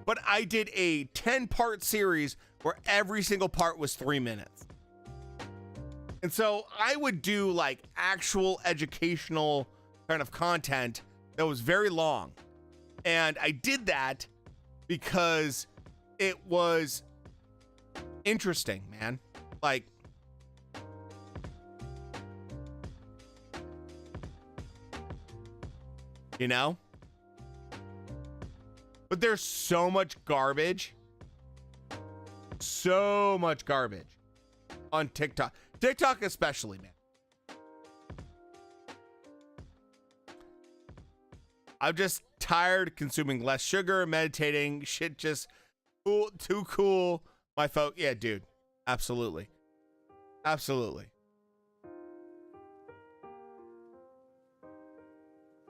But I did a 10-part series where every single part was 3 minutes. And so I would do like actual educational kind of content that was very long. And I did that because it was interesting, man. Like, you know? But there's so much garbage. So much garbage on TikTok. TikTok especially, man. I'm just tired of consuming less sugar, meditating, shit just cool, too cool. My phone, yeah, dude. Absolutely. Absolutely.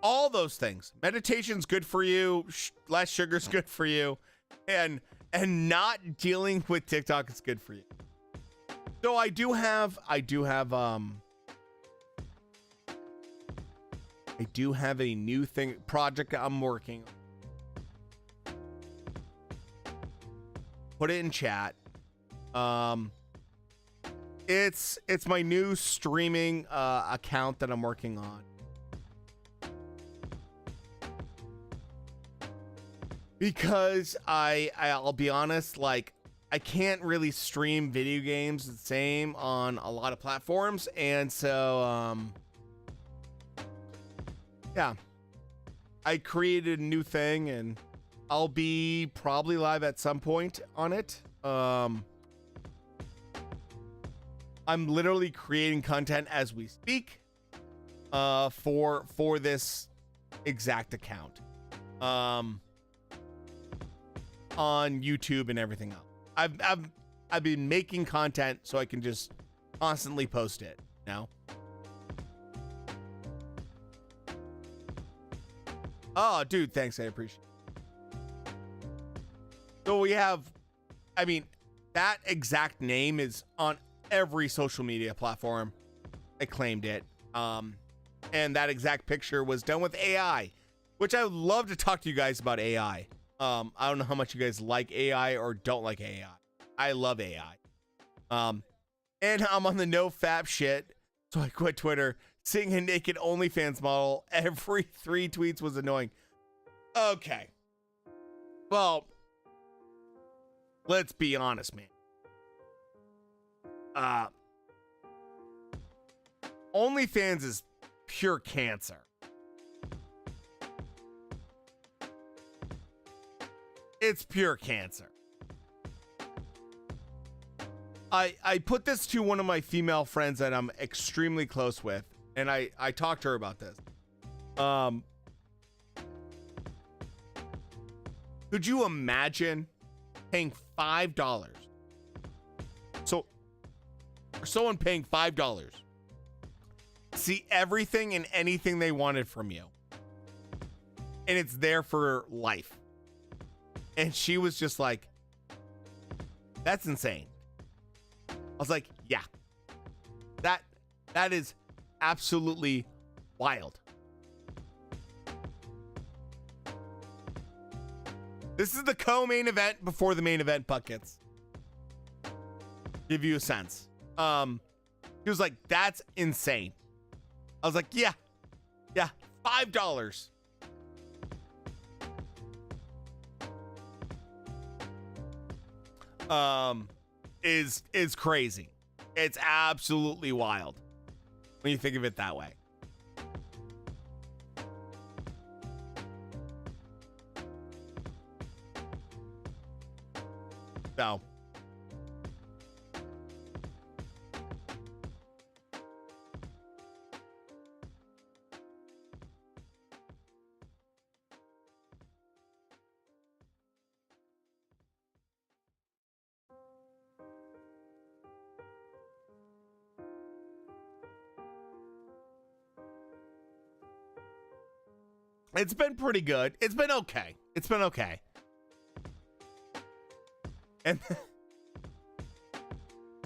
All those things. Meditation's good for you. Less sugar's good for you. And not dealing with TikTok is good for you. So I do have a new project I'm working on. Put it in chat. It's my new streaming account that I'm working on. Because I'll be honest, like, I can't really stream video games the same on a lot of platforms, and so yeah, I created a new thing, and I'll be probably live at some point on it. I'm literally creating content as we speak for this exact account on YouTube and everything else. I've been making content so I can just constantly post it now. Oh, dude, thanks. I appreciate it. So we have, I mean, that exact name is on every social media platform. I claimed it. And that exact picture was done with AI, which I would love to talk to you guys about AI. I don't know how much you guys like AI or don't like AI. I love AI. And I'm on the no fap shit, so I quit Twitter. Seeing a naked OnlyFans model every 3 tweets was annoying. Okay. Well, let's be honest, man. OnlyFans is pure cancer. It's pure cancer. I put this to one of my female friends that I'm extremely close with, and I talked to her about this. Could you imagine paying $5? So, for someone paying $5 see everything and anything they wanted from you. And it's there for life. And she was just like, that's insane. I was like, yeah. That is absolutely wild. This is the co-main event before the main event buckets. Give you a sense. He was like, that's insane. I was like, yeah, $5. Is crazy. It's absolutely wild when you think of it that way. So it's been pretty good. It's been okay. And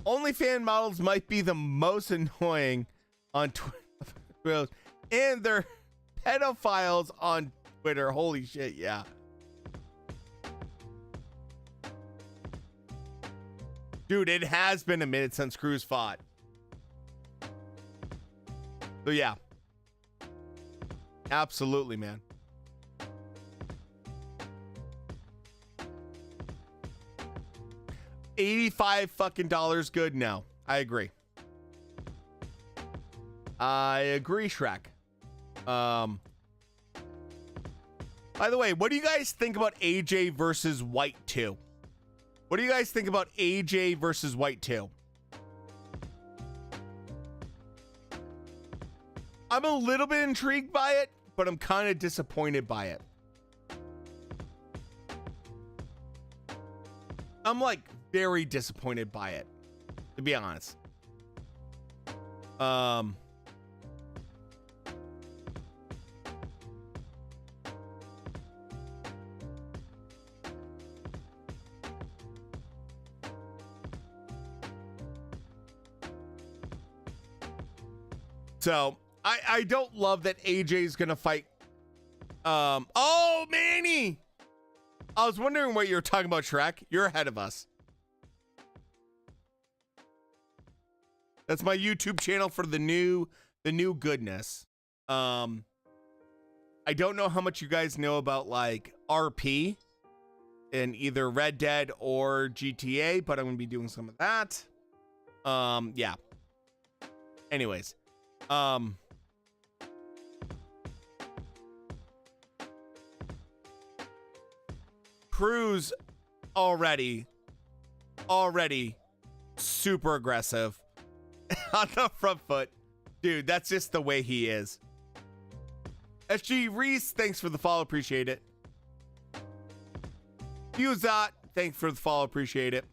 OnlyFans models might be the most annoying on Twitter. And they're pedophiles on Twitter. Holy shit, yeah. Dude, it has been a minute since Cruz fought. So yeah. Absolutely, man. $85 fucking good? No, I agree. Shrek. By the way, what do you guys think about AJ versus White 2? What do you guys think about AJ versus White 2? I'm a little bit intrigued by it, but I'm kind of disappointed by it. I'm like very disappointed by it, to be honest. So I don't love that AJ's gonna fight. Oh, Manny! I was wondering what you were talking about, Shrek. You're ahead of us. That's my YouTube channel for the new goodness. I don't know how much you guys know about like RP in either Red Dead or GTA, but I'm gonna be doing some of that. Yeah. Anyways, Cruz already super aggressive on the front foot. Dude, that's just the way he is. SG Reese, thanks for the follow, appreciate it. Fuzat, thanks for the follow, appreciate it.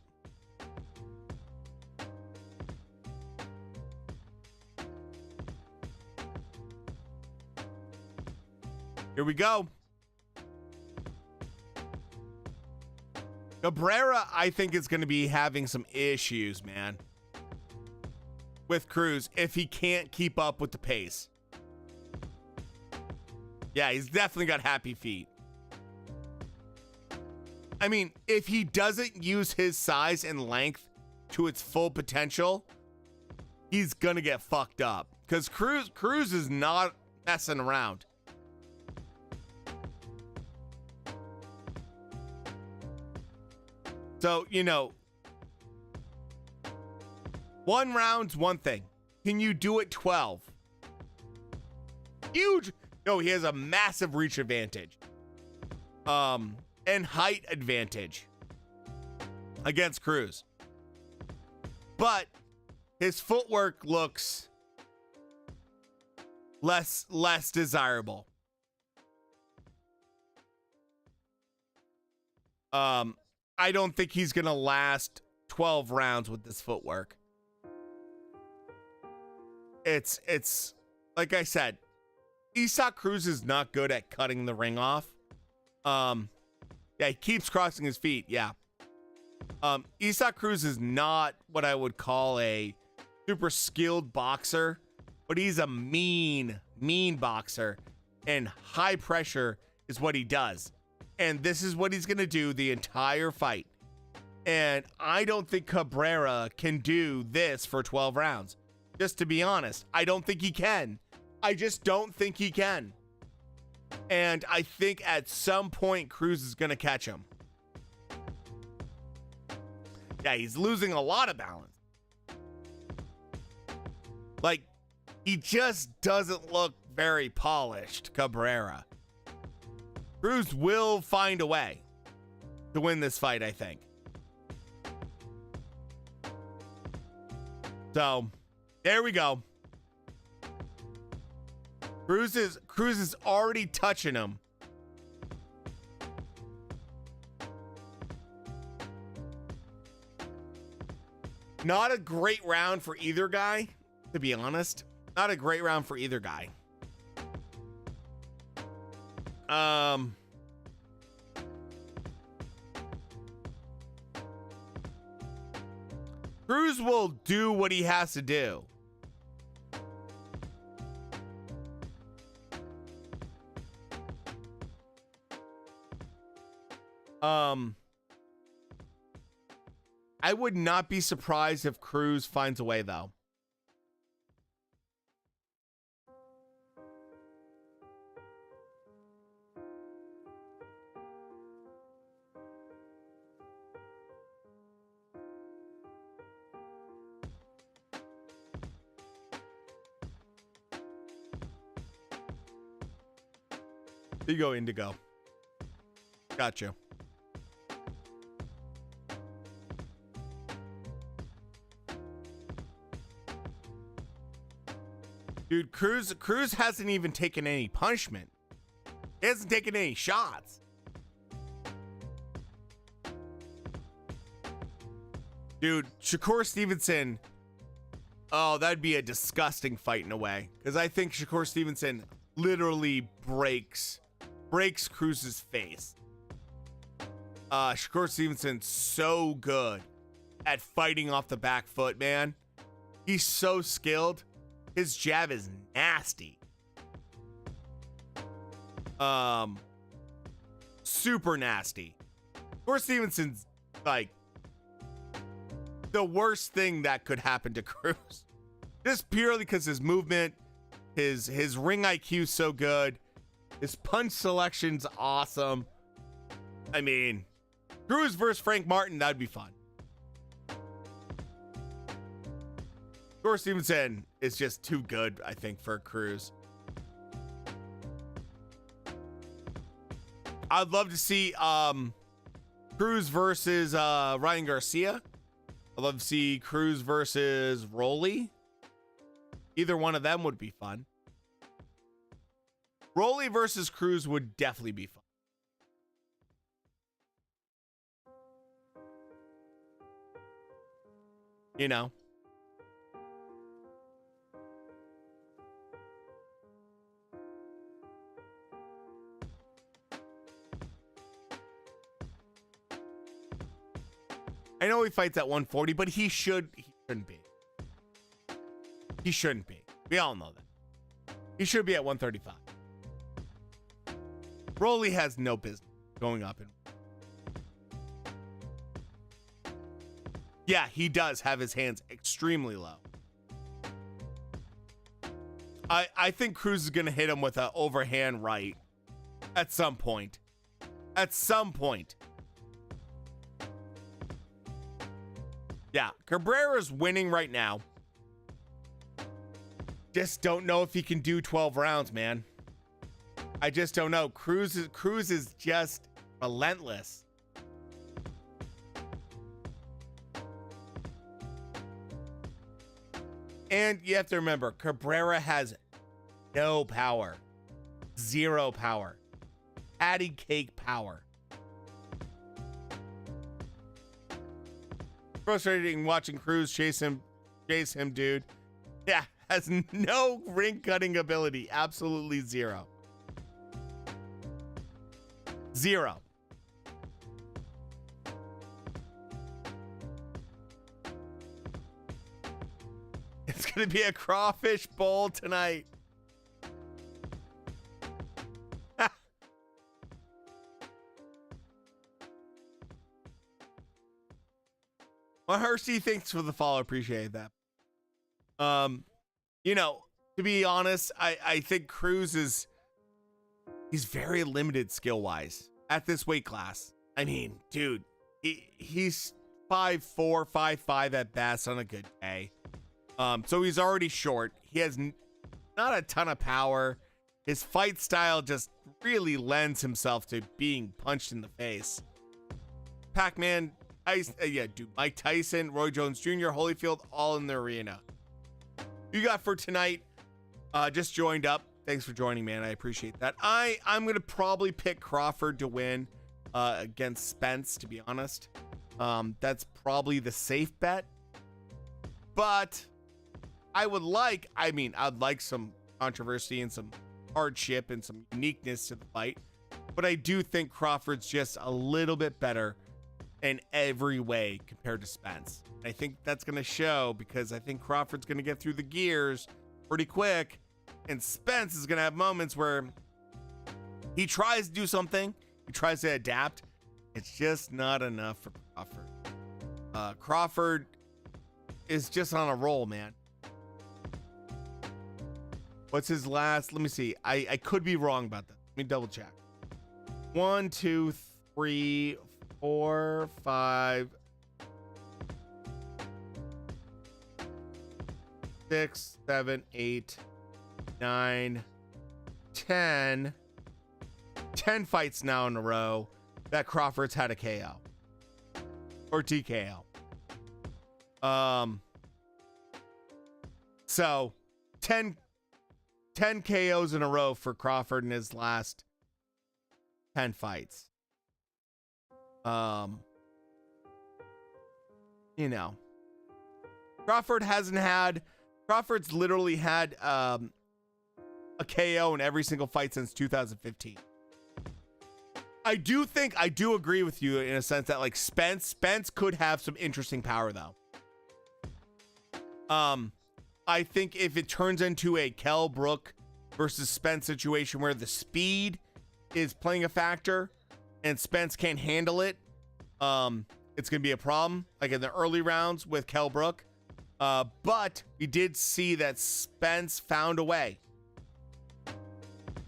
Here we go. Cabrera, I think, is going to be having some issues, man, with Cruz if he can't keep up with the pace. Yeah, he's definitely got happy feet. I mean, if he doesn't use his size and length to its full potential, he's going to get fucked up because Cruz is not messing around. So, you know, one round's one thing. Can you do it 12? Huge. No, he has a massive reach advantage. And height advantage against Cruz. But his footwork looks less desirable. I don't think he's going to last 12 rounds with this footwork. It's like I said, Isaac Cruz is not good at cutting the ring off. Yeah, he keeps crossing his feet. Yeah. Isaac Cruz is not what I would call a super skilled boxer, but he's a mean boxer, and high pressure is what he does. And this is what he's going to do the entire fight. And I don't think Cabrera can do this for 12 rounds. Just to be honest, I don't think he can. I just don't think he can. And I think at some point Cruz is going to catch him. Yeah, he's losing a lot of balance. Like, he just doesn't look very polished, Cabrera. Cruz will find a way to win this fight, I think. So, there we go. Cruz is already touching him. Not a great round for either guy, to be honest. Not a great round for either guy. Cruz will do what he has to do. I would not be surprised if Cruz finds a way, though. There you go, Indigo. Gotcha. Dude, Cruz hasn't even taken any punishment. He hasn't taken any shots. Dude, Shakur Stevenson. Oh, that'd be a disgusting fight in a way. Because I think Shakur Stevenson literally breaks Cruz's face. Shakur Stevenson's so good at fighting off the back foot, man. He's so skilled. His jab is nasty. Super nasty. Shakur Stevenson's like the worst thing that could happen to Cruz. Just purely because his movement, his ring IQ is so good. His punch selection's awesome. I mean, Cruz versus Frank Martin, that'd be fun. Shakur Stevenson is just too good, I think, for Cruz. I'd love to see Cruz versus Ryan Garcia. I'd love to see Cruz versus Rolly. Either one of them would be fun. Rolly versus Cruz would definitely be fun. You know? I know he fights at 140, but he shouldn't be. He shouldn't be. We all know that. He should be at 135. Rolly has no business going up in. Yeah, he does have his hands extremely low. I think Cruz is going to hit him with an overhand right at some point. At some point. Yeah, Cabrera's winning right now. Just don't know if he can do 12 rounds, man. I just don't know. Cruz is just relentless. And you have to remember, Cabrera has no power. Zero power. Patty cake power. Frustrating watching Cruz chase him, dude. Yeah, has no ring cutting ability. Absolutely zero. Zero. It's going to be a crawfish bowl tonight. Well, Hershey, thanks for the follow. Appreciate that. You know, to be honest, I think Cruz he's very limited skill wise at this weight class. I mean, dude, he's 5'4", 5'5" at best on a good day. So he's already short. He has not a ton of power. His fight style just really lends himself to being punched in the face. Pac-Man, Mike Tyson, Roy Jones Jr., Holyfield, all in the arena. You got for tonight, just joined up. Thanks for joining, man. I appreciate that. I'm going to probably pick Crawford to win against Spence, to be honest. That's probably the safe bet. But I'd like some controversy and some hardship and some uniqueness to the fight. But I do think Crawford's just a little bit better in every way compared to Spence. I think that's going to show because I think Crawford's going to get through the gears pretty quick. And Spence is going to have moments where he tries to do something. He tries to adapt. It's just not enough for Crawford. Crawford is just on a roll, man. What's his last? Let me see. I could be wrong about that. Let me double check. 1, 2, 3, 4, 5, 6, 7, 8, 9, 10. 10 fights now in a row that Crawford's had a KO or TKO. So 10 KOs in a row for Crawford in his last 10 fights. You know, Crawford's literally had a KO in every single fight since 2015. I do agree with you in a sense that like Spence could have some interesting power though. I think if it turns into a Kell Brook versus Spence situation where the speed is playing a factor and Spence can't handle it, it's going to be a problem like in the early rounds with Kell Brook. But we did see that Spence found a way.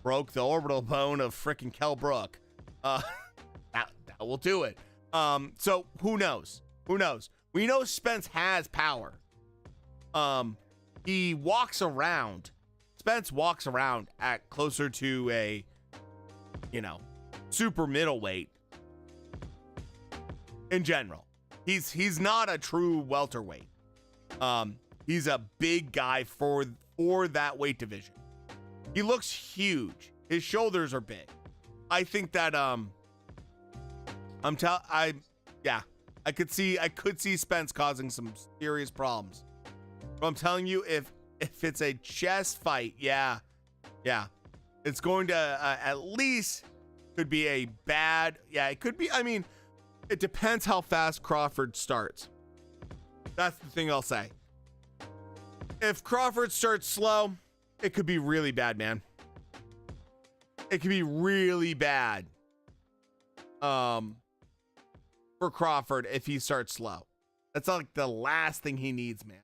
Broke the orbital bone of freaking Kell Brook. That will do it. So who knows? We know Spence has power. He walks around. Spence walks around at closer to a, super middleweight in general. He's not a true welterweight. He's a big guy for that weight division. He looks huge. His shoulders are big. I think that I could see Spence causing some serious problems. But I'm telling you, if it's a chest fight, yeah, it's going to at least could be a bad. Yeah, it could be. I mean, it depends how fast Crawford starts. That's the thing I'll say. If Crawford starts slow, it could be really bad, man. It could be really bad. For Crawford if he starts slow. That's like the last thing he needs, man.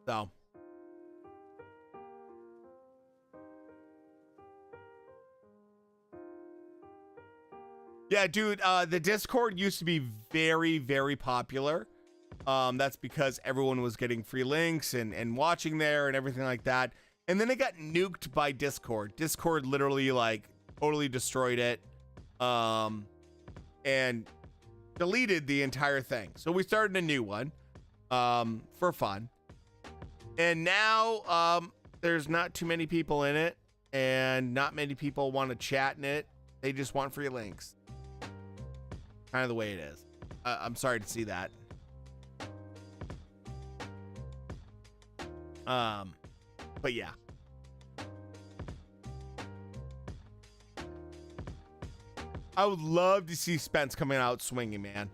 So. Yeah, dude, the Discord used to be very, very popular. That's because everyone was getting free links and watching there and everything like that. And then it got nuked by Discord. Discord literally like totally destroyed it. And deleted the entire thing. So we started a new one for fun. And now there's not too many people in it. And not many people want to chat in it. They just want free links. Kind of the way it is. I'm sorry to see that. But yeah. I would love to see Spence coming out swinging, man.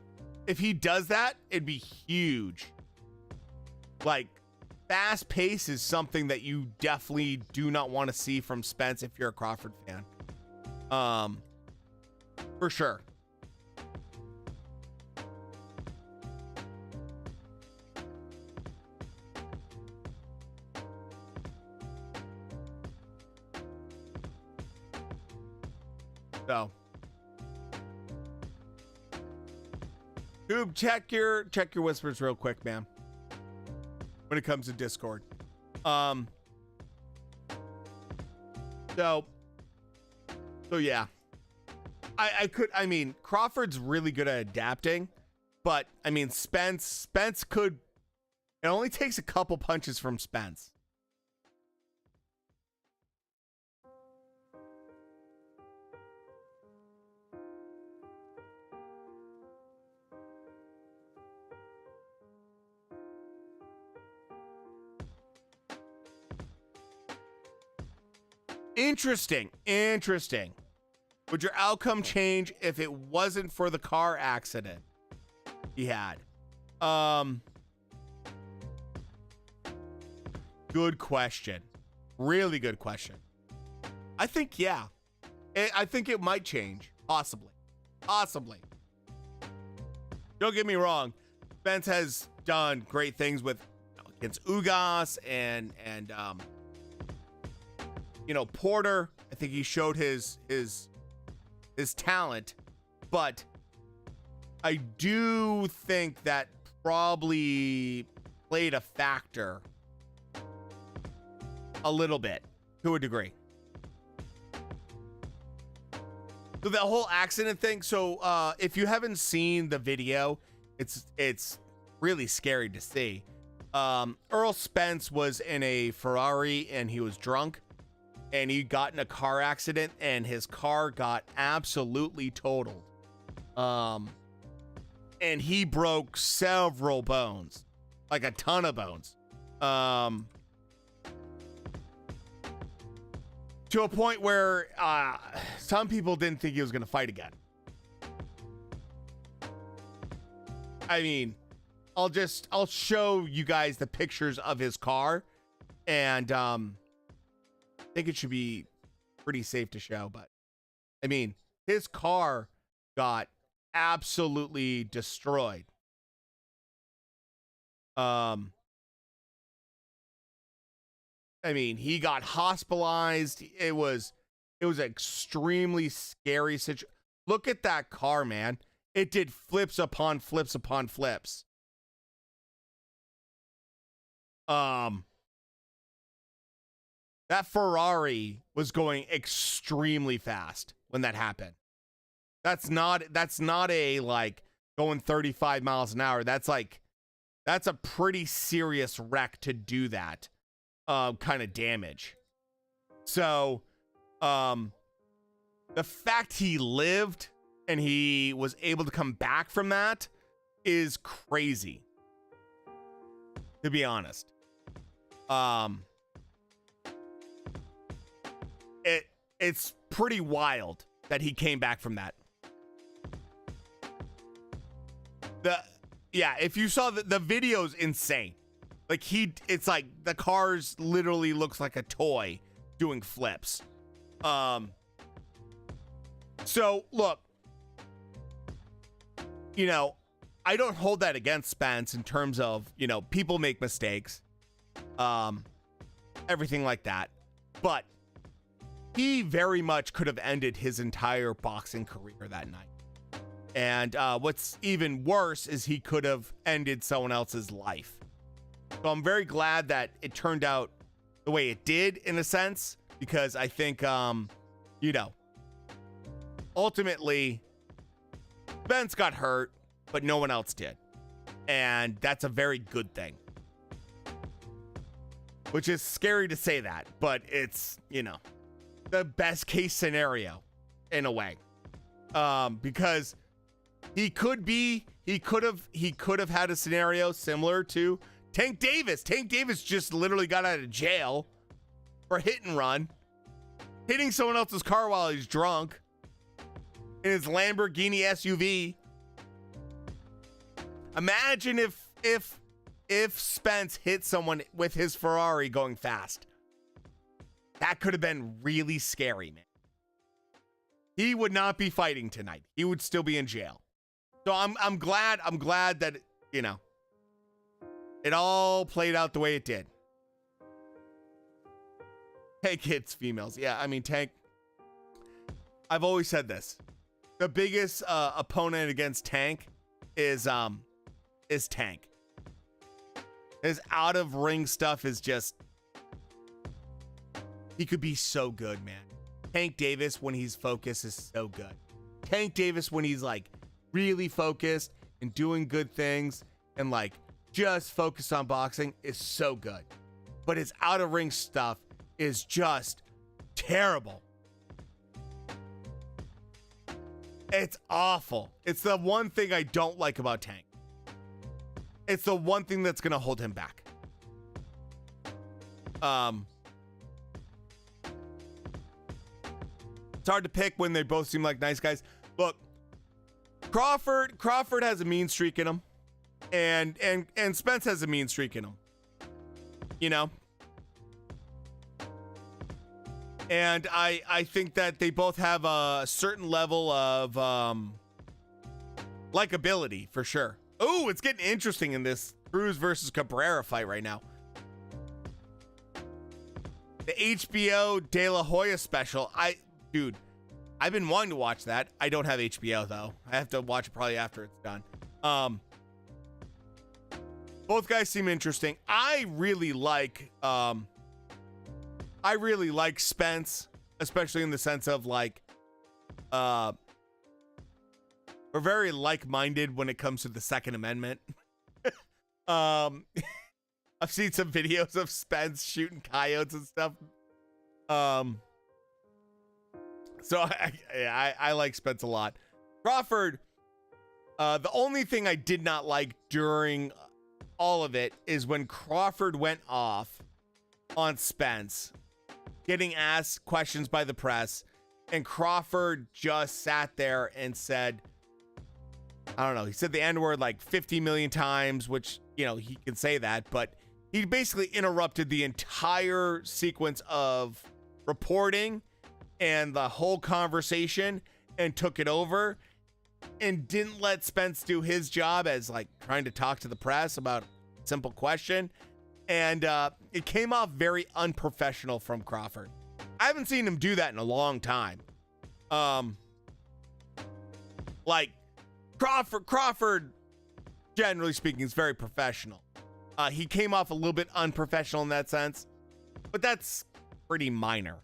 If he does that, it'd be huge. Like, fast pace is something that you definitely do not want to see from Spence if you're a Crawford fan. For sure. So, Goob, check your whispers real quick, man. When it comes to Discord, so yeah, I mean, Crawford's really good at adapting, but I mean, Spence could. It only takes a couple punches from Spence. Interesting. Would your outcome change if it wasn't for the car accident he had? Good question. Really good question. I think, yeah. I think it might change. Possibly. Don't get me wrong. Spence has done great things with against Ugas and Porter. I think he showed his talent, but I do think that probably played a factor a little bit, to a degree. So that whole accident thing. So if you haven't seen the video, it's really scary to see. Earl Spence was in a Ferrari and he was drunk. And he got in a car accident and his car got absolutely totaled. And he broke several bones, like a ton of bones. To a point where some people didn't think he was going to fight again. I mean, I'll show you guys the pictures of his car, and I think it should be pretty safe to show, but I mean, his car got absolutely destroyed. I mean, he got hospitalized. It was extremely scary situation. Look at that car, man. It did flips upon flips upon flips. That Ferrari was going extremely fast when that happened. That's not a like going 35 miles an hour. That's a pretty serious wreck to do that kind of damage. So, the fact he lived and he was able to come back from that is crazy, to be honest. It's pretty wild that he came back from that. If you saw the video's insane. Like it's like the cars literally looks like a toy doing flips. So look, I don't hold that against Spence in terms of, people make mistakes, everything like that, but he very much could have ended his entire boxing career that night. And what's even worse is he could have ended someone else's life. So I'm very glad that it turned out the way it did, in a sense, because I think, ultimately, Spence got hurt, but no one else did. And that's a very good thing. Which is scary to say that, but it's, the best case scenario in a way. Because he could have had a scenario similar to Tank Davis just literally got out of jail for hit and run, hitting someone else's car while he's drunk in his Lamborghini SUV. Imagine if Spence hit someone with his Ferrari going fast. That could have been really scary, man. He would not be fighting tonight. He would still be in jail. So I'm glad that, you know, it all played out the way it did. Tank hits females. Yeah, I mean, Tank, I've always said this. The biggest opponent against Tank is Tank. His out of ring stuff is just, he could be so good, man. Tank Davis, when he's focused, is so good. Tank Davis, when he's like really focused and doing good things and like just focused on boxing, is so good. But his out of ring stuff is just terrible. It's awful. It's the one thing I don't like about Tank. It's the one thing that's going to hold him back. It's hard to pick when they both seem like nice guys. Look, Crawford has a mean streak in him, and Spence has a mean streak in him. You know? And I think that they both have a certain level of likability, for sure. Oh, it's getting interesting in this Cruz versus Cabrera fight right now. The HBO De La Hoya special. Dude, I've been wanting to watch that. I don't have HBO though. I have to watch it probably after it's done. Both guys seem interesting. I really like Spence, especially in the sense of like, we're very like-minded when it comes to the Second Amendment. I've seen some videos of Spence shooting coyotes and stuff. So I like Spence a lot. Crawford, the only thing I did not like during all of it is when Crawford went off on Spence, getting asked questions by the press, and Crawford just sat there and said, I don't know, he said the N-word like 50 million times, which, you know, he can say that, but he basically interrupted the entire sequence of reporting and the whole conversation and took it over and didn't let Spence do his job as like trying to talk to the press about a simple question. And it came off very unprofessional from Crawford. I haven't seen him do that in a long time. Like Crawford, generally speaking, is very professional. He came off a little bit unprofessional in that sense, but that's pretty minor.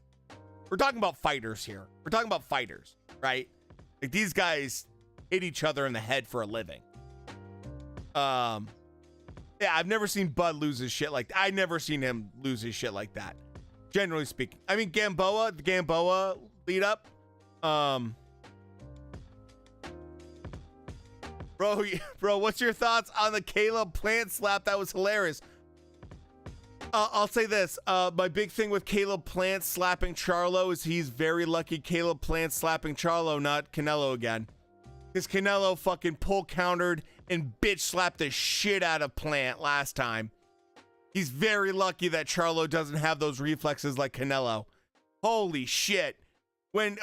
We're talking about fighters here. We're talking about fighters, right? Like these guys hit each other in the head for a living. Yeah, I've never seen Bud lose his shit like that. I never seen him lose his shit like that. Generally speaking. I mean, the Gamboa lead up. Bro, what's your thoughts on the Caleb Plant slap? That was hilarious. I'll say this. My big thing with Caleb Plant slapping Charlo is he's very lucky Caleb Plant slapping Charlo, not Canelo again. Because Canelo fucking pull countered and bitch slapped the shit out of Plant last time. He's very lucky that Charlo doesn't have those reflexes like Canelo. Holy shit. When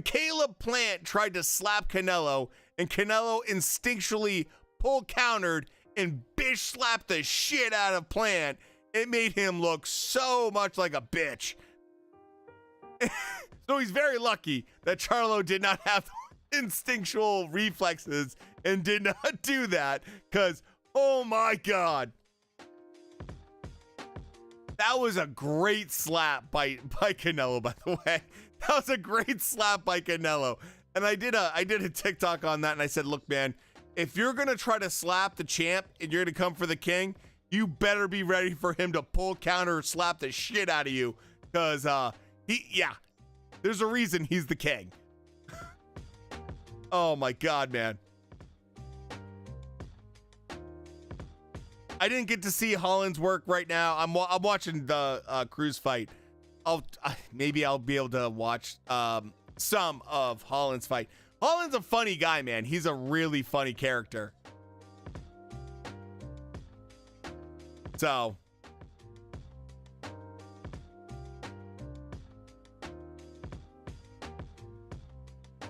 Caleb Plant tried to slap Canelo and Canelo instinctually pull countered and bitch slapped the shit out of Plant, it made him look so much like a bitch. So he's very lucky that Charlo did not have instinctual reflexes and did not do that, because oh my god, that was a great slap by Canelo, by the way. That was a great slap by Canelo. And I did a TikTok on that, and I said, look, man, if you're gonna try to slap the champ and you're gonna come for the king, you better be ready for him to pull counter slap the shit out of you, because there's a reason he's the king. Oh my god, man. I didn't get to see Holland's work right now. I'm watching the Cruz fight. Maybe I'll be able to watch some of Holland's fight. Holland's a funny guy, man. He's a really funny character. So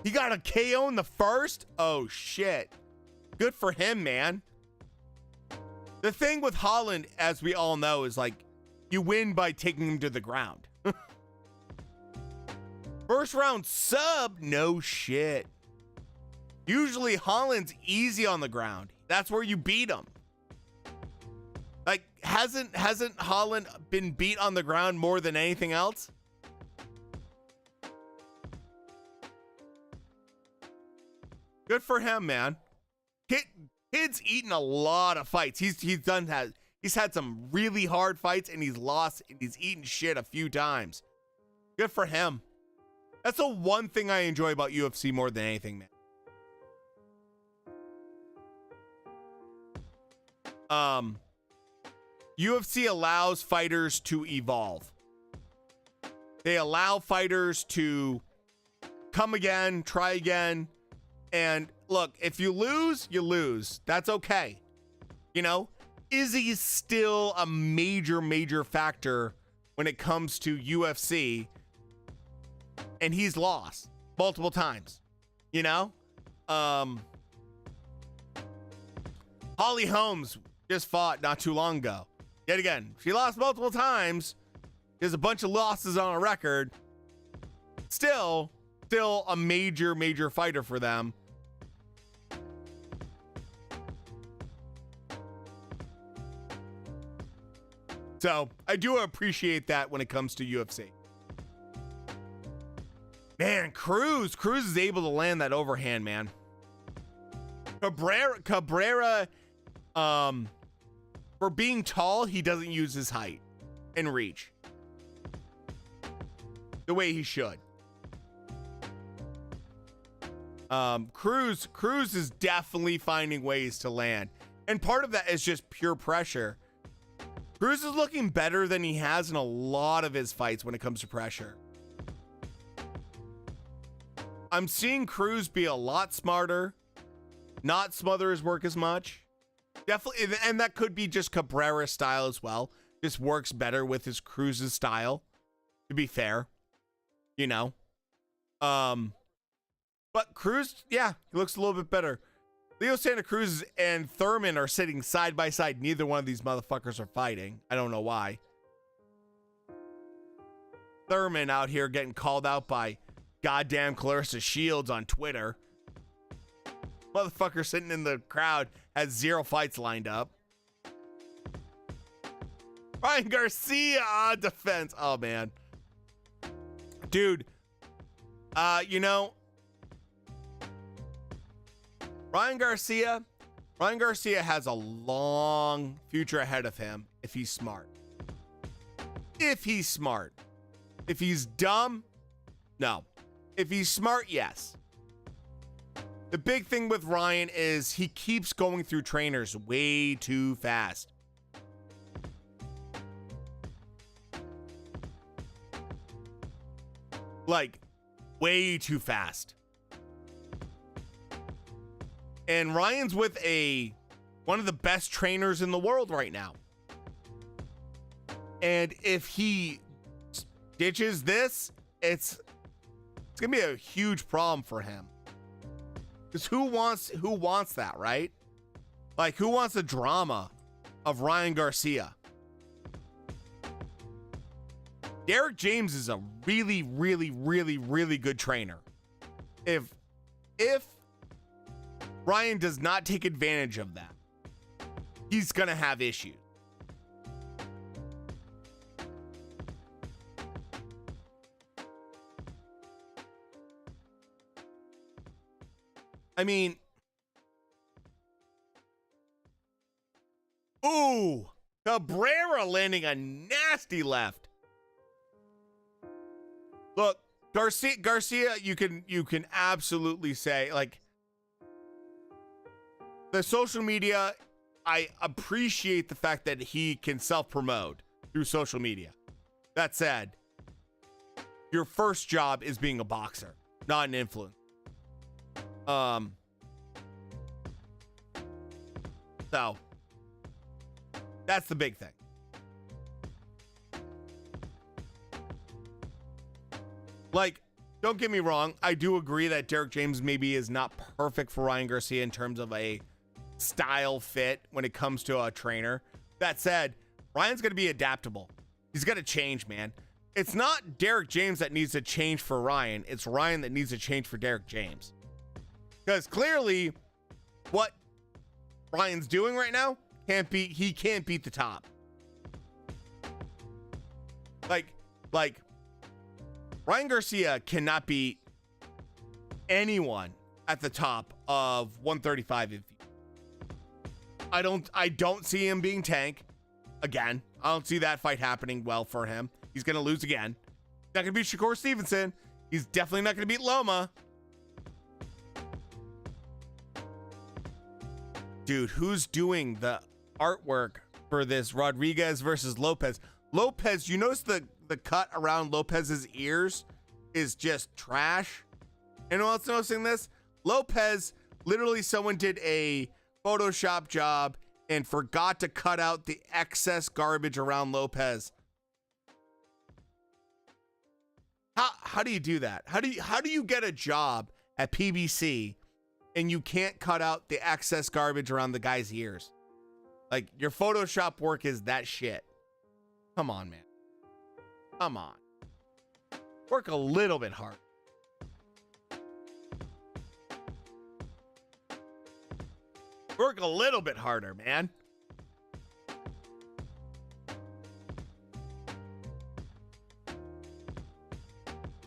he got a KO in the first? Oh shit. Good for him, man. The thing with Holland, as we all know, is like you win by taking him to the ground. First round sub? No shit. Usually Holland's easy on the ground. That's where you beat him. Like, hasn't Holland been beat on the ground more than anything else? Good for him, man. Kid's eaten a lot of fights. He's had some really hard fights, and he's lost, and he's eaten shit a few times. Good for him. That's the one thing I enjoy about UFC more than anything, man. UFC allows fighters to evolve. They allow fighters to come again, try again. And look, if you lose, you lose. That's okay. You know, Izzy's still a major factor when it comes to UFC. And he's lost multiple times. You know? Holly Holmes just fought not too long ago. Yet again, she lost multiple times. There's a bunch of losses on a record. Still a major fighter for them. So I do appreciate that when it comes to UFC. Man, Cruz is able to land that overhand, man. Cabrera, for being tall, he doesn't use his height and reach the way he should. Cruz is definitely finding ways to land, and part of that is just pure pressure. Cruz is looking better than he has in a lot of his fights when it comes to pressure. I'm seeing Cruz be a lot smarter, not smother his work as much. Definitely, and that could be just Cabrera's style as well. Just works better with his Cruz's style, to be fair. You know? But Cruz, yeah, he looks a little bit better. Leo Santa Cruz and Thurman are sitting side by side. Neither one of these motherfuckers are fighting. I don't know why. Thurman out here getting called out by goddamn Clarissa Shields on Twitter. Motherfucker sitting in the crowd has 0 fights lined up. Ryan Garcia on defense. Oh, man. Dude. You know, Ryan Garcia has a long future ahead of him if he's smart. If he's smart. If he's dumb, no. If he's smart, yes. The big thing with Ryan is he keeps going through trainers way too fast. Like, way too fast. And Ryan's with one of the best trainers in the world right now. And if he ditches this, it's gonna be a huge problem for him. Because who wants that, right? Like, who wants the drama of Ryan Garcia? Derek James is a really good trainer. If Ryan does not take advantage of that, he's gonna have issues. I mean, ooh, Cabrera landing a nasty left. Look, Garcia, you can absolutely say, like, the social media I appreciate the fact that he can self-promote through social media. That said, your first job is being a boxer, not an influencer. So that's the big thing. Like, don't get me wrong. I do agree that Derek James maybe is not perfect for Ryan Garcia in terms of a style fit when it comes to a trainer. That said, Ryan's going to be adaptable. He's going to change, man. It's not Derek James that needs to change for Ryan. It's Ryan that needs to change for Derek James. Because clearly what Ryan's doing right now he can't beat the top. Like Ryan Garcia cannot beat anyone at the top of 135. I don't see him being Tank again. I don't see that fight happening well for him. He's going to lose again. Not going to beat Shakur Stevenson. He's definitely not going to beat Loma. Dude, who's doing the artwork for this Rodriguez versus Lopez? Lopez, you notice the cut around Lopez's ears is just trash. Anyone else noticing this? Lopez, literally someone did a Photoshop job and forgot to cut out the excess garbage around Lopez. How do you do that? How do you get a job at PBC and you can't cut out the excess garbage around the guy's ears? Like, your Photoshop work is that shit. Come on, man. Come on. Work a little bit hard. Work a little bit harder, man.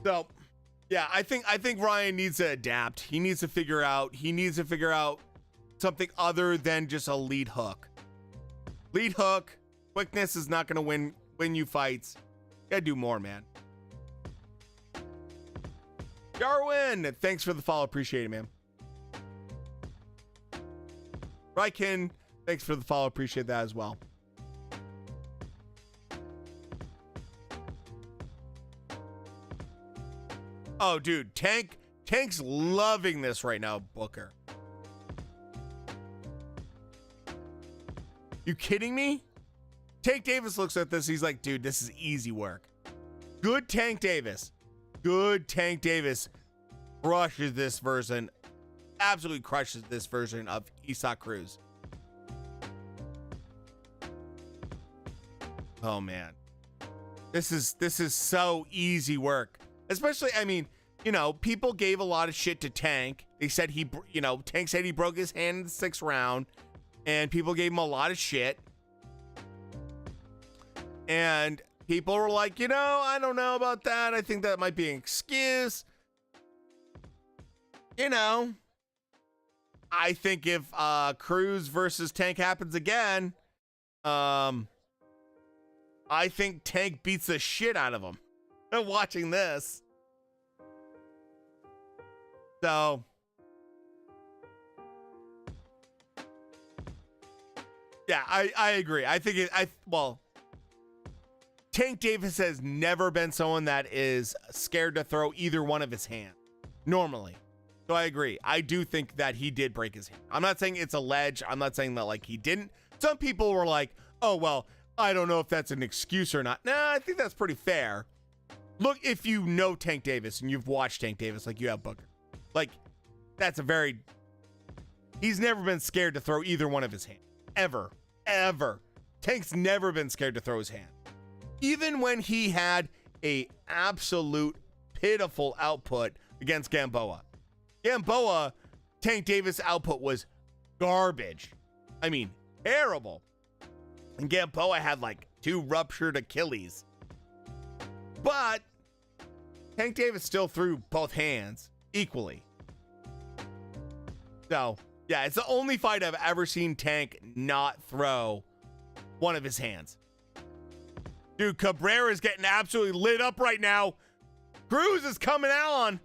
So, yeah, I think Ryan needs to adapt. He needs to figure out something other than just a lead hook. Lead hook, quickness is not going to win you fights. You gotta do more, man. Darwin, thanks for the follow. Appreciate it, man. Ryken, thanks for the follow. Appreciate that as well. Oh, dude, Tank's loving this right now, Booker. You kidding me? Tank Davis looks at this. He's like, dude, this is easy work. Good Tank Davis. Good Tank Davis crushes this version. Absolutely crushes this version of Isaac Cruz. Oh, man. This is so easy work. Especially, I mean, you know, people gave a lot of shit to Tank. They said Tank said he broke his hand in the 6th round. And people gave him a lot of shit. And people were like, I don't know about that. I think that might be an excuse. I think if Cruz versus Tank happens again, I think Tank beats the shit out of him. I'm watching this. So, yeah, I agree. I think Tank Davis has never been someone that is scared to throw either one of his hands normally. So I agree. I do think that he did break his hand. I'm not saying it's a ledge. I'm not saying that like he didn't. Some people were like, oh, well, I don't know if that's an excuse or not. Nah, I think that's pretty fair. Look, if you know Tank Davis and you've watched Tank Davis like you have Booker, like he's never been scared to throw either one of his hands. Ever. Tank's never been scared to throw his hand. Even when he had a absolute pitiful output against Gamboa. Tank Davis' output was garbage. I mean, terrible. And Gamboa had like 2 ruptured Achilles. But Tank Davis still threw both hands equally. So, yeah, it's the only fight I've ever seen Tank not throw one of his hands. Dude, Cabrera's getting absolutely lit up right now. Cruz is coming on.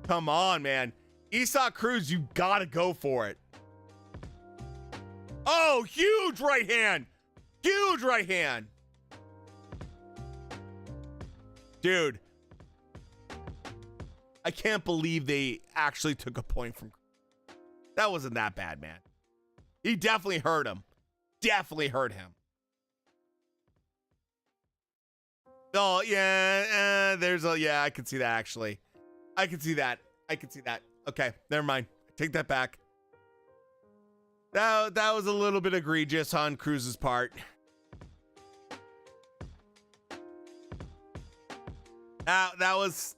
Come on, man. Esau Cruz, you gotta go for it. Oh, huge right hand. Huge right hand. Dude, I can't believe they actually took a point from. That wasn't that bad, man. He definitely hurt him. Definitely hurt him. Oh, yeah, yeah, I can see that, actually. I can see that. Okay, never mind. Take that back. That was a little bit egregious on Cruz's part. That was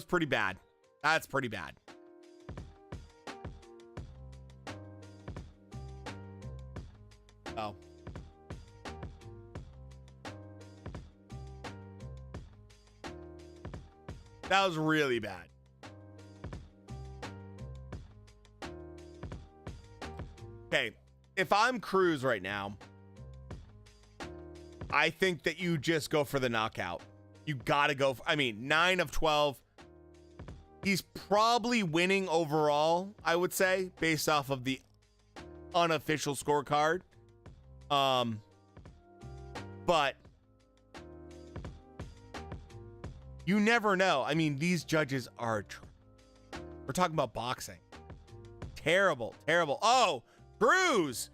pretty bad. That's pretty bad. Oh. That was really bad. Okay, if I'm Cruz right now, I think that you just go for the knockout. You gotta go for, 9 of 12. He's probably winning overall, I would say, based off of the unofficial scorecard. But you never know. These judges are, we're talking about boxing. Terrible. Oh, Cruz.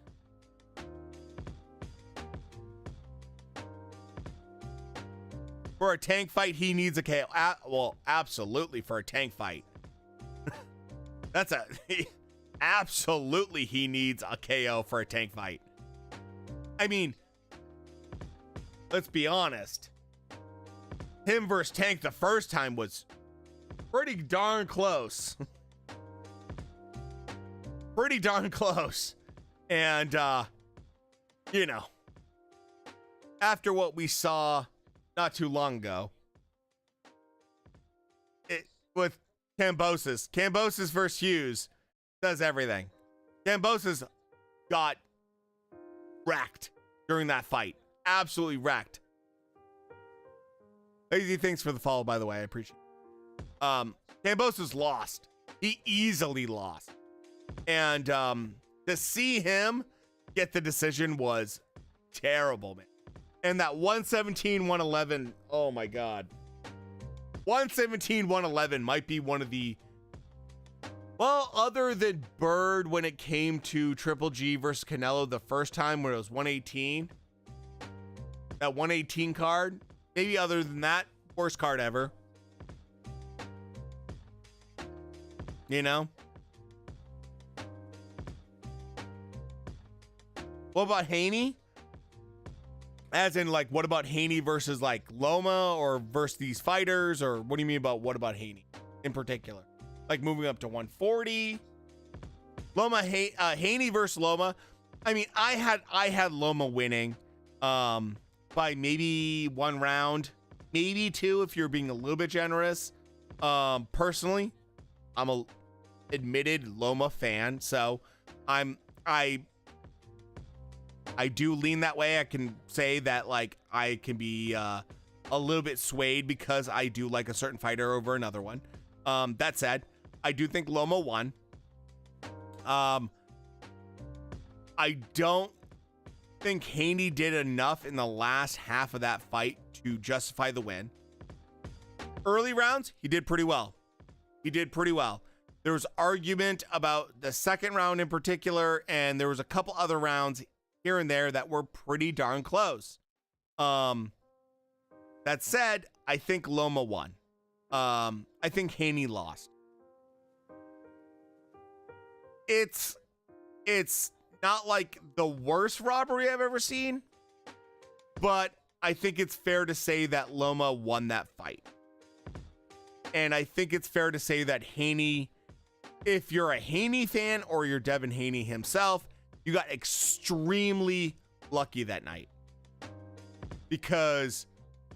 For a tank fight, he needs a KO. Well, absolutely for a tank fight. Absolutely he needs a KO for a tank fight. Let's be honest. Him versus Tank the first time was pretty darn close. Pretty darn close. And, after what we saw not too long ago, with Kambosos versus Hughes does everything. Kambosos got wrecked during that fight. Absolutely wrecked. Lazy, thanks for the follow, by the way. I appreciate it. Kambosos lost. He easily lost. And to see him get the decision was terrible, man. And that 117-111, oh my God. 117-111 might be one of the, well, other than Bird when it came to Triple G versus Canelo the first time where it was 118. That 118 card, maybe other than that, worst card ever. You know? What about Haney? As in, like, what about Haney versus, like, Loma or versus these fighters? Or what do you mean about what about Haney in particular? Like, moving up to 140? Haney versus Loma. I had Loma winning by maybe one round, maybe two if you're being a little bit generous. Personally, I'm a admitted Loma fan, so I do lean that way. I can say that, like, I can be a little bit swayed because I do like a certain fighter over another one. That said, I do think Loma won. I don't think Haney did enough in the last half of that fight to justify the win. Early rounds, he did pretty well. There was argument about the second round in particular, and there was a couple other rounds here and there that were pretty darn close. That said, I think Loma won. I think Haney lost. It's not like the worst robbery I've ever seen, but I think it's fair to say that Loma won that fight. And I think it's fair to say that Haney, if you're a Haney fan or you're Devin Haney himself, you got extremely lucky that night, because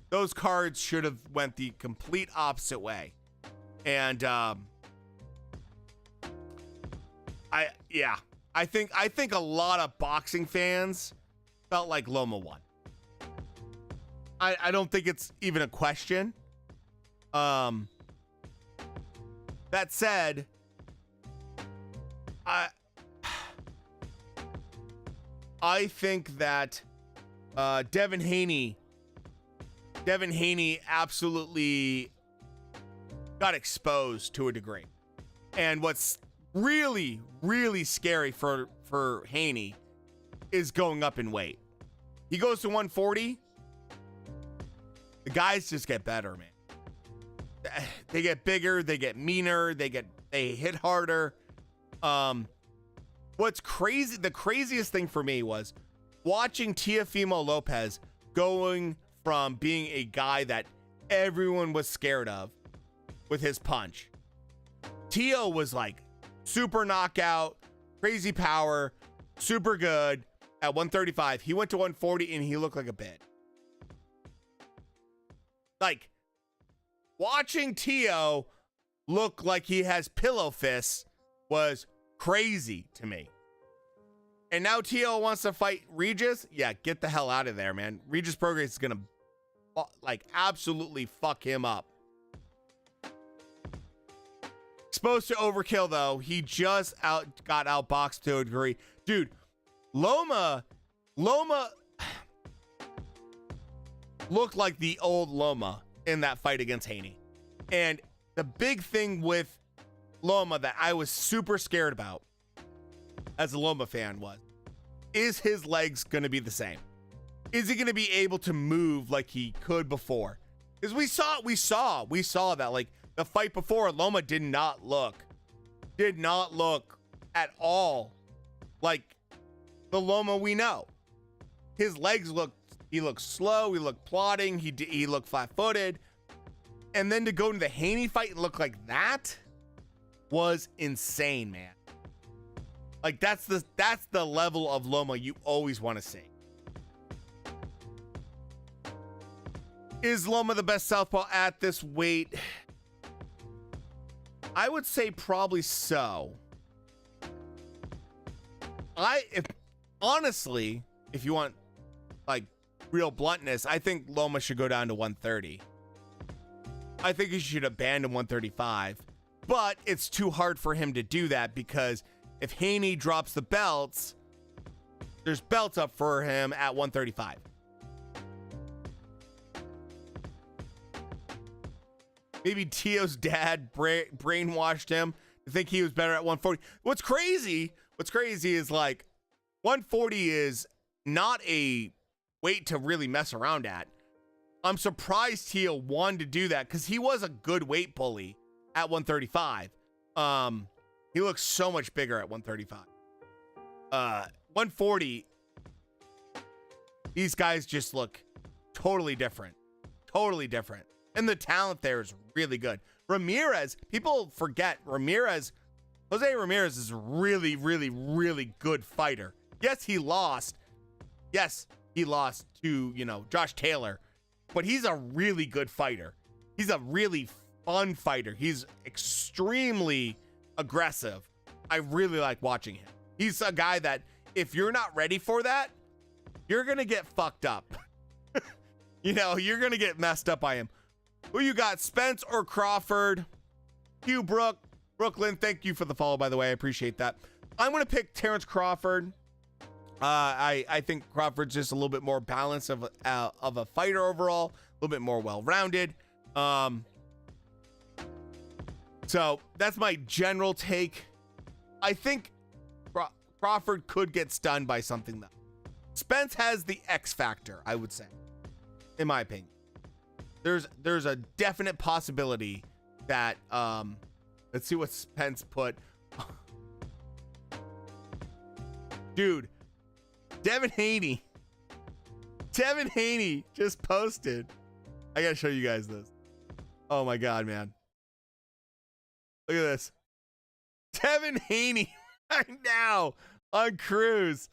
those cards should have went the complete opposite way. And I think a lot of boxing fans felt like Loma won. I don't think it's even a question. That said, I think that Devin Haney absolutely got exposed to a degree. And what's really, really scary for Haney is going up in weight. He goes to 140. The guys just get better, man. They get bigger, they get meaner, they hit harder. What's crazy, the craziest thing for me was watching Teofimo Lopez going from being a guy that everyone was scared of with his punch. Teo was like super knockout, crazy power, super good at 135. He went to 140 and he looked like a bit. Like, watching Teo look like he has pillow fists was crazy to me. And now Teo wants to fight Regis. Yeah, get the hell out of there, man. Regis Prograis is gonna like absolutely fuck him up. Exposed to overkill though. He just got outboxed to a degree. Dude, Loma looked like the old Loma in that fight against Haney. And the big thing with Loma that I was super scared about as a Loma fan is his legs going to be the same? Is he going to be able to move like he could before? Because we saw that like the fight before, Loma did not look at all like the Loma we know. His legs he looked slow, he looked plodding, he looked flat-footed. And then to go into the Haney fight and look like that was insane, man. Like that's the level of Loma you always want to see. Is Loma the best southpaw at this weight? I would say probably so. Honestly, if you want like real bluntness, I think Loma should go down to 130. I think he should abandon 135, but it's too hard for him to do that because if Haney drops the belts, there's belts up for him at 135. Maybe Teo's dad brainwashed him to think he was better at 140. What's crazy is like 140 is not a weight to really mess around at. I'm surprised Teo wanted to do that because he was a good weight bully at 135. He looks so much bigger at 135. 140, these guys just look totally different. And the talent there is really good. Ramirez, people forget Jose Ramirez is a really, really, really good fighter. Yes, he lost to, Josh Taylor, but he's a really good fighter. He's a really fun fighter. He's extremely aggressive. I really like watching him. He's a guy that if you're not ready for that, you're going to get fucked up. You're going to get messed up by him. Who you got, Spence or Crawford? Hugh Brooklyn, thank you for the follow, by the way. I appreciate that. I'm going to pick Terrence Crawford. I think Crawford's just a little bit more balanced of a fighter overall, a little bit more well-rounded. So that's my general take. I think Crawford could get stunned by something, though. Spence has the X factor, I would say, in my opinion. There's a definite possibility that let's see what Spence put. Dude, Devin Haney just posted. I gotta show you guys this. Oh my god, man. Look at this. Devin Haney right now on cruise.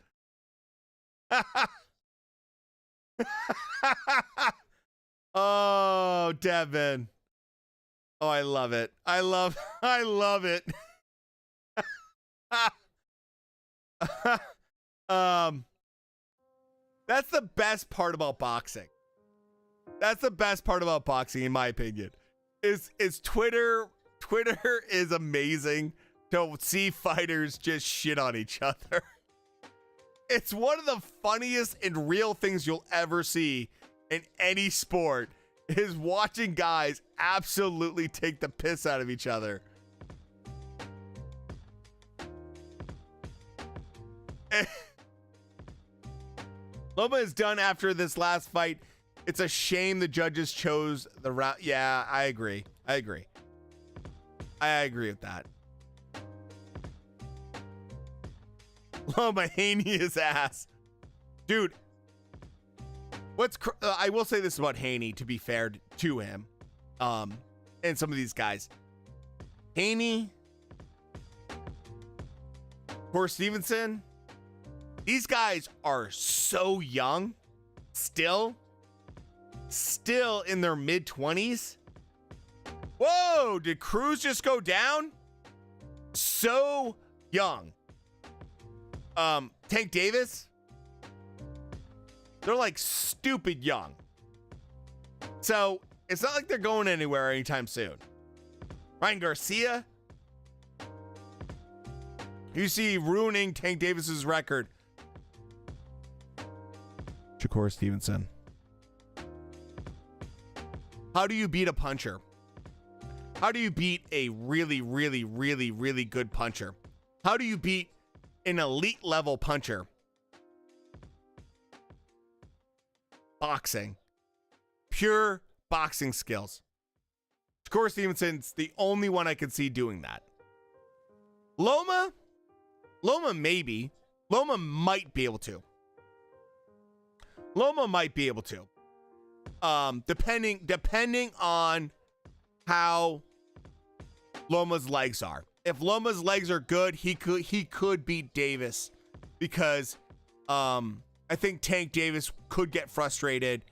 Oh, Devin. Oh, I love it. I love it. That's the best part about boxing. That's the best part about boxing, in my opinion. Is Twitter. Twitter is amazing. to see fighters just shit on each other. It's one of the funniest and real things you'll ever see in any sport is watching guys absolutely take the piss out of each other. Loma is done after this last fight. It's a shame the judges chose the round. Yeah, I agree. I agree with that. Loma Haney his ass. Dude, I will say this about Haney, to be fair to him, and some of these guys. Haney, Core Stevenson, these guys are so young, still in their mid-20s. Whoa, did Cruz just go down? So young. Tank Davis, they're like stupid young. So it's not like they're going anywhere anytime soon. Ryan Garcia, you see ruining Tank Davis's record. Shakur Stevenson. How do you beat a puncher? How do you beat a really, really, really, really good puncher? How do you beat an elite level puncher? Boxing. Pure boxing skills. Shakur Stevenson's the only one I can see doing that. Loma maybe. Loma might be able to. Depending on how Loma's legs are. If Loma's legs are good, he could beat Davis, because I think Tank Davis could get frustrated,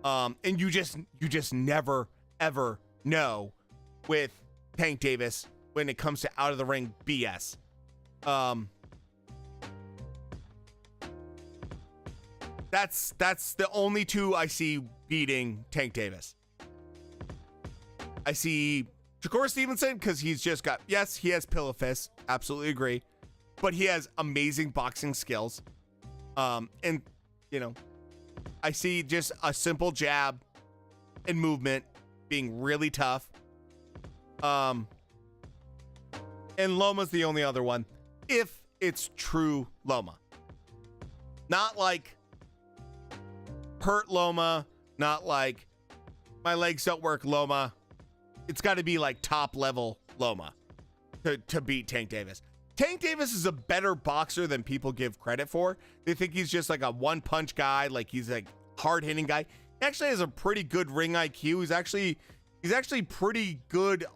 and you just never ever know with Tank Davis when it comes to out of the ring BS. That's the only two I see beating Tank Davis. I see Shakur Stevenson, because he's just got, yes, he has pillow fists, absolutely agree, but he has amazing boxing skills. And you know, I see just a simple jab and movement being really tough. And Loma's the only other one, if it's true Loma. Not like hurt Loma, not like my legs don't work Loma. It's got to be like top level Loma to beat Tank Davis. Tank Davis is a better boxer than people give credit for. They think he's just like a one punch guy, like he's like hard hitting guy. He actually has a pretty good ring IQ. He's actually pretty good.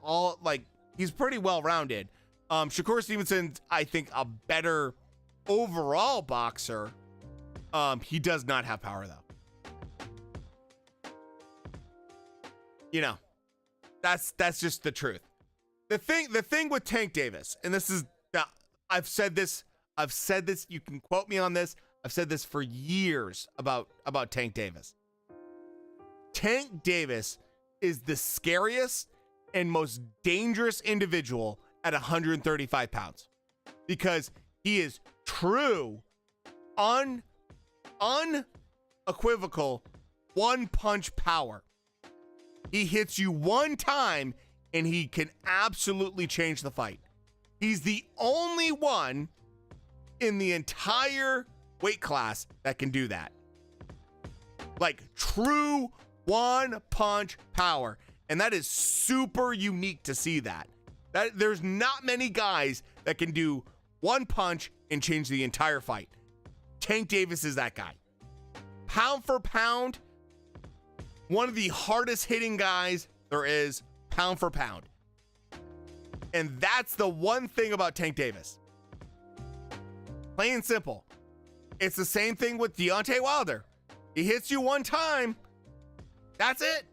He's pretty well rounded. Shakur Stevenson's, I think, a better overall boxer. He does not have power though. You know, that's just the truth. The thing with Tank Davis, and this is, I've said this, you can quote me on this. I've said this for years about Tank Davis. Tank Davis is the scariest and most dangerous individual at 135 pounds, because he is true, unequivocal one punch power. He hits you one time and he can absolutely change the fight. He's the only one in the entire weight class that can do that. Like true one punch power. And that is super unique to see that. There's not many guys that can do one punch and change the entire fight. Tank Davis is that guy. Pound for pound, one of the hardest hitting guys there is, pound for pound. And that's the one thing about Tank Davis. Plain and simple. It's the same thing with Deontay Wilder. He hits you one time. That's it.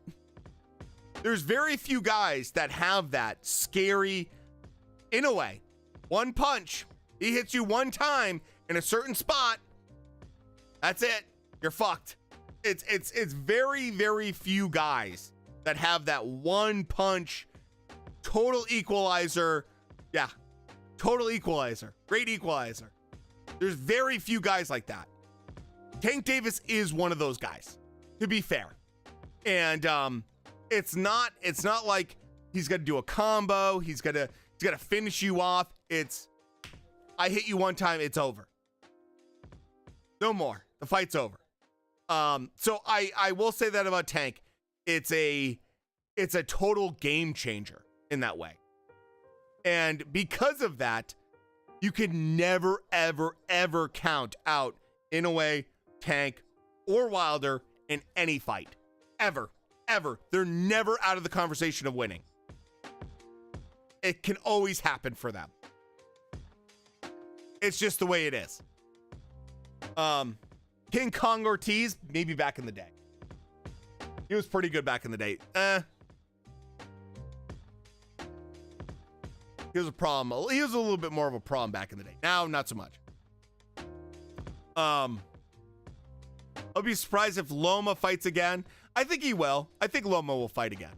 There's very few guys that have that scary, in a way, one punch. He hits you one time in a certain spot. That's it. You're fucked. It's very, very few guys that have that one punch, total equalizer. Yeah, Total equalizer. Great equalizer. There's very few guys like that. Tank Davis is one of those guys, to be fair. And it's not like he's gonna do a combo, he's gonna finish you off. It's I hit you one time, it's over. No more. The fight's over. So I will say that about Tank. It's a total game changer in that way. And because of that, you can never, ever, ever count out Inoue, Tank, or Wilder in any fight. Ever. They're never out of the conversation of winning. It can always happen for them. It's just the way it is. King Kong Ortiz, maybe back in the day. He was pretty good back in the day. He was a problem. He was a little bit more of a problem back in the day. Now, not so much. I'll be surprised if Loma fights again. I think he will. I think Loma will fight again.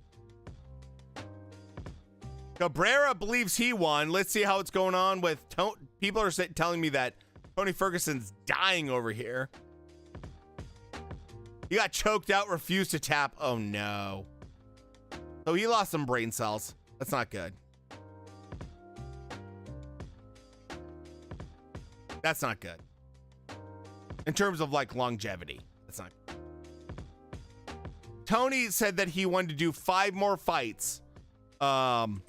Cabrera believes he won. Let's see how it's going on with people are telling me that Tony Ferguson's dying over here. He got choked out, refused to tap. Oh no. So he lost some brain cells. That's not good. That's not good. In terms of like longevity, that's not good. Tony said that he wanted to do 5 more fights. And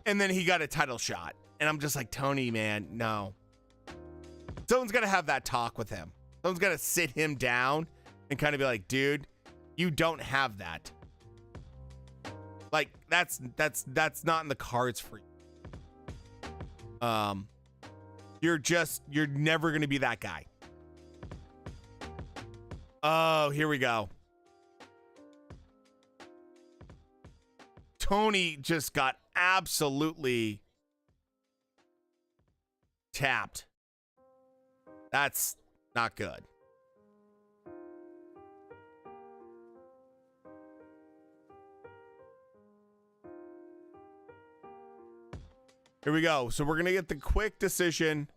then he got a title shot. And I'm just like, Tony, man, no. Someone's got to have that talk with him. Someone's got to sit him down and kind of be like, dude, you don't have that. Like, that's not in the cards for you. You're never going to be that guy. Oh, here we go. Tony just got absolutely tapped. That's not good. Here we go. So we're going to get the quick decision.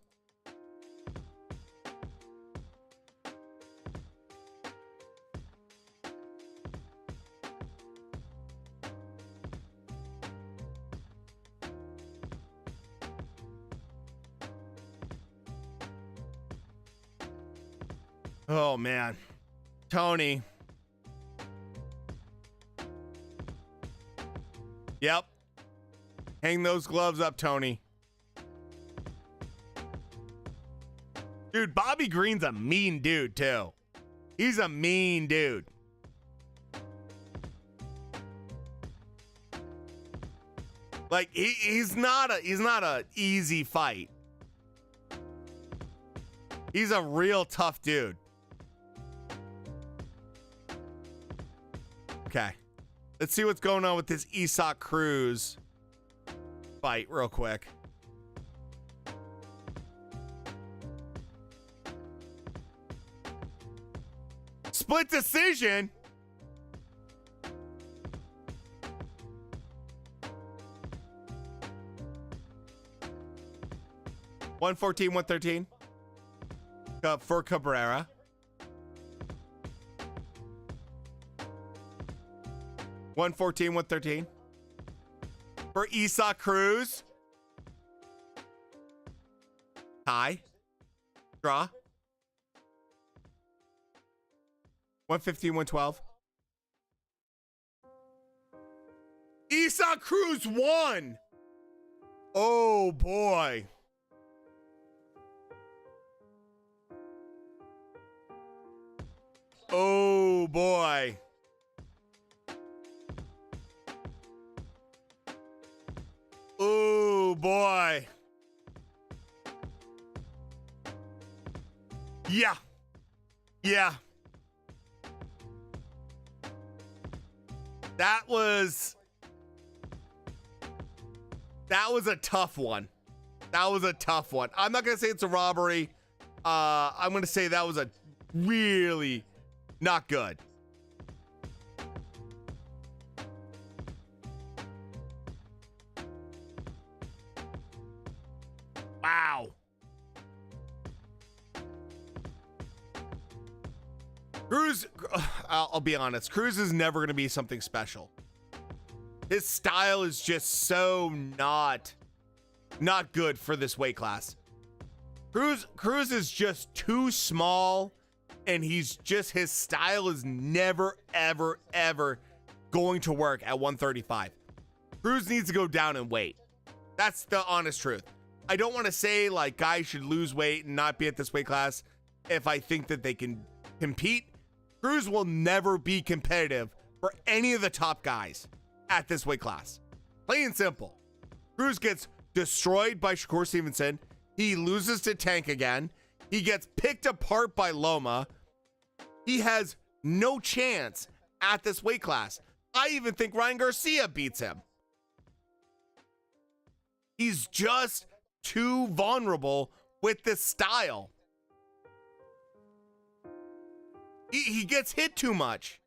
Oh, man. Tony. Yep. Hang those gloves up, Tony. Dude, Bobby Green's a mean dude, too. He's a mean dude. Like, he's not a easy fight. He's a real tough dude. Okay. Let's see what's going on with this Isaac Cruz fight real quick. Split decision. $114-113 for Cabrera. $114-113 for Isaac Cruz. Tie. Draw. $115-112. Isaac Cruz won. Oh boy. Oh boy. Oh boy. Yeah. Yeah. That was a tough one. That was a tough one. I'm not going to say it's a robbery. I'm going to say that was a really not good. Cruz, I'll be honest, Cruz is never going to be something special. His style is just so not good for this weight class. Cruz is just too small, and his style is never, ever, ever going to work at 135. Cruz needs to go down in weight. That's the honest truth. I don't want to say like guys should lose weight and not be at this weight class if I think that they can compete. Cruz will never be competitive for any of the top guys at this weight class. Plain and simple. Cruz gets destroyed by Shakur Stevenson. He loses to Tank again. He gets picked apart by Loma. He has no chance at this weight class. I even think Ryan Garcia beats him. He's just too vulnerable with this style. He gets hit too much.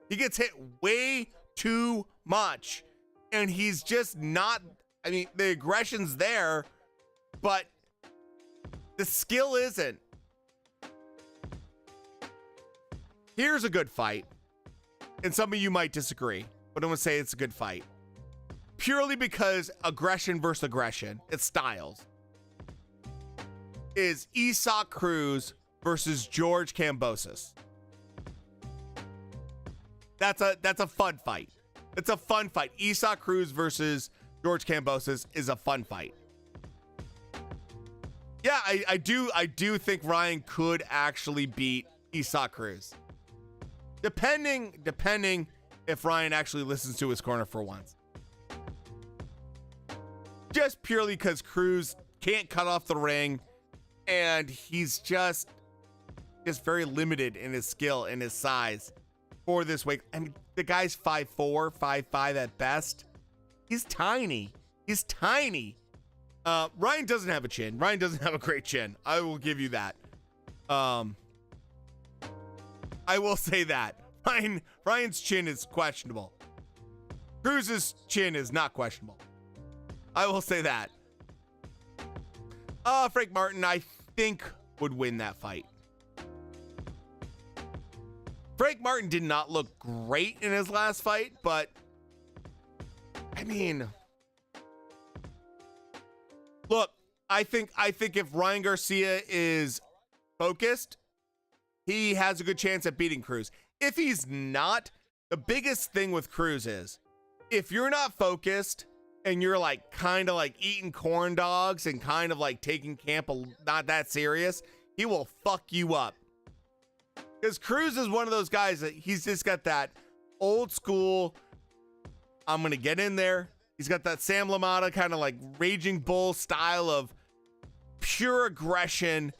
He gets hit way too much. And he's just not, I mean, the aggression's there, but the skill isn't. Here's a good fight. And some of you might disagree, but I'm going to say it's a good fight. Purely because aggression versus aggression, it's styles. Is Isaac Cruz versus George Kambosos. That's a fun fight. It's a fun fight. Isaac Cruz versus George Kambosos is a fun fight. Yeah, I do think Ryan could actually beat Isaac Cruz. Depending if Ryan actually listens to his corner for once. Just purely because Cruz can't cut off the ring, and he's just very limited in his skill and his size for this weight. I mean, the guy's 5'4", 5'5" at best. He's tiny. He's tiny. Ryan doesn't have a chin. Ryan doesn't have a great chin. I will give you that. I will say that. Ryan's chin is questionable. Cruz's chin is not questionable. I will say that. Frank Martin, I think, would win that fight. Frank Martin did not look great in his last fight, but I mean, look, I think if Ryan Garcia is focused, he has a good chance at beating Cruz. If he's not, the biggest thing with Cruz is if you're not focused and you're like kind of like eating corn dogs and kind of like taking camp not that serious, he will fuck you up. Because Cruz is one of those guys that he's just got that old school, I'm going to get in there. He's got that Sam LaMotta kind of like Raging Bull style of pure aggression,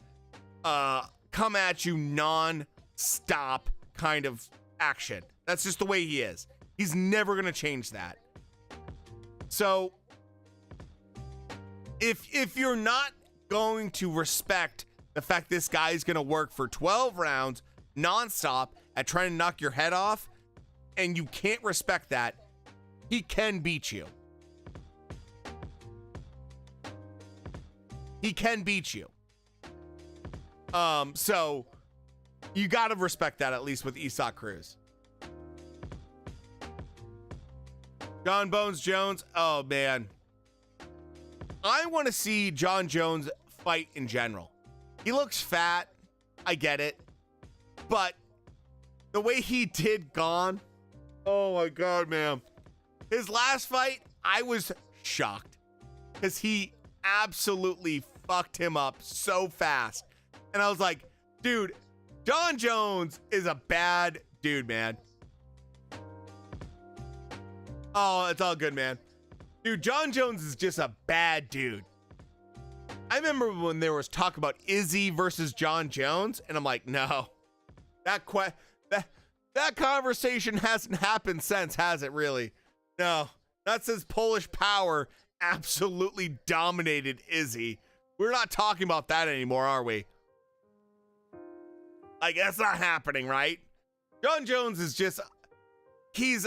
come at you non-stop kind of action. That's just the way he is. He's never going to change that. So if you're not going to respect the fact this guy is going to work for 12 rounds nonstop at trying to knock your head off, and you can't respect that, he can beat you. He can beat you. So you got to respect that, at least with Isaac Cruz. John Bones Jones. Oh, man. I want to see John Jones fight in general. He looks fat. I get it. But the way he did Gone, oh, my God, man. His last fight, I was shocked because he absolutely fucked him up so fast. And I was like, dude, John Jones is a bad dude, man. Oh, it's all good, man. Dude, John Jones is just a bad dude. I remember when there was talk about Izzy versus John Jones, and I'm like, no. That conversation hasn't happened since, has it really? No. That's his Polish power absolutely dominated Izzy. We're not talking about that anymore, are we? Like, that's not happening, right? John Jones is just, he's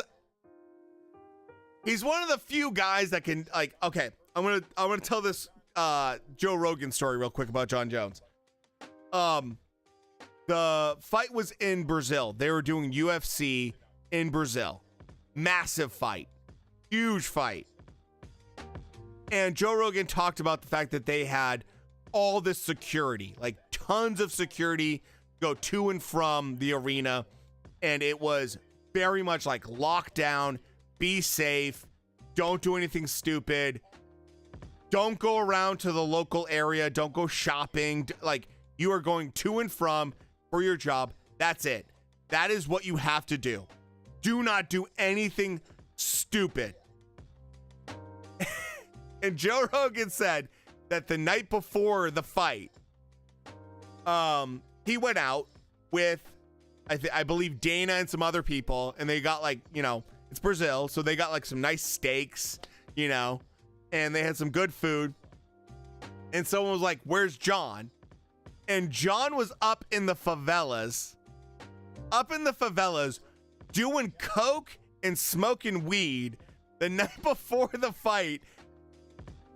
one of the few guys that can, like, okay, I'm gonna tell this Joe Rogan story real quick about John Jones. The fight was in Brazil. They were doing UFC in Brazil. Massive fight. Huge fight. And Joe Rogan talked about the fact that they had all this security, like tons of security go to and from the arena. And it was very much like lockdown, be safe, don't do anything stupid, don't go around to the local area, don't go shopping. Like, you are going to and from for your job. That's it. That is what you have to do. Do not do anything stupid. And Joe Rogan said that the night before the fight, he went out with, I believe, Dana and some other people, and they got, like, you know, it's Brazil, so they got like some nice steaks, you know, and they had some good food. And someone was like, "Where's John?" And John was up in the favelas, doing coke and smoking weed the night before the fight,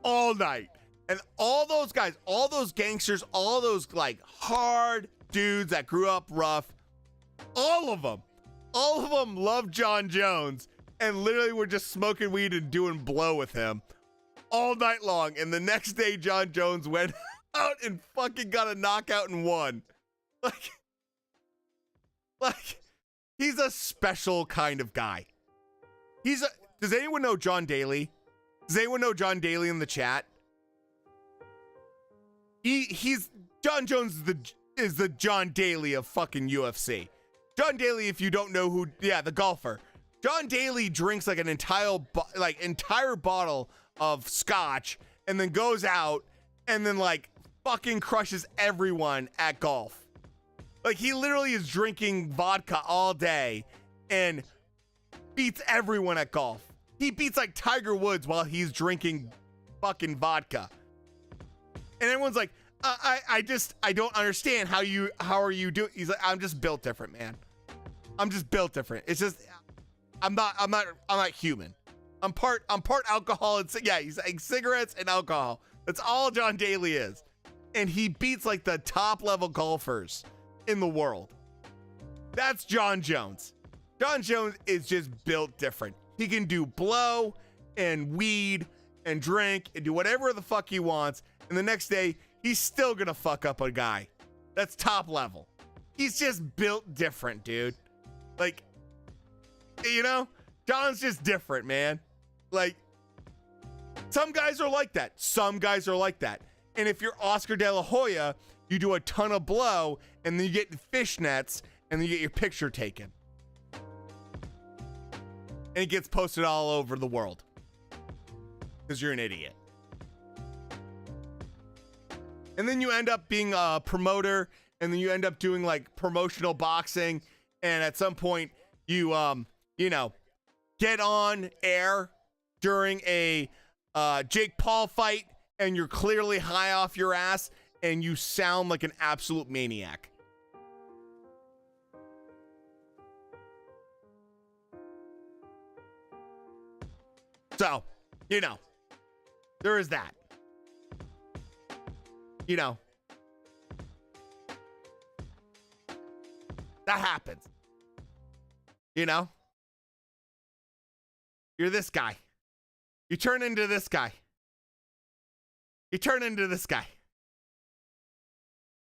all night. And all those guys, all those gangsters, all those like hard dudes that grew up rough, all of them loved John Jones and literally were just smoking weed and doing blow with him all night long. And the next day, John Jones went out and fucking got a knockout and won. Like he's a special kind of guy. Does anyone know John Daly? Does anyone know John Daly in the chat? He's John Jones is the John Daly of fucking UFC. John Daly, if you don't know who, the golfer. John Daly drinks like an entire bottle of scotch and then goes out and then like fucking crushes everyone at golf. Like, he literally is drinking vodka all day and beats everyone at golf. He beats like Tiger Woods while he's drinking fucking vodka. And everyone's like, I don't understand how are you doing? He's like, I'm just built different, man. I'm just built different. It's just, I'm not human. I'm part alcohol and he's like cigarettes and alcohol. That's all John Daly is. And he beats like the top level golfers in the world. That's John Jones. John Jones is just built different. He can do blow and weed and drink and do whatever the fuck he wants. And the next day, he's still gonna fuck up a guy. That's top level. He's just built different, dude. Like, you know, John's just different, man. Like, some guys are like that. Some guys are like that. And if you're Oscar De La Hoya, you do a ton of blow and then you get fishnets and then you get your picture taken. And it gets posted all over the world because you're an idiot. And then you end up being a promoter, and then you end up doing like promotional boxing. And at some point you, get on air during a Jake Paul fight and you're clearly high off your ass and you sound like an absolute maniac. So, there is that. That happens. You're this guy. You turn into this guy.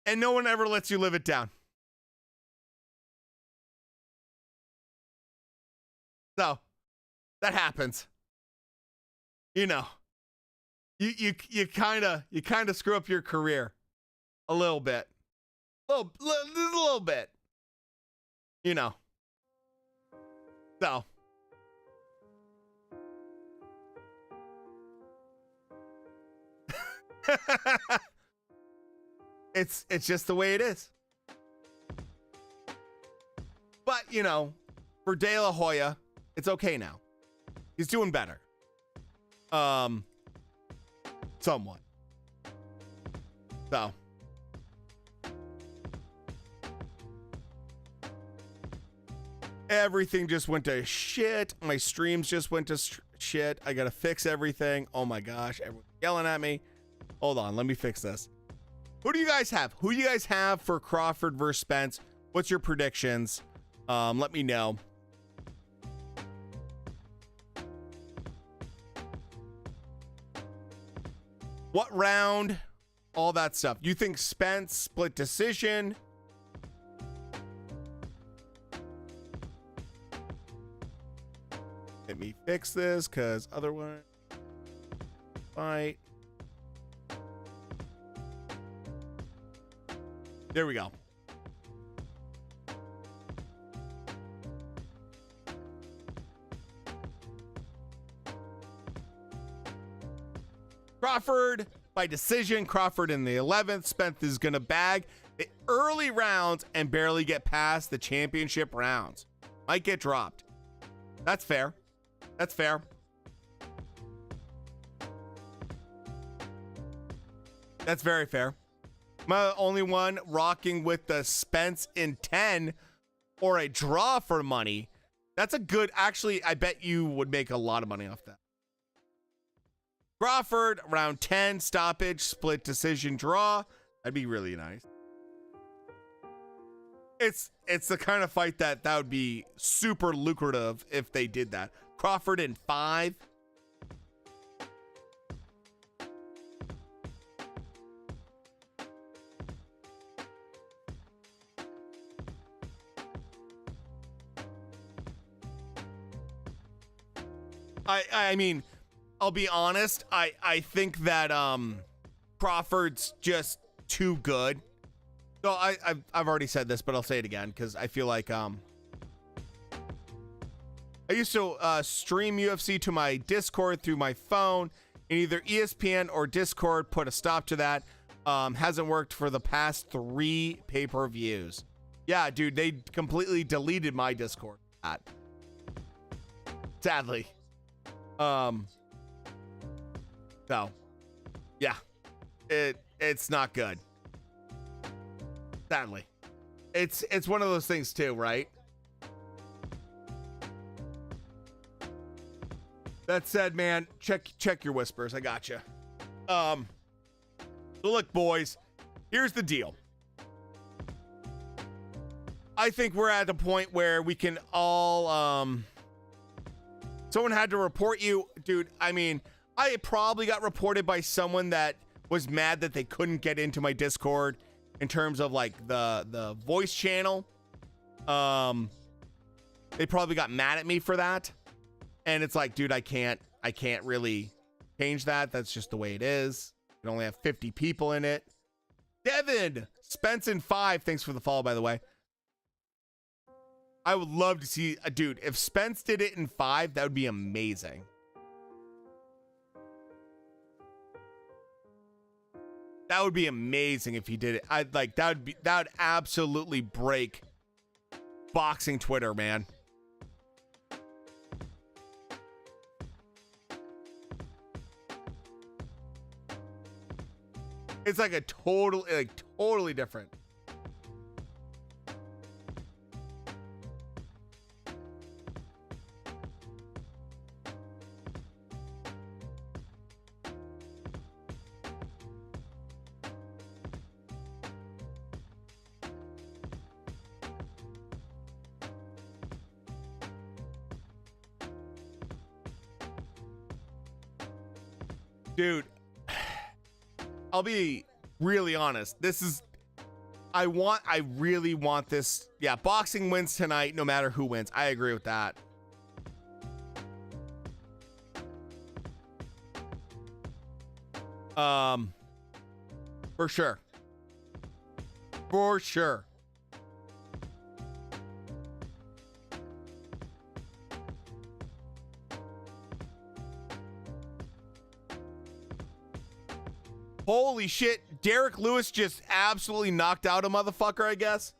And no one ever lets you live it down. So, that happens. You kind of screw up your career a little bit. Just a little bit. So. It's just the way it is. But, for De La Hoya, it's okay now. He's doing better. Somewhat. So. Everything just went to shit. My streams just went to shit. I gotta fix everything. Oh my gosh. Everyone's yelling at me. Hold on. Let me fix this. Who do you guys have? Who do you guys have for Crawford versus Spence? What's your predictions? Let me know. What round? All that stuff. You think Spence split decision? Let me fix this, because otherwise, fight. There we go. Crawford by decision. Crawford in the 11th. Spence is going to bag the early rounds and barely get past the championship rounds. Might get dropped. That's fair. That's fair. That's very fair. My only one rocking with the Spence in 10 or a draw for money. That's a good, actually, I bet you would make a lot of money off that. Crawford, round 10, stoppage, split decision, draw. That'd be really nice. It's the kind of fight that would be super lucrative if they did that. Crawford in 5. I mean, I'll be honest. I think that Crawford's just too good. So I've already said this, but I'll say it again because I feel like I used to stream UFC to my Discord through my phone, and either ESPN or Discord put a stop to that. Hasn't worked for the past 3 pay-per-views. Yeah, dude, they completely deleted my Discord. Sadly. So, yeah, it's not good. Sadly, it's one of those things too, right? That said, man, check your whispers. I gotcha. So look, boys, here's the deal. I think we're at the point where we can all someone had to report you, dude. I mean, I probably got reported by someone that was mad that they couldn't get into my Discord in terms of like the voice channel. They probably got mad at me for that. And it's like, dude, I can't really change that. That's just the way it is. We only have 50 people in it. Devin, Spence in 5. Thanks for the follow, by the way. I would love to see a dude. If Spence did it in 5, that would be amazing. That would be amazing if he did it. I'd like that would absolutely break boxing Twitter, man. It's like a totally different. Dude, I'll be really honest. This is, I really want this. Yeah, boxing wins tonight, no matter who wins. I agree with that. For sure. For sure. Holy shit, Derek Lewis just absolutely knocked out a motherfucker, I guess.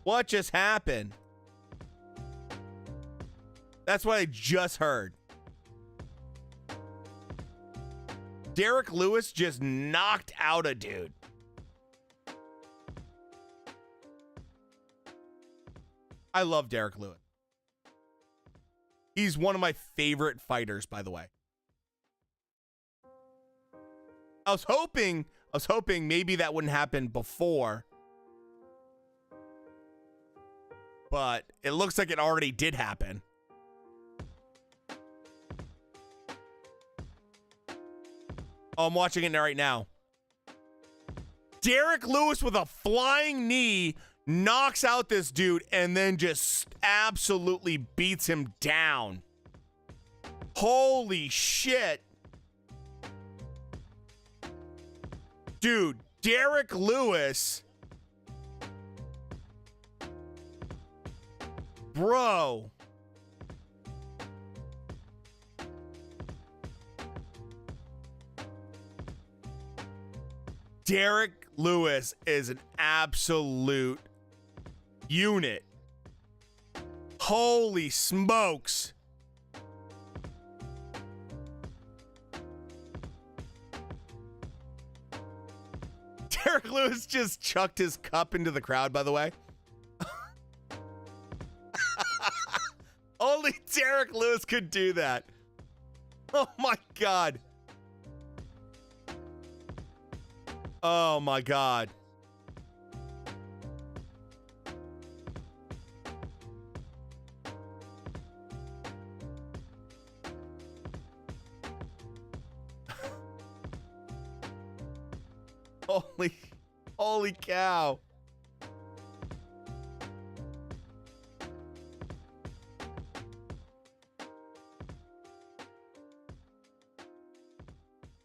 What just happened? That's what I just heard. Derek Lewis just knocked out a dude. I love Derek Lewis. He's one of my favorite fighters, by the way. I was hoping I was hoping maybe that wouldn't happen before. But it looks like it already did happen. Oh, I'm watching it right now. Derek Lewis with a flying knee knocks out this dude and then just absolutely beats him down. Holy shit. Dude, Derek Lewis. Bro. Derek Lewis is an absolute unit. Holy smokes. Derek Lewis just chucked his cup into the crowd, by the way. Only Derek Lewis could do that. Oh my God. Oh my God. Holy cow.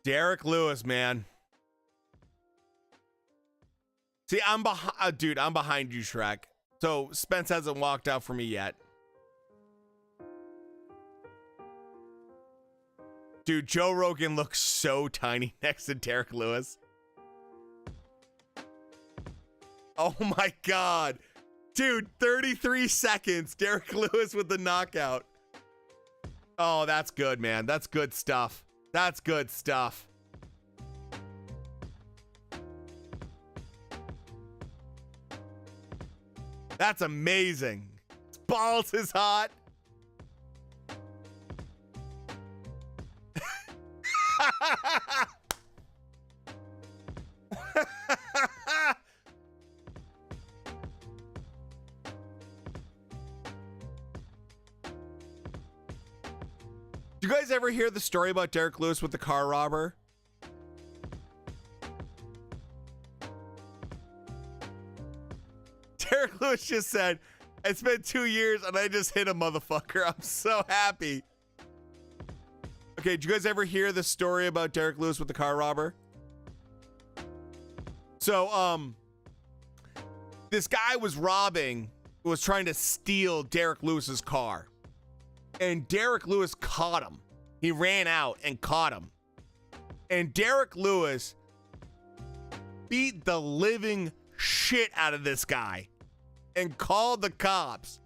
Derek Lewis, man. See, I'm behind, dude. I'm behind you, Shrek. So Spence hasn't walked out for me yet. Dude, Joe Rogan looks so tiny next to Derek Lewis. Oh my God. Dude, 33 seconds. Derek Lewis with the knockout. Oh, that's good, man. That's good stuff. That's good stuff. That's amazing. His balls is hot. Do you guys ever hear the story about Derek Lewis with the car robber? Derek Lewis just said, it's been 2 years and I just hit a motherfucker. I'm so happy. Okay, did you guys ever hear the story about Derek Lewis with the car robber? So, this guy was trying to steal Derek Lewis's car. And Derek Lewis caught him. He ran out and caught him. And Derek Lewis beat the living shit out of this guy and called the cops.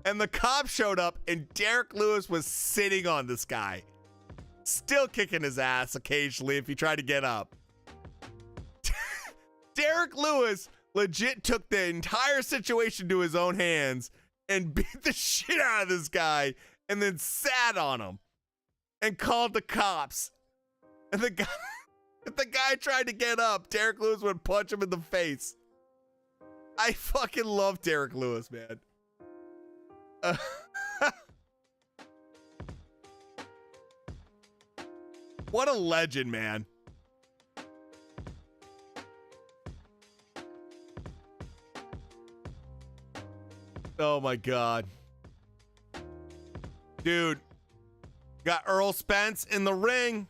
And the cops showed up and Derek Lewis was sitting on this guy. Still kicking his ass occasionally if he tried to get up. Derek Lewis legit took the entire situation to his own hands and beat the shit out of this guy and then sat on him and called the cops. And the guy, if the guy tried to get up, Derek Lewis would punch him in the face. I fucking love Derek Lewis, man. What a legend, man. Oh my God. Dude, got Earl Spence in the ring.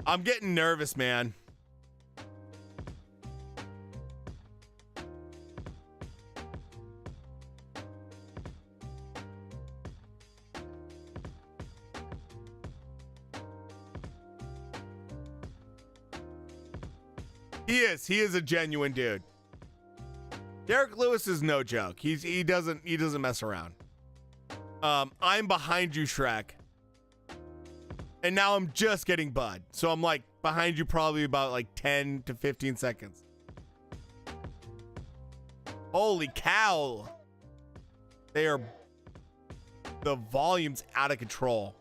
I'm getting nervous, man. He is a genuine dude. Derek Lewis is no joke. He doesn't mess around. I'm behind you, Shrek. And now I'm just getting Bud. So I'm like behind you probably about like 10 to 15 seconds. Holy cow. The volume's out of control.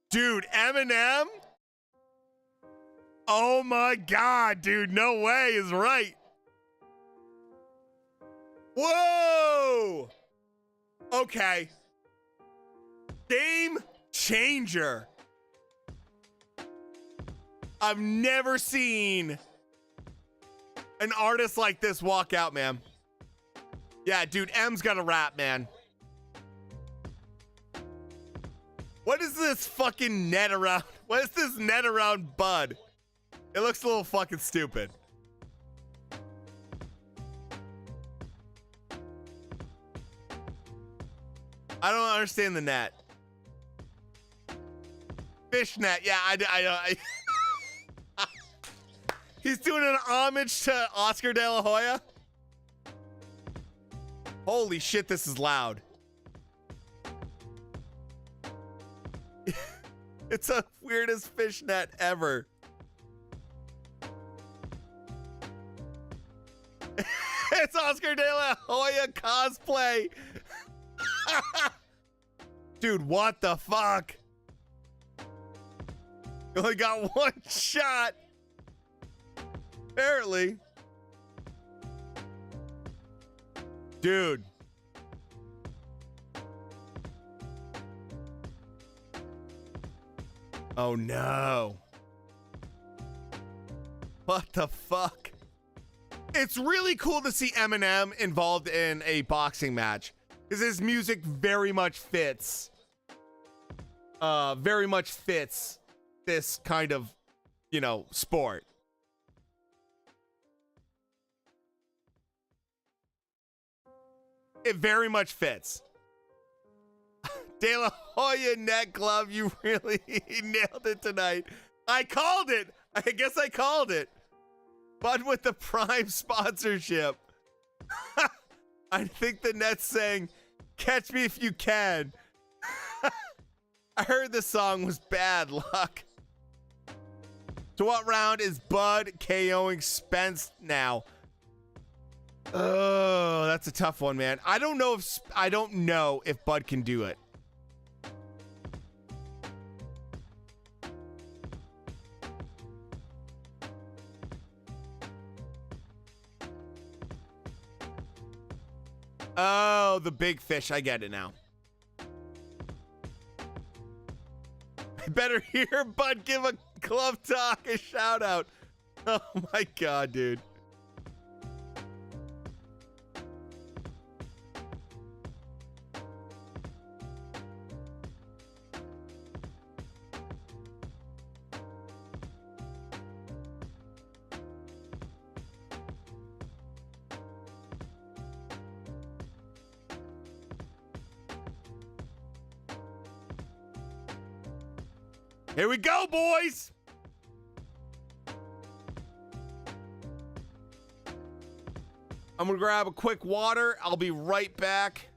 Dude, Eminem? Oh my God, dude, no way is right. Whoa! Okay. Game changer. I've never seen an artist like this walk out, man. Yeah, dude, M's got a rap, man. What is this fucking net around? What is this net around Bud? It looks a little fucking stupid. I don't understand the net. Fishnet, yeah, I He's doing an homage to Oscar De La Hoya. Holy shit, this is loud. It's the weirdest fishnet ever. It's Oscar De La Hoya cosplay. Dude, what the fuck? You only got one shot. Apparently. Dude. Oh no. What the fuck? It's really cool to see Eminem involved in a boxing match because his music very much fits this kind of, you know, sport. It very much fits. De La Hoya neck glove, you really nailed it tonight. I called it. I guess I called it. Bud with the Prime sponsorship. I think the net's saying, catch me if you can. I heard the song was bad luck. So what round is Bud KOing Spence now? Oh, that's a tough one, man. I don't know if Bud can do it. Oh, the big fish. I get it now. I better hear Bud give a glove talk a shout out. Oh my God, dude. Here we go, boys. I'm gonna grab a quick water. I'll be right back.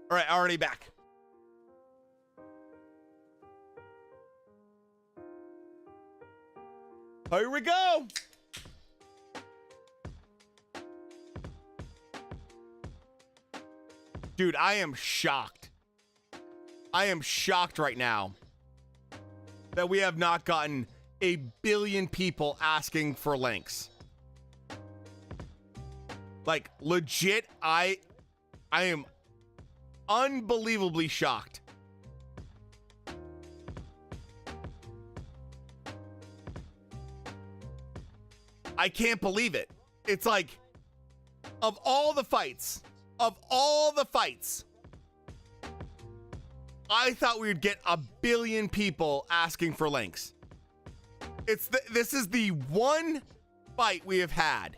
All right, already back. Here we go. Dude, I am shocked. I am shocked right now that we have not gotten 1 billion people asking for links. Like, legit, I am unbelievably shocked. I can't believe it. It's like, of all the fights, I thought we would get a billion people asking for links. This is the one fight we have had.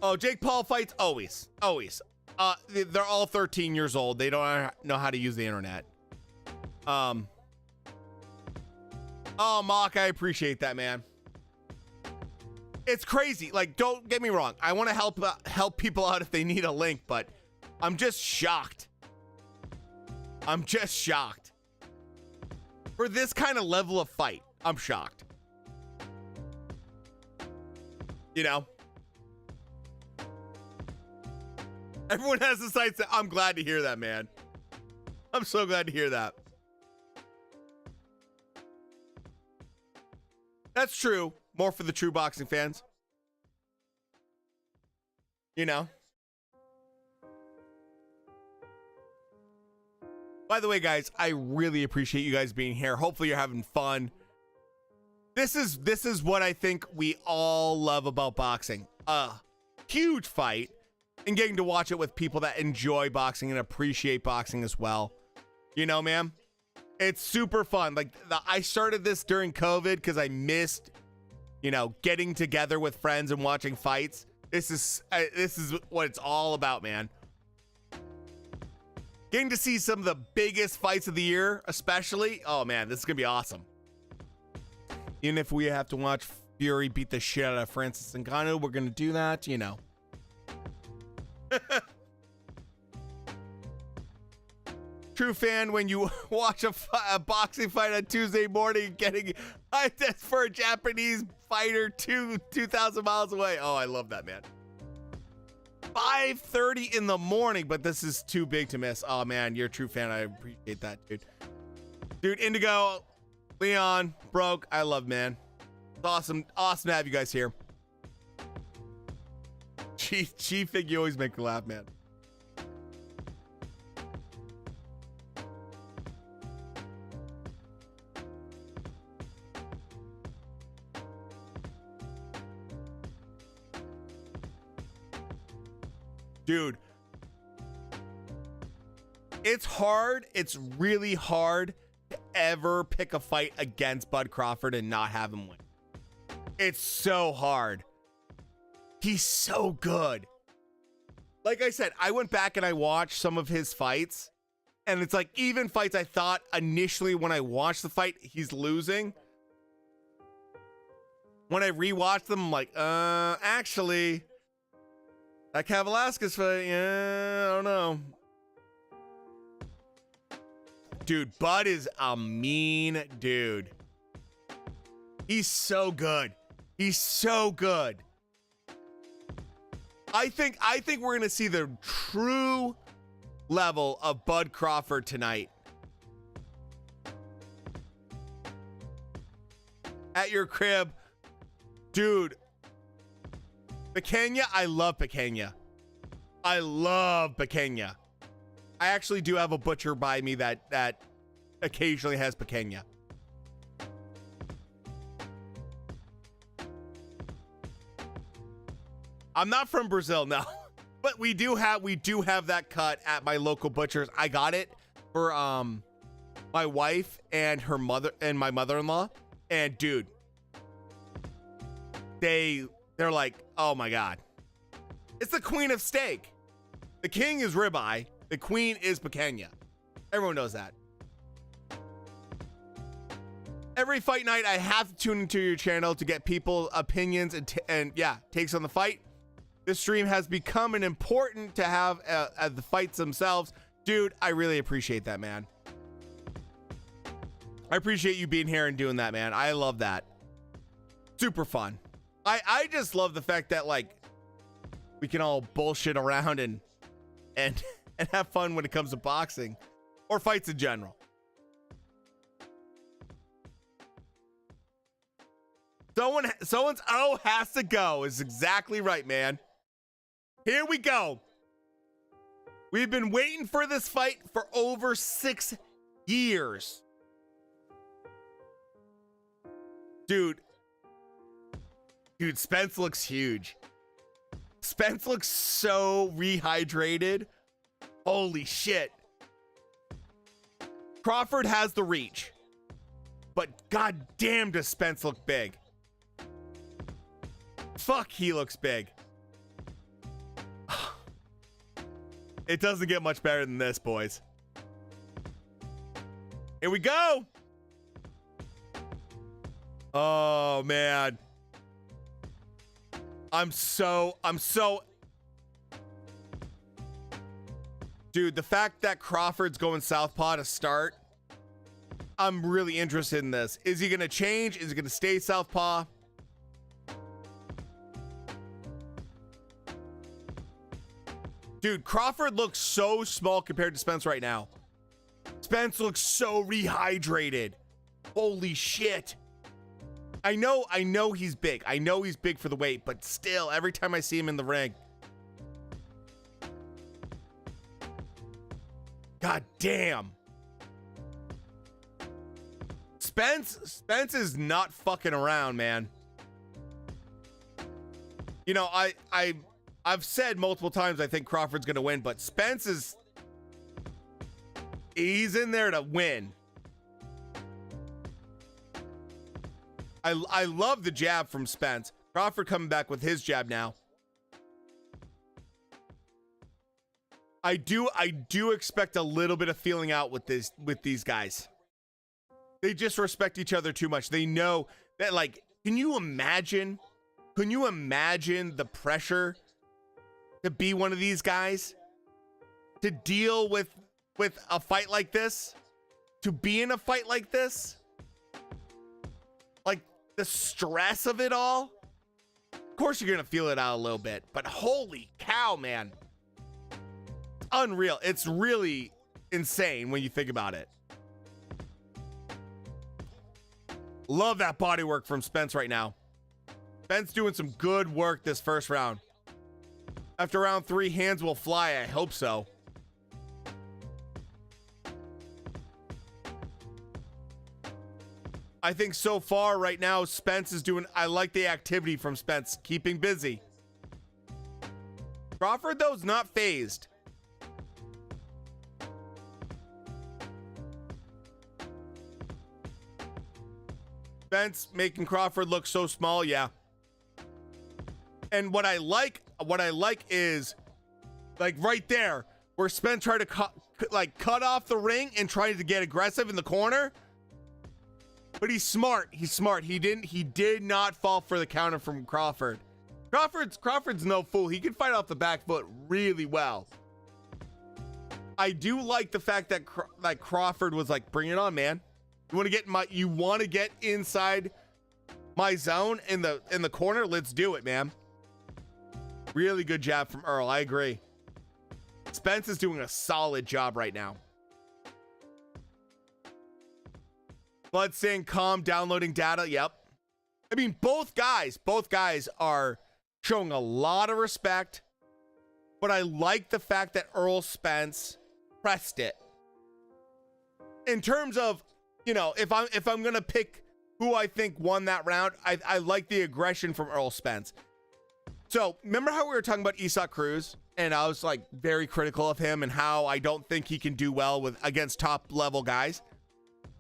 Oh, Jake Paul fights always. They're all 13 years old. They don't know how to use the internet. Oh, Mock, I appreciate that, man. It's crazy. Like, don't get me wrong. I want to help people out if they need a link, but I'm just shocked. For this kind of level of fight, I'm shocked. You know? Everyone has the sights. I'm glad to hear that, man. I'm so glad to hear that. That's true. More for the true boxing fans. You know. By the way, guys, I really appreciate you guys being here. Hopefully you're having fun. This is what I think we all love about boxing. A huge fight and getting to watch it with people that enjoy boxing and appreciate boxing as well. You know, man, it's super fun. Like, I started this during COVID because I missed, you know, getting together with friends and watching fights. This is what it's all about, man. Getting to see some of the biggest fights of the year, especially. Oh man, this is gonna be awesome. Even if we have to watch Fury beat the shit out of Francis Ngannou, we're gonna do that, you know. True fan, when you watch a boxing fight on Tuesday morning, getting hyped for a Japanese fighter 2,000 miles away. Oh, I love that, man. 5:30 in the morning, but this is too big to miss. Oh man, you're a true fan. I appreciate that, dude. Dude, Indigo, Leon, Broke, I love, man. It's awesome to have you guys here. G-Fig, you always make me laugh, man. Dude, it's hard. It's really hard to ever pick a fight against Bud Crawford and not have him win. It's so hard. He's so good. Like I said, I went back and I watched some of his fights, and it's like, even fights I thought initially when I watched the fight he's losing, when I rewatched them, I'm like, actually, that Cain Velasquez fight, yeah, I don't know. Dude, Bud is a mean dude. He's so good. He's so good. I think we're gonna see the true level of Bud Crawford tonight. At your crib, dude. Pequeña, I love Pequeña. I love Pequeña. I actually do have a butcher by me that occasionally has Pequeña. I'm not from Brazil, no, but we do have that cut at my local butcher's. I got it for my wife and her mother and my mother-in-law, and dude, they're like, oh my god, it's the queen of steak. The king is ribeye, the queen is Pequeña. Everyone knows that. Every fight night, I have to tune into your channel to get people's opinions and takes on the fight. This stream has become an important to have at the fights themselves. Dude, I really appreciate that, man. I appreciate you being here and doing that, man. I love that. Super fun. I just love the fact that, like, we can all bullshit around and have fun when it comes to boxing or fights in general. Someone's O has to go is exactly right, man. Here we go. We've been waiting for this fight for over 6 years. Dude, Spence looks huge. Spence looks so rehydrated. Holy shit. Crawford has the reach, but goddamn does Spence look big. Fuck, he looks big. It doesn't get much better than this, boys. Here we go. Oh, man. I'm so dude, the fact that Crawford's going southpaw to start, I'm really interested in this. Is he gonna change? Is he gonna stay southpaw? Dude, Crawford looks so small compared to Spence right now. Spence looks so rehydrated. Holy shit. I know he's big. I know he's big for the weight, but still, every time I see him in the ring. God damn. Spence is not fucking around, man. You know, I've said multiple times I think Crawford's gonna win, but Spence is, he's in there to win. I love the jab from Spence. Crawford coming back with his jab now. I do expect a little bit of feeling out with these guys. They just respect each other too much. They know that, like, can you imagine the pressure to be one of these guys? To deal with a fight like this? To be in a fight like this? Like, the stress of it all? Of course you're gonna feel it out a little bit, but holy cow, man. It's unreal. It's really insane when you think about it. Love that body work from Spence right now. Spence doing some good work this first round. After round 3, hands will fly. I hope so. I think so far right now, Spence is doing, I like the activity from Spence, keeping busy. Crawford, though, is not phased. Spence making Crawford look so small, yeah. And what I like is, like, right there, where Spence tried to cut off the ring and tried to get aggressive in the corner. But he's smart. He's smart. He did not fall for the counter from Crawford. Crawford's no fool. He can fight off the back foot really well. I do like the fact that Crawford was like, "Bring it on, man. You want to get inside my zone in the corner? Let's do it, man." Really good jab from Earl. I agree. Spence is doing a solid job right now. Blood saying calm, downloading data. Yep. I mean, both guys are showing a lot of respect, but I like the fact that Earl Spence pressed it. In terms of, you know, if I'm gonna pick who I think won that round, I like the aggression from Earl Spence. So remember how we were talking about Isaac Cruz, and I was like very critical of him and how I don't think he can do well against top level guys.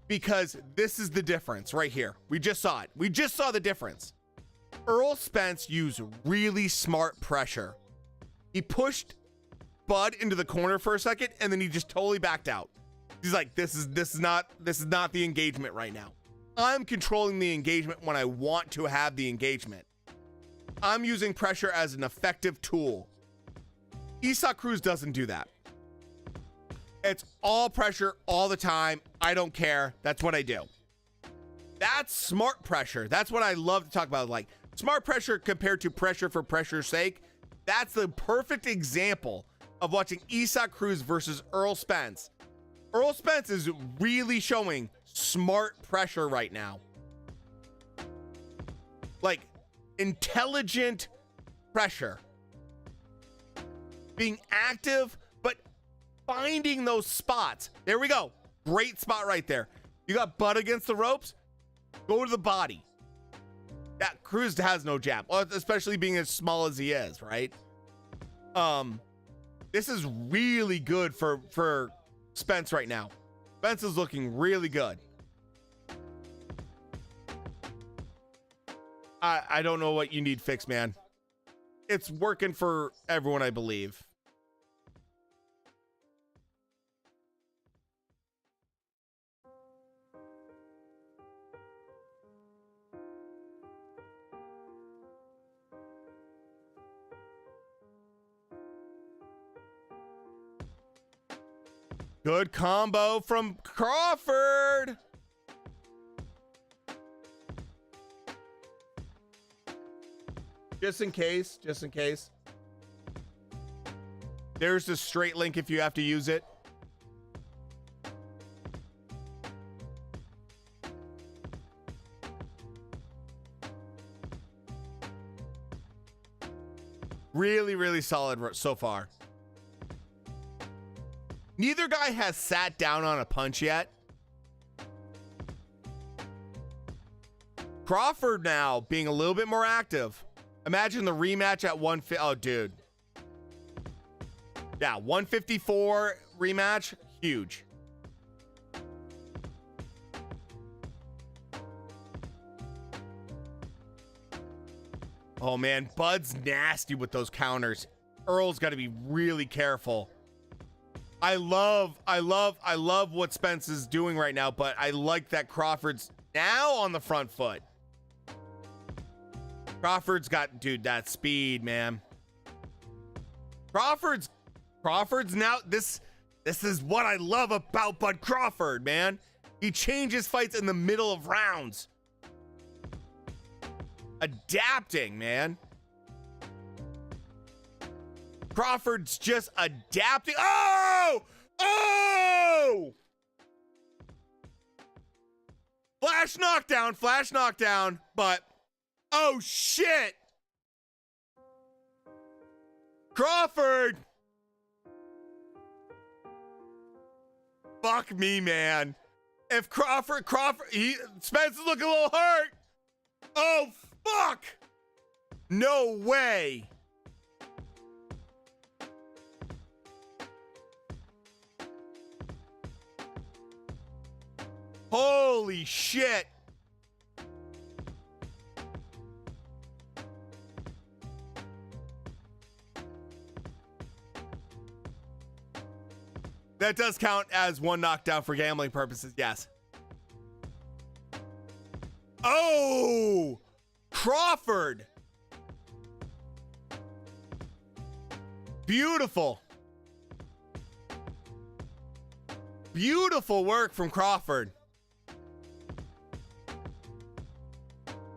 Because this is the difference right here. We just saw it. We just saw the difference. Earl Spence used really smart pressure. He pushed Bud into the corner for a second, and then he just totally backed out. He's like, this is not the engagement right now. I'm controlling the engagement when I want to have the engagement. I'm using pressure as an effective tool. Isaac Cruz doesn't do that. It's all pressure all the time. I don't care. That's what I do. That's smart pressure. That's what I love to talk about. Like, smart pressure compared to pressure for pressure's sake. That's the perfect example of watching Isaac Cruz versus Earl Spence. Earl Spence is really showing smart pressure right now. Like, intelligent pressure. Being active, but finding those spots. There we go. Great spot right there. You got Bud against the ropes. Go to the body. That Cruz has no jab, well, especially being as small as he is, right? This is really good for Spence right now. Spence is looking really good. I don't know what you need fixed, man. It's working for everyone, I believe. Good combo from Crawford. Just in case. There's the straight link if you have to use it. Really, really solid so far. Neither guy has sat down on a punch yet. Crawford now being a little bit more active. Imagine the rematch at 150. Oh, dude. Yeah, 154 rematch. Huge. Oh, man. Bud's nasty with those counters. Earl's got to be really careful. I love what Spence is doing right now, but I like that Crawford's now on the front foot. Crawford's got, dude, that speed, man. Crawford's now, this is what I love about Bud Crawford, man. He changes fights in the middle of rounds. Adapting, man. Crawford's just adapting. Oh! Flash knockdown, but oh shit. Crawford. Fuck me, man. If Crawford, Spence is looking a little hurt. Oh, fuck. No way. Holy shit. That does count as one knockdown for gambling purposes, yes. Oh! Crawford! Beautiful. Beautiful work from Crawford.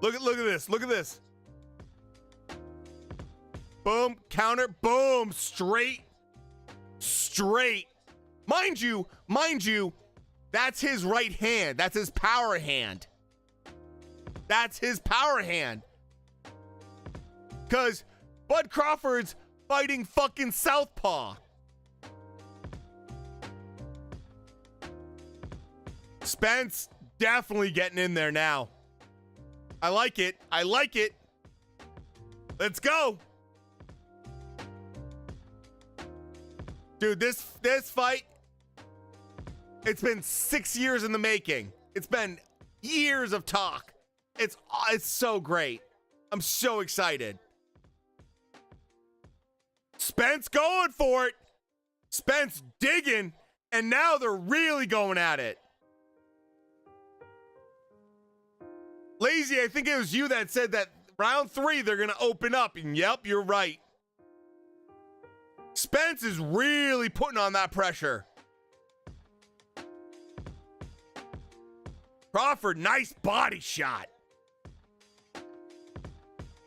Look at this. Look at this. Boom, counter, boom, straight. Mind you, that's his right hand. That's his power hand. Because Bud Crawford's fighting fucking southpaw. Spence definitely getting in there now. I like it. Let's go. Dude, this fight, it's been 6 years in the making. It's been years of talk. It's so great. I'm so excited. Spence going for it. Spence digging, and now they're really going at it. Lazy, I think it was you that said that round 3 they're going to open up, and yep, you're right. Spence is really putting on that pressure. Crawford, nice body shot.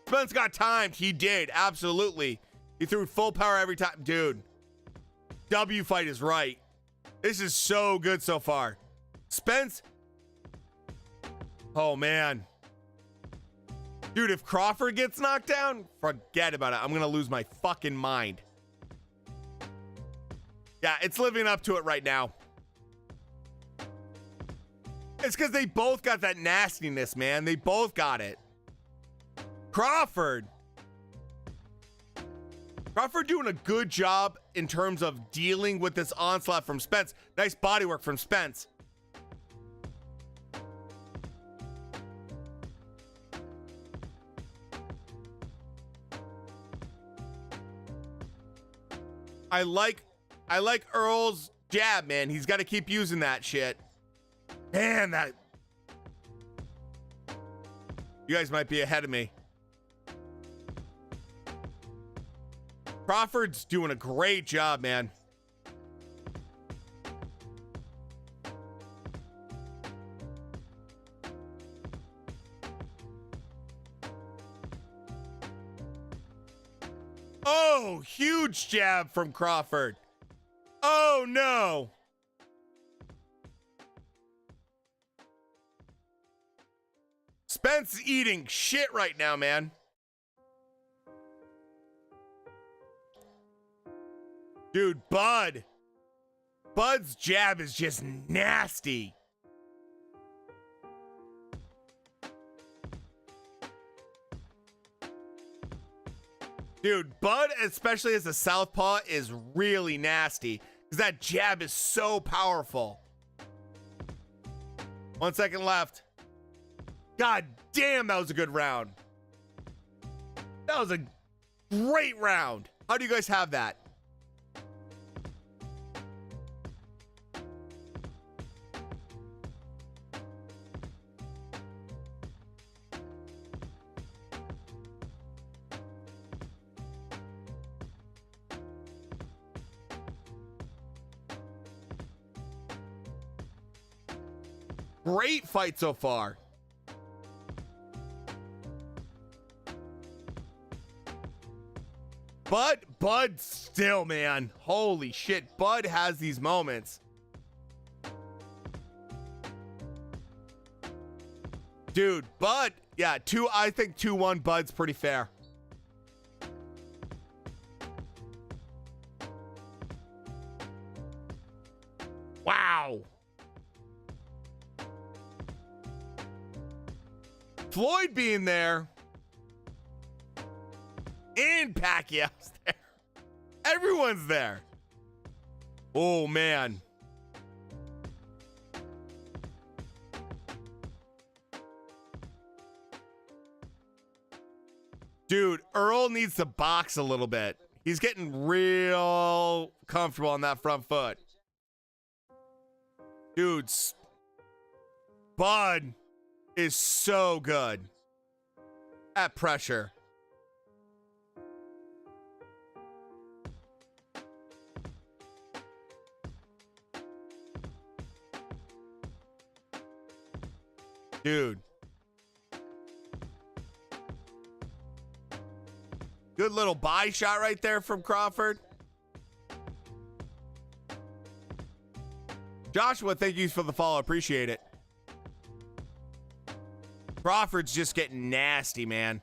Spence got timed. He did, absolutely. He threw full power every time. Dude, W fight is right. This is so good so far. Spence. Oh, man. Dude, if Crawford gets knocked down, forget about it. I'm going to lose my fucking mind. Yeah, it's living up to it right now. It's because they both got that nastiness, man. They both got it. Crawford doing a good job in terms of dealing with this onslaught from Spence. Nice body work from Spence. I like Earl's jab, man. He's got to keep using that shit. Man, that... You guys might be ahead of me. Crawford's doing a great job, man. Oh, huge jab from Crawford. Oh, no. Spence is eating shit right now, man. Dude, Bud's jab is just nasty. Dude, Bud, especially as a southpaw, is really nasty because that jab is so powerful. 1 second left. God damn, that was a good round. That was a great round. How do you guys have that? Great fight so far. Bud still, man. Holy shit. Bud has these moments. Dude, Bud, yeah, I think 2-1 Bud's pretty fair. Wow. Floyd being there. And Pacquiao's there. Everyone's there. Oh, man. Dude, Earl needs to box a little bit. He's getting real comfortable on that front foot. Dude, Bud is so good at pressure. Dude. Good little body shot right there from Crawford. Joshua, thank you for the follow. Appreciate it. Crawford's just getting nasty, man.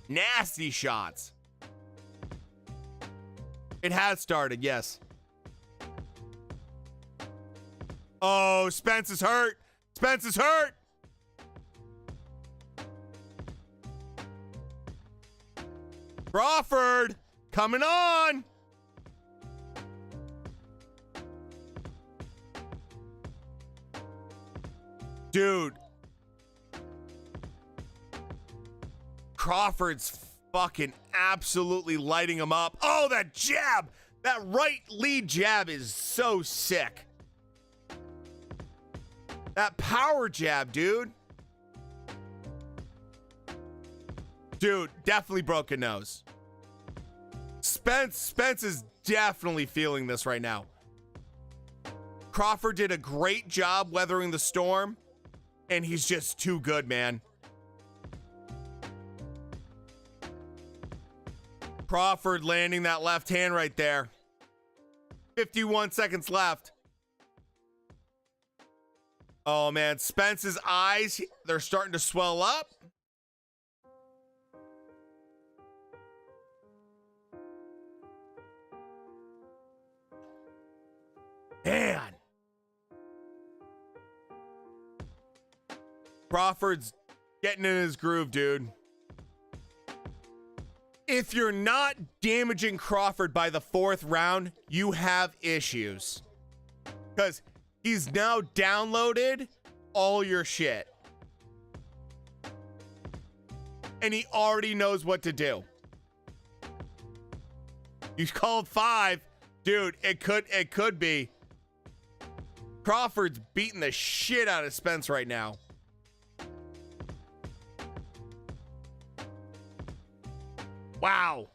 Nasty shots. It has started, yes. Oh, Spence is hurt. Spence is hurt. Crawford coming on. Dude. Crawford's fucking absolutely lighting him up. Oh, that jab. That right lead jab is so sick. That power jab, dude. Dude, definitely broken nose. Spence is definitely feeling this right now. Crawford did a great job weathering the storm, and he's just too good, man. Crawford landing that left hand right there. 51 seconds left. Oh, man. Spence's eyes, they're starting to swell up. Man. Crawford's getting in his groove, dude. If you're not damaging Crawford by the 4th round, you have issues. Because he's now downloaded all your shit. And he already knows what to do. You called 5. Dude, it could be. Crawford's beating the shit out of Spence right now. Wow.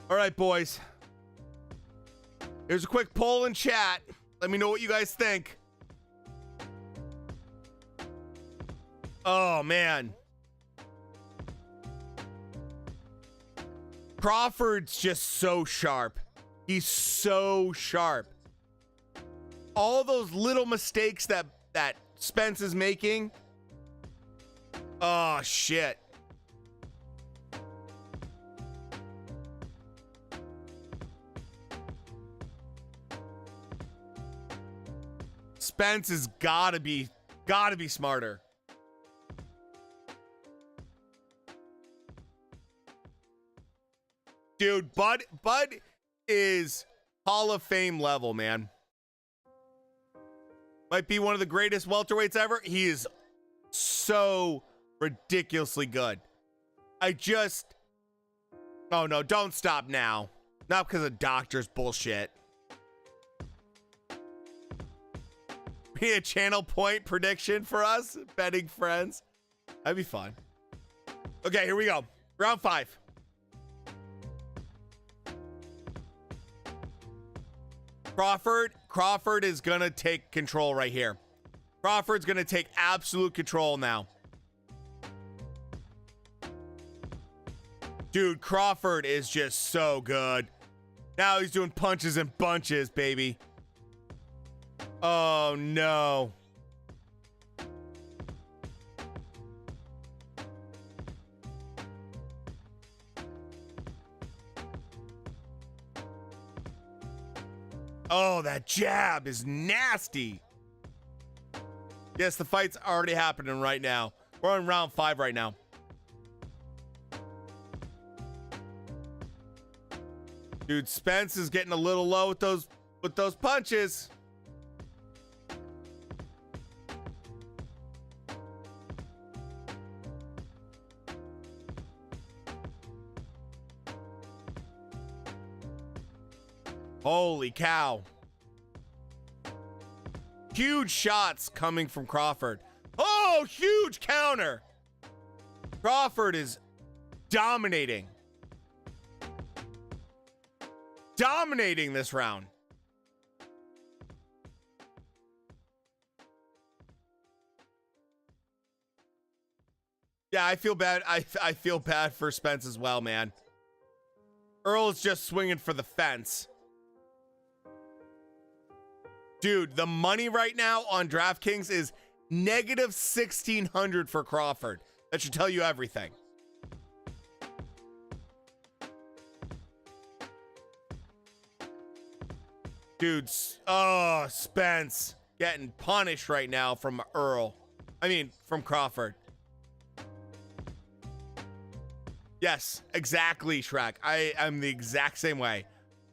All right, boys. Here's a quick poll in chat. Let me know what you guys think. Oh, man. Crawford's just so sharp. He's so sharp. All those little mistakes that Spence is making. Oh, shit. Spence has gotta be smarter. Dude, Bud is Hall of Fame level, man. Might be one of the greatest welterweights ever. He is so ridiculously good. Oh no, don't stop now. Not because of doctors bullshit. We need a channel point prediction for us, betting friends. That'd be fun. Okay, here we go. Round 5. Crawford is gonna take control right here. Crawford's gonna take absolute control now. Dude, Crawford is just so good. Now he's doing punches and bunches, baby. Oh no. Oh, that jab is nasty. Yes, the fight's already happening right now. We're on round 5 right now. Dude, Spence is getting a little low with those punches. Holy cow. Huge shots coming from Crawford. Oh, huge counter. Crawford is dominating. Dominating this round. Yeah, I feel bad. I feel bad for Spence as well, man. Earl is just swinging for the fence. Dude, the money right now on DraftKings is negative 1,600 for Crawford. That should tell you everything. Dude, oh, Spence getting punished right now from from Crawford. Yes, exactly, Shrek. I am the exact same way.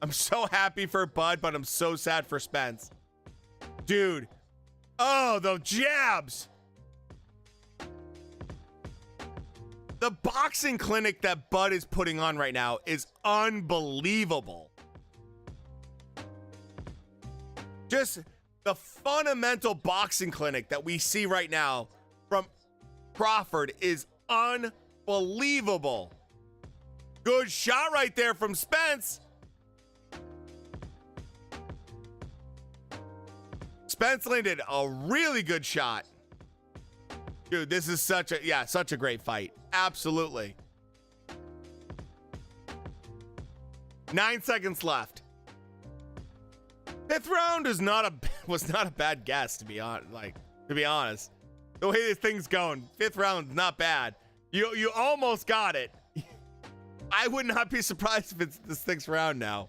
I'm so happy for Bud, but I'm so sad for Spence. Dude. Oh, the jabs. The boxing clinic that Bud is putting on right now is unbelievable. Just the fundamental boxing clinic that we see right now from Crawford is unbelievable. Good shot right there from Spence. Spence landed a really good shot. Dude, this is such a great fight. Absolutely. 9 seconds left. 5th round was not a bad guess, to be honest. The way this thing's going, 5th round not bad. You almost got it. I would not be surprised if it's the 6th round now.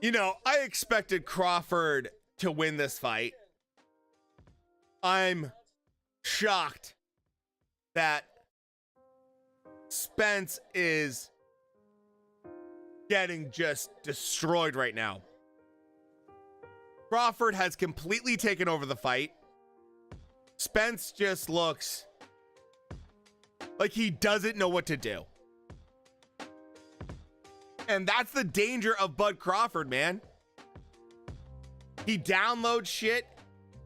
You know, I expected Crawford to win this fight. I'm shocked that Spence is getting just destroyed right now. Crawford has completely taken over the fight. Spence just looks like he doesn't know what to do. And that's the danger of Bud Crawford, man. He downloads shit.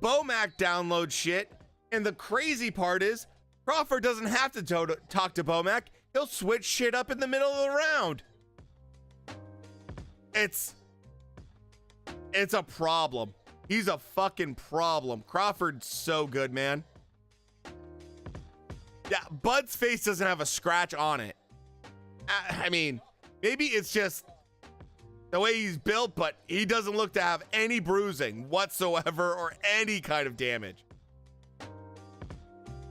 Bomac downloads shit. And the crazy part is, Crawford doesn't have to talk to Bomac. He'll switch shit up in the middle of the round. It's a problem. He's a fucking problem. Crawford's so good, man. Yeah, Bud's face doesn't have a scratch on it. I mean, maybe it's just the way he's built, but he doesn't look to have any bruising whatsoever or any kind of damage.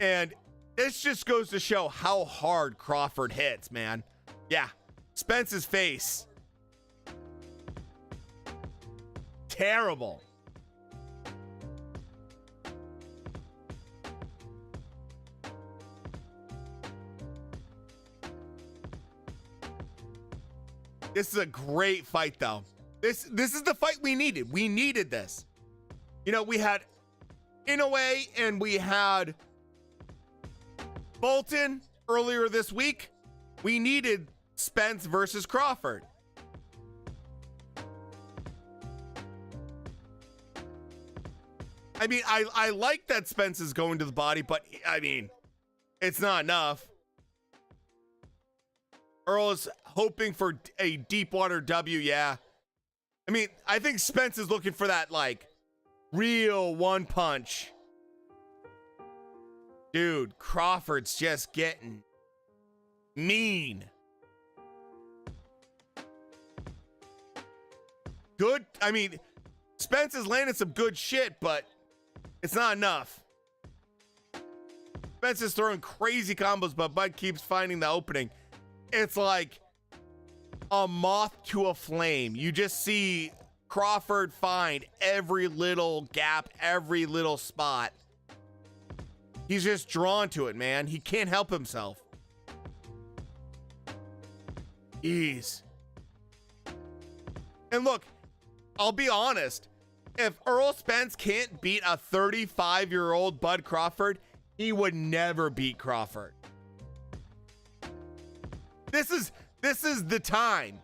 And this just goes to show how hard Crawford hits, man. Yeah, Spence's face. Terrible. This is a great fight, though. This is the fight we needed. We needed this. You know, we had Inoue and we had Bolton earlier this week. We needed Spence versus Crawford. I mean, I like that Spence is going to the body, but I mean, it's not enough. Earl is hoping for a deep water W, yeah. I mean, I think Spence is looking for that, like, real one punch. Dude, Crawford's just getting mean. Good, I mean, Spence is landing some good shit, but it's not enough. Spence is throwing crazy combos, but Bud keeps finding the opening. It's like a moth to a flame. You just see Crawford find every little gap, every little spot. He's just drawn to it, man. He can't help himself. Jeez. And look, I'll be honest. If Earl Spence can't beat a 35-year-old Bud Crawford, he would never beat Crawford. This is the time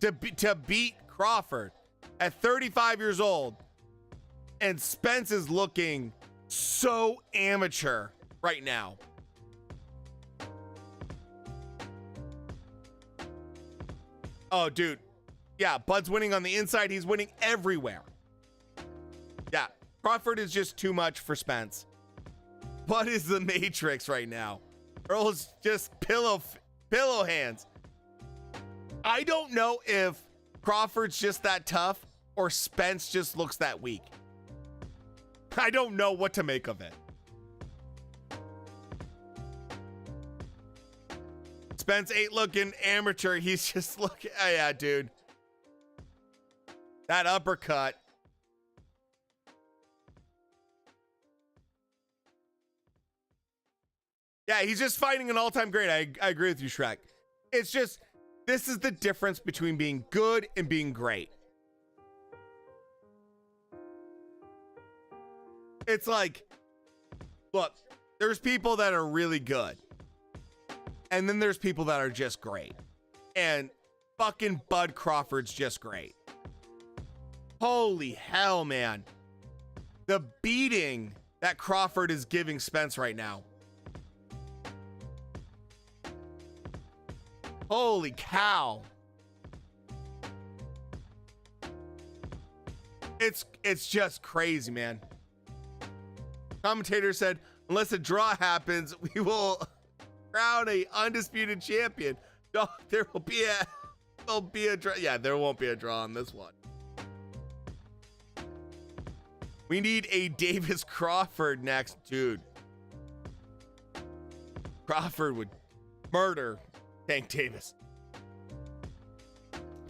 to beat Crawford at 35 years old. And Spence is looking so amateur right now. Oh, dude. Yeah, Bud's winning on the inside. He's winning everywhere. Yeah, Crawford is just too much for Spence. Bud is the Matrix right now. Earl's just pillow hands. I don't know if Crawford's just that tough or Spence just looks that weak. I don't know what to make of it. Spence ain't looking amateur. He's just looking. Oh, yeah, dude. That uppercut. Yeah, he's just fighting an all-time great. I agree with you, Shrek. It's just, this is the difference between being good and being great. It's like, look, there's people that are really good. And then there's people that are just great. And fucking Bud Crawford's just great. Holy hell, man. The beating that Crawford is giving Spence right now. Holy cow. It's just crazy, man. Commentator said, unless a draw happens, we will crown a undisputed champion. No, there will be a draw. Yeah, there won't be a draw on this one. We need a Davis Crawford next, dude. Crawford would murder Tank Davis.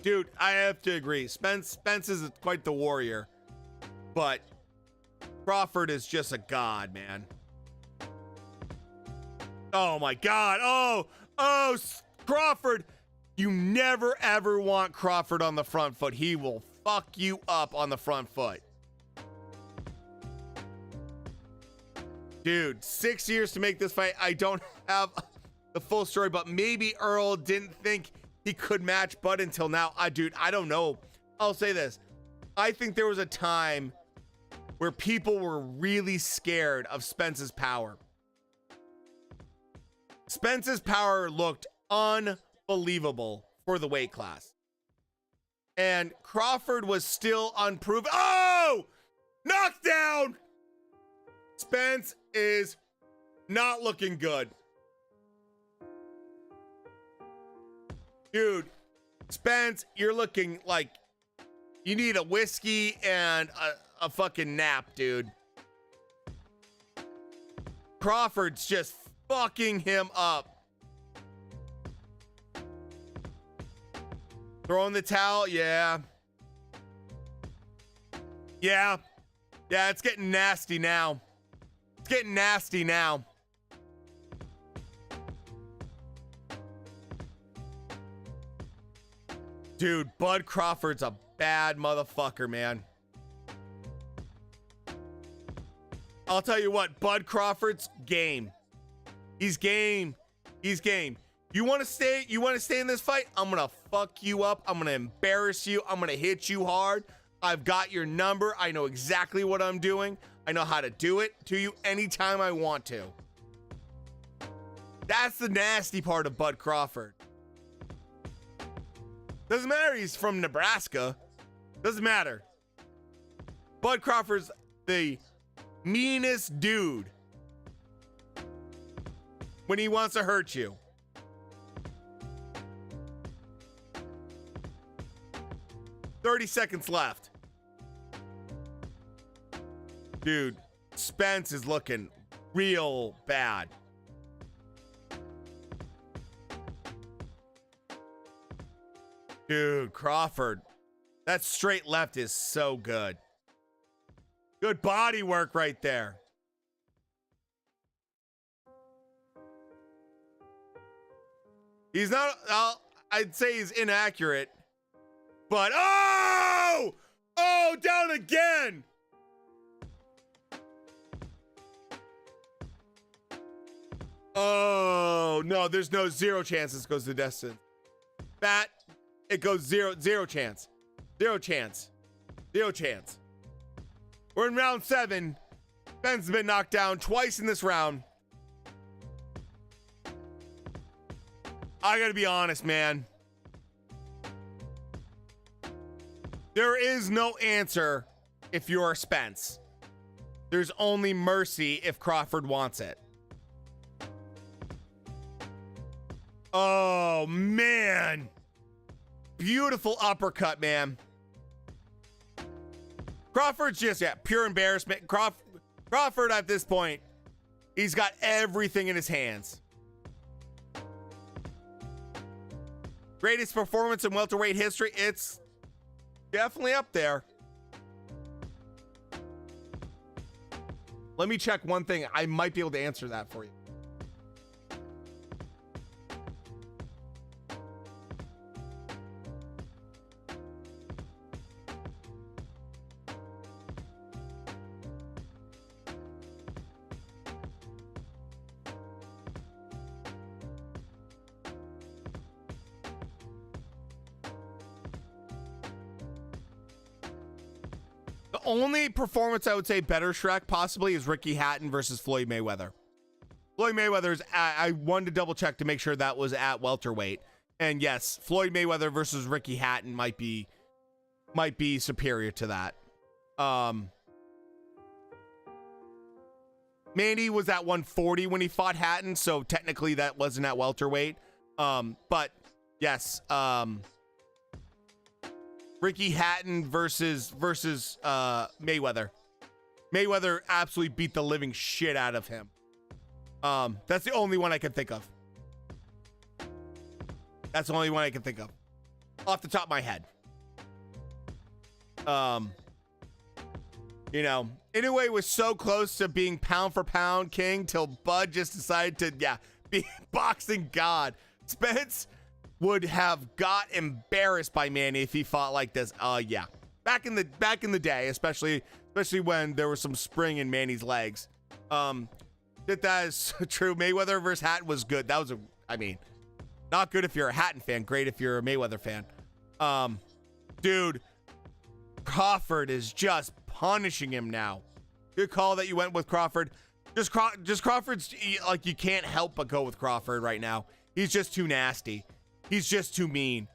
Dude, I have to agree. Spence is quite the warrior, but Crawford is just a god, man. Oh my God. Oh, Crawford. You never ever want Crawford on the front foot. He will fuck you up on the front foot. Dude, 6 years to make this fight. I don't have the full story, but maybe Earl didn't think he could match Bud until now. Dude, I don't know. I'll say this. I think there was a time where people were really scared of Spence's power. Spence's power looked unbelievable for the weight class. And Crawford was still unproven. Oh! Knockdown! Spence is not looking good. Dude, Spence, you're looking like you need a whiskey and a fucking nap, dude. Crawford's just fucking him up. Throwing the towel, yeah. Yeah, it's getting nasty now. It's getting nasty now. Dude, Bud Crawford's a bad motherfucker, man. I'll tell you what, Bud Crawford's game. He's game. He's game. You want to stay in this fight? I'm going to fuck you up. I'm going to embarrass you. I'm going to hit you hard. I've got your number. I know exactly what I'm doing. I know how to do it to you anytime I want to. That's the nasty part of Bud Crawford. Doesn't matter he's from Nebraska. Doesn't matter. Bud Crawford's the meanest dude when he wants to hurt you. "30 seconds left. Dude, Spence is looking real bad. Dude, Crawford, that straight left is so good. Good body work right there. He's not, I'd say he's inaccurate, but oh, down again. Oh, no, there's no zero chance this goes to Destin. Bat, it goes zero chance. Zero chance. Zero chance. We're in round 7. Ben's been knocked down twice in this round. I gotta be honest, man. There is no answer if you're Spence. There's only mercy if Crawford wants it. Oh, man. Beautiful uppercut, man. Crawford's just, pure embarrassment. Crawford at this point, he's got everything in his hands. Greatest performance in welterweight history. It's definitely up there. Let me check one thing. I might be able to answer that for you. Only performance I would say better, Shrek, possibly, is Ricky Hatton versus Floyd Mayweather. Floyd Mayweather's, I wanted to double check to make sure that was at welterweight. And yes, Floyd Mayweather versus Ricky Hatton might be superior to that. Manny was at 140 when he fought Hatton, so technically that wasn't at welterweight. But yes, Ricky Hatton versus Mayweather. Mayweather absolutely beat the living shit out of him. That's the only one I can think of. That's the only one I can think of off the top of my head. You know, Inoue was so close to being pound for pound king till Bud just decided to, be boxing god. Spence would have got embarrassed by Manny if he fought like this. Back in the day, especially when there was some spring in Manny's legs. That is true. Mayweather versus Hatton was good. That was not good if you're a Hatton fan. Great if you're a Mayweather fan. Dude, Crawford is just punishing him now. Good call that you went with Crawford. Just Crawford's like, you can't help but go with Crawford right now. He's just too nasty. He's just too mean.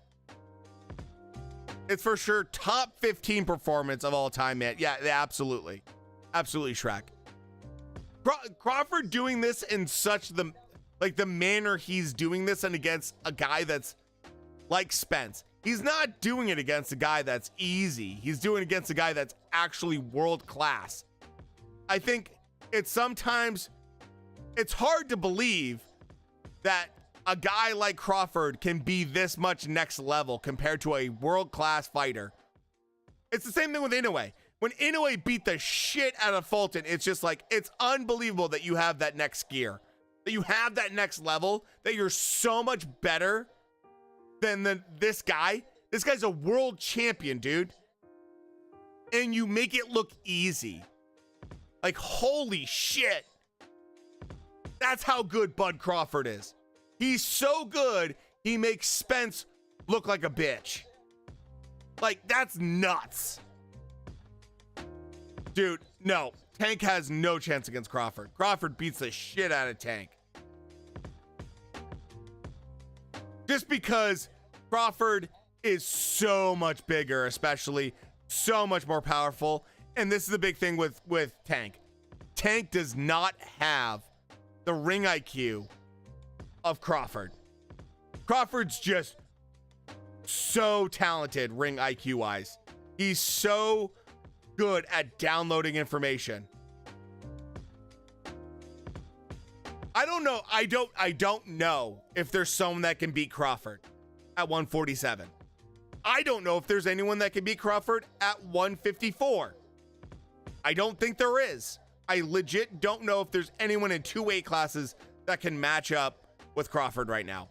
It's for sure top 15 performance of all time, man. Yeah, absolutely. Absolutely, Shrek. Crawford doing this in such the manner he's doing this and against a guy that's like Spence. He's not doing it against a guy that's easy. He's doing it against a guy that's actually world class. I think it's hard to believe that a guy like Crawford can be this much next level compared to a world class fighter. It's the same thing with Inoue. When Inoue beat the shit out of Fulton, it's just like, it's unbelievable that you have that next gear, that you have that next level, that you're so much better than this guy. This guy's a world champion, dude. And you make it look easy. Like, holy shit. That's how good Bud Crawford is. He's so good, he makes Spence look like a bitch. Like, that's nuts. Dude, no. Tank has no chance against Crawford. Crawford beats the shit out of Tank. Just because Crawford is so much bigger, especially so much more powerful. And this is the big thing with Tank. Tank does not have the ring IQ of Crawford. Crawford's just so talented ring IQ wise. He's so good at downloading information. I don't know. I don't know if there's someone that can beat Crawford at 147. I don't know if there's anyone that can beat Crawford at 154. I don't think there is. I legit don't know if there's anyone in two weight classes that can match up with Crawford right now.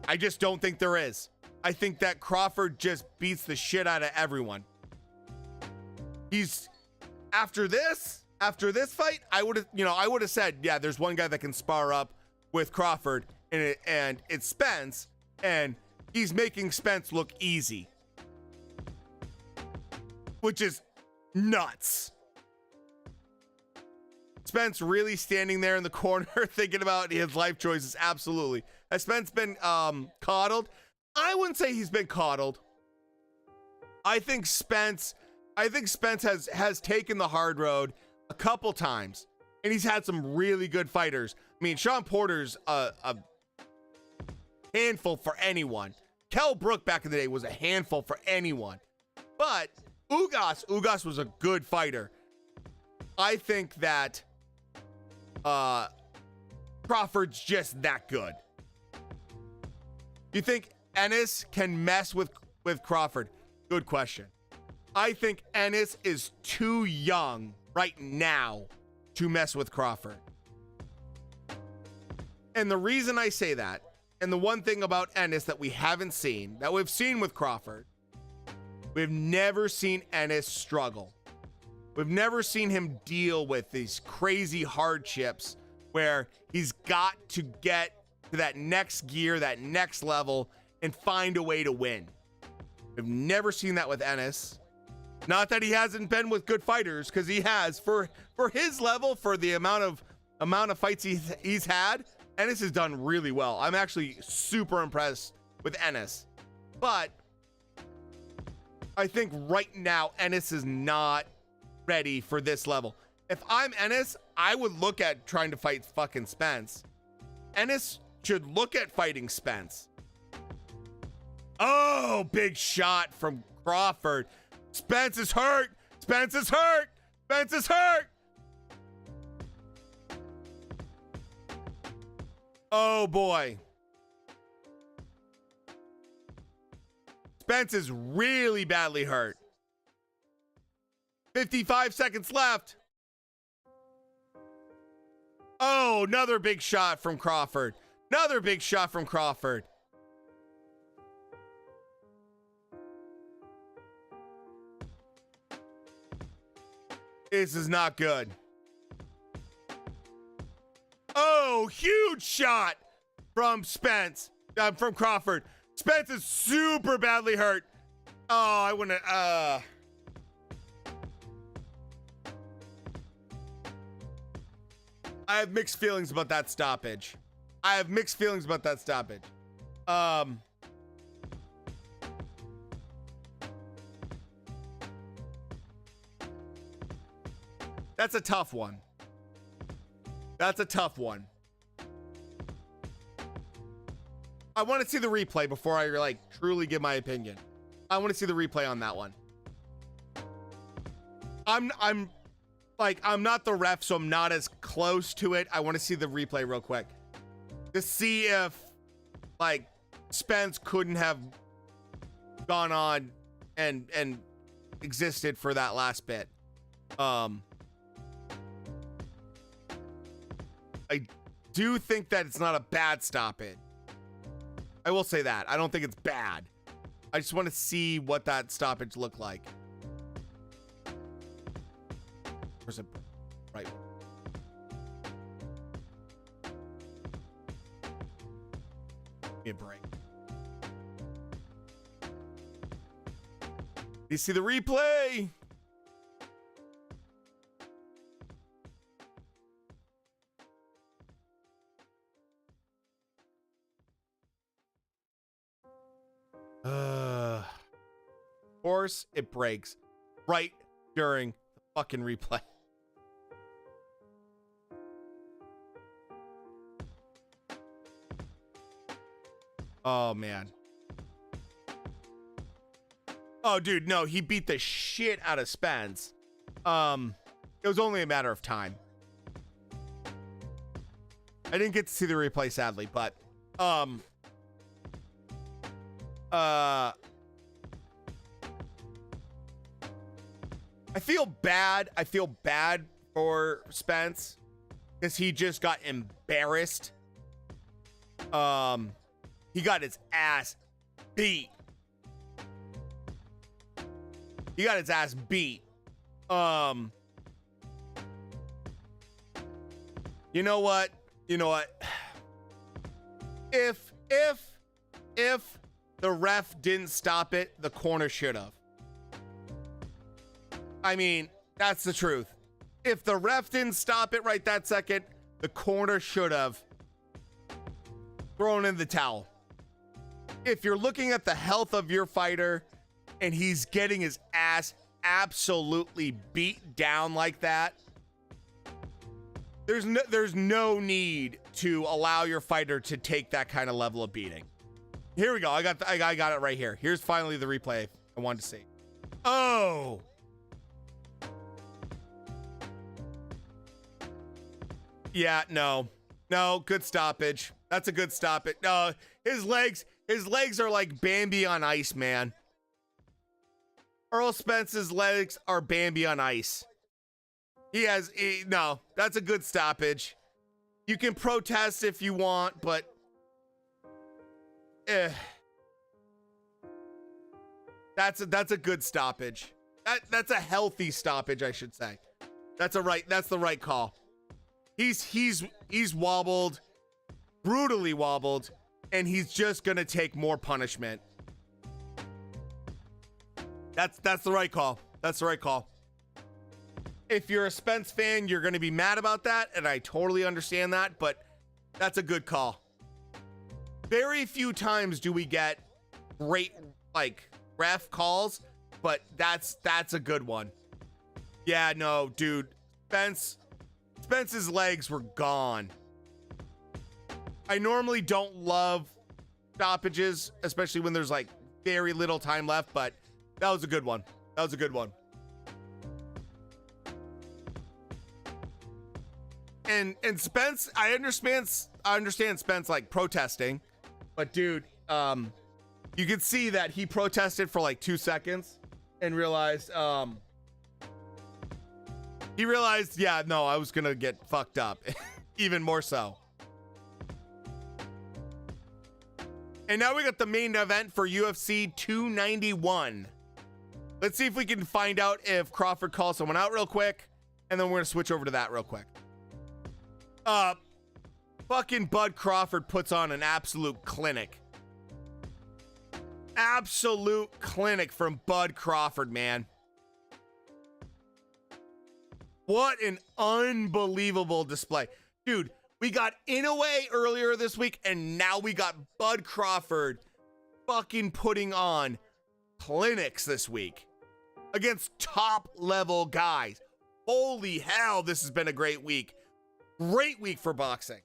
I just don't think there is. I think that Crawford just beats the shit out of everyone. He's after this fight, I would have said, yeah, there's one guy that can spar up with Crawford, and it's Spence, and he's making Spence look easy, which is nuts. Spence really standing there in the corner thinking about his life choices. Absolutely. Has Spence been coddled? I wouldn't say he's been coddled. I think Spence has taken the hard road a couple times, and he's had some really good fighters. I mean, Sean Porter's a handful for anyone. Kell Brook back in the day was a handful for anyone. But Ugas was a good fighter. I think that Crawford's just that good. You think Ennis can mess with Crawford? Good question. I think Ennis is too young right now to mess with Crawford. And the reason I say that, and the one thing about Ennis that we haven't seen, that we've seen with Crawford, we've never seen Ennis struggle. We've never seen him deal with these crazy hardships where he's got to get to that next gear, that next level, and find a way to win. We've never seen that with Ennis. Not that he hasn't been with good fighters, because he has. For his level, for the amount of fights he's had, Ennis has done really well. I'm actually super impressed with Ennis. But I think right now, Ennis is not ready for this level. If I'm Ennis, I would look at trying to fight fucking Spence. Ennis should look at fighting Spence. Oh, big shot from Crawford. Spence is hurt. Spence is hurt. Spence is hurt. Oh boy. Spence is really badly hurt. 55 seconds left. Oh, another big shot from Crawford. Another big shot from Crawford. This is not good. Oh, huge shot from Spence. From Crawford. Spence is super badly hurt. Oh, I wouldn't. I have mixed feelings about that stoppage. That's a tough one. I want to see the replay before I like truly give my opinion. I want to see the replay on that one. I'm not the ref, so I'm not as close to it. I want to see the replay real quick to see if like Spence couldn't have gone on and existed for that last bit. I do think that it's not a bad stoppage. I will say that. I don't think it's bad. I just want to see what that stoppage looked like. Where's it? Right. Give me a break. You see the replay? Of course, it breaks right during the fucking replay. Oh, man. Oh, dude, no, he beat the shit out of Spence. It was only a matter of time. I didn't get to see the replay, sadly, but I feel bad. I feel bad for Spence because he just got embarrassed. He got his ass beat. You know what? If the ref didn't stop it, the corner should have. I mean, that's the truth. If the ref didn't stop it right that second, the corner should have thrown in the towel. If you're looking at the health of your fighter and he's getting his ass absolutely beat down like that, there's no need to allow your fighter to take that kind of level of beating. Here we go. I got it right here. Here's finally the replay I wanted to see. Oh. Yeah, no, good stoppage. That's a good stoppage. No, his legs are like Bambi on ice, man. Earl Spence's legs are Bambi on ice. No, that's a good stoppage. You can protest if you want, but that's a good stoppage. That's a healthy stoppage, I should say. That's the right call. He's wobbled, brutally wobbled, and he's just gonna take more punishment. That's the right call. That's the right call. If you're a Spence fan, you're gonna be mad about that, and I totally understand that, but that's a good call. Very few times do we get great like ref calls, but that's a good one. Yeah, no, dude, Spence's legs were gone. I normally don't love stoppages, especially when there's like very little time left, but that was a good one. And Spence, I understand Spence like protesting, but dude, you could see that he protested for like 2 seconds and realized, yeah, no, I was gonna get fucked up, even more so. And now we got the main event for UFC 291. Let's see if we can find out if Crawford calls someone out real quick, and then we're gonna switch over to that real quick. Fucking Bud Crawford puts on an absolute clinic. Absolute clinic from Bud Crawford, man. What an unbelievable display. Dude, we got Inoue earlier this week, and now we got Bud Crawford fucking putting on clinics this week against top level guys. Holy hell, this has been a great week. Great week for boxing.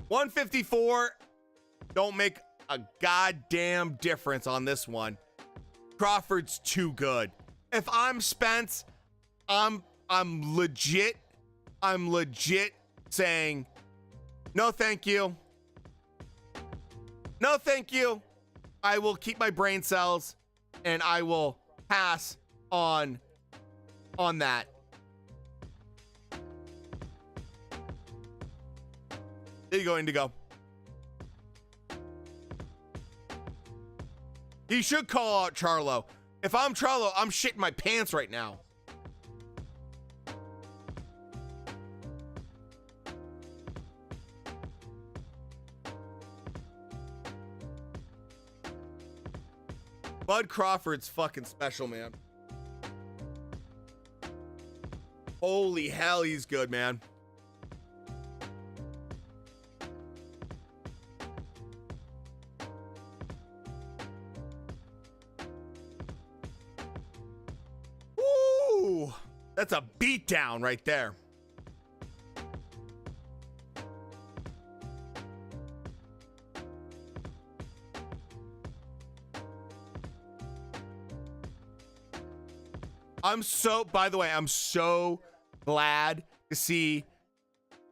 154, don't make a goddamn difference on this one. Crawford's too good. If I'm Spence, I'm legit saying, no thank you. No thank you. I will keep my brain cells and I will pass on that. There you go, Indigo. He should call out Charlo. If I'm Charlo, I'm shitting my pants right now. Bud Crawford's fucking special, man. Holy hell, he's good, man. Woo! That's a beatdown right there. By the way, I'm so glad to see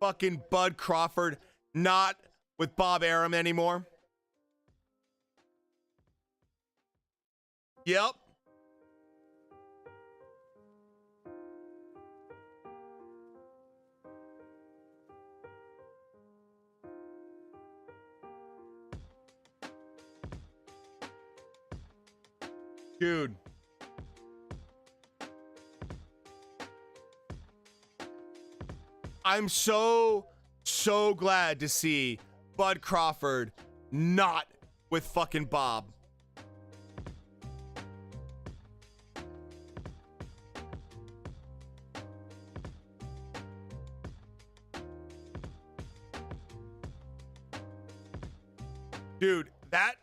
fucking Bud Crawford not with Bob Arum anymore. Yep. Dude. I'm so glad to see Bud Crawford not with fucking Bob. Dude, that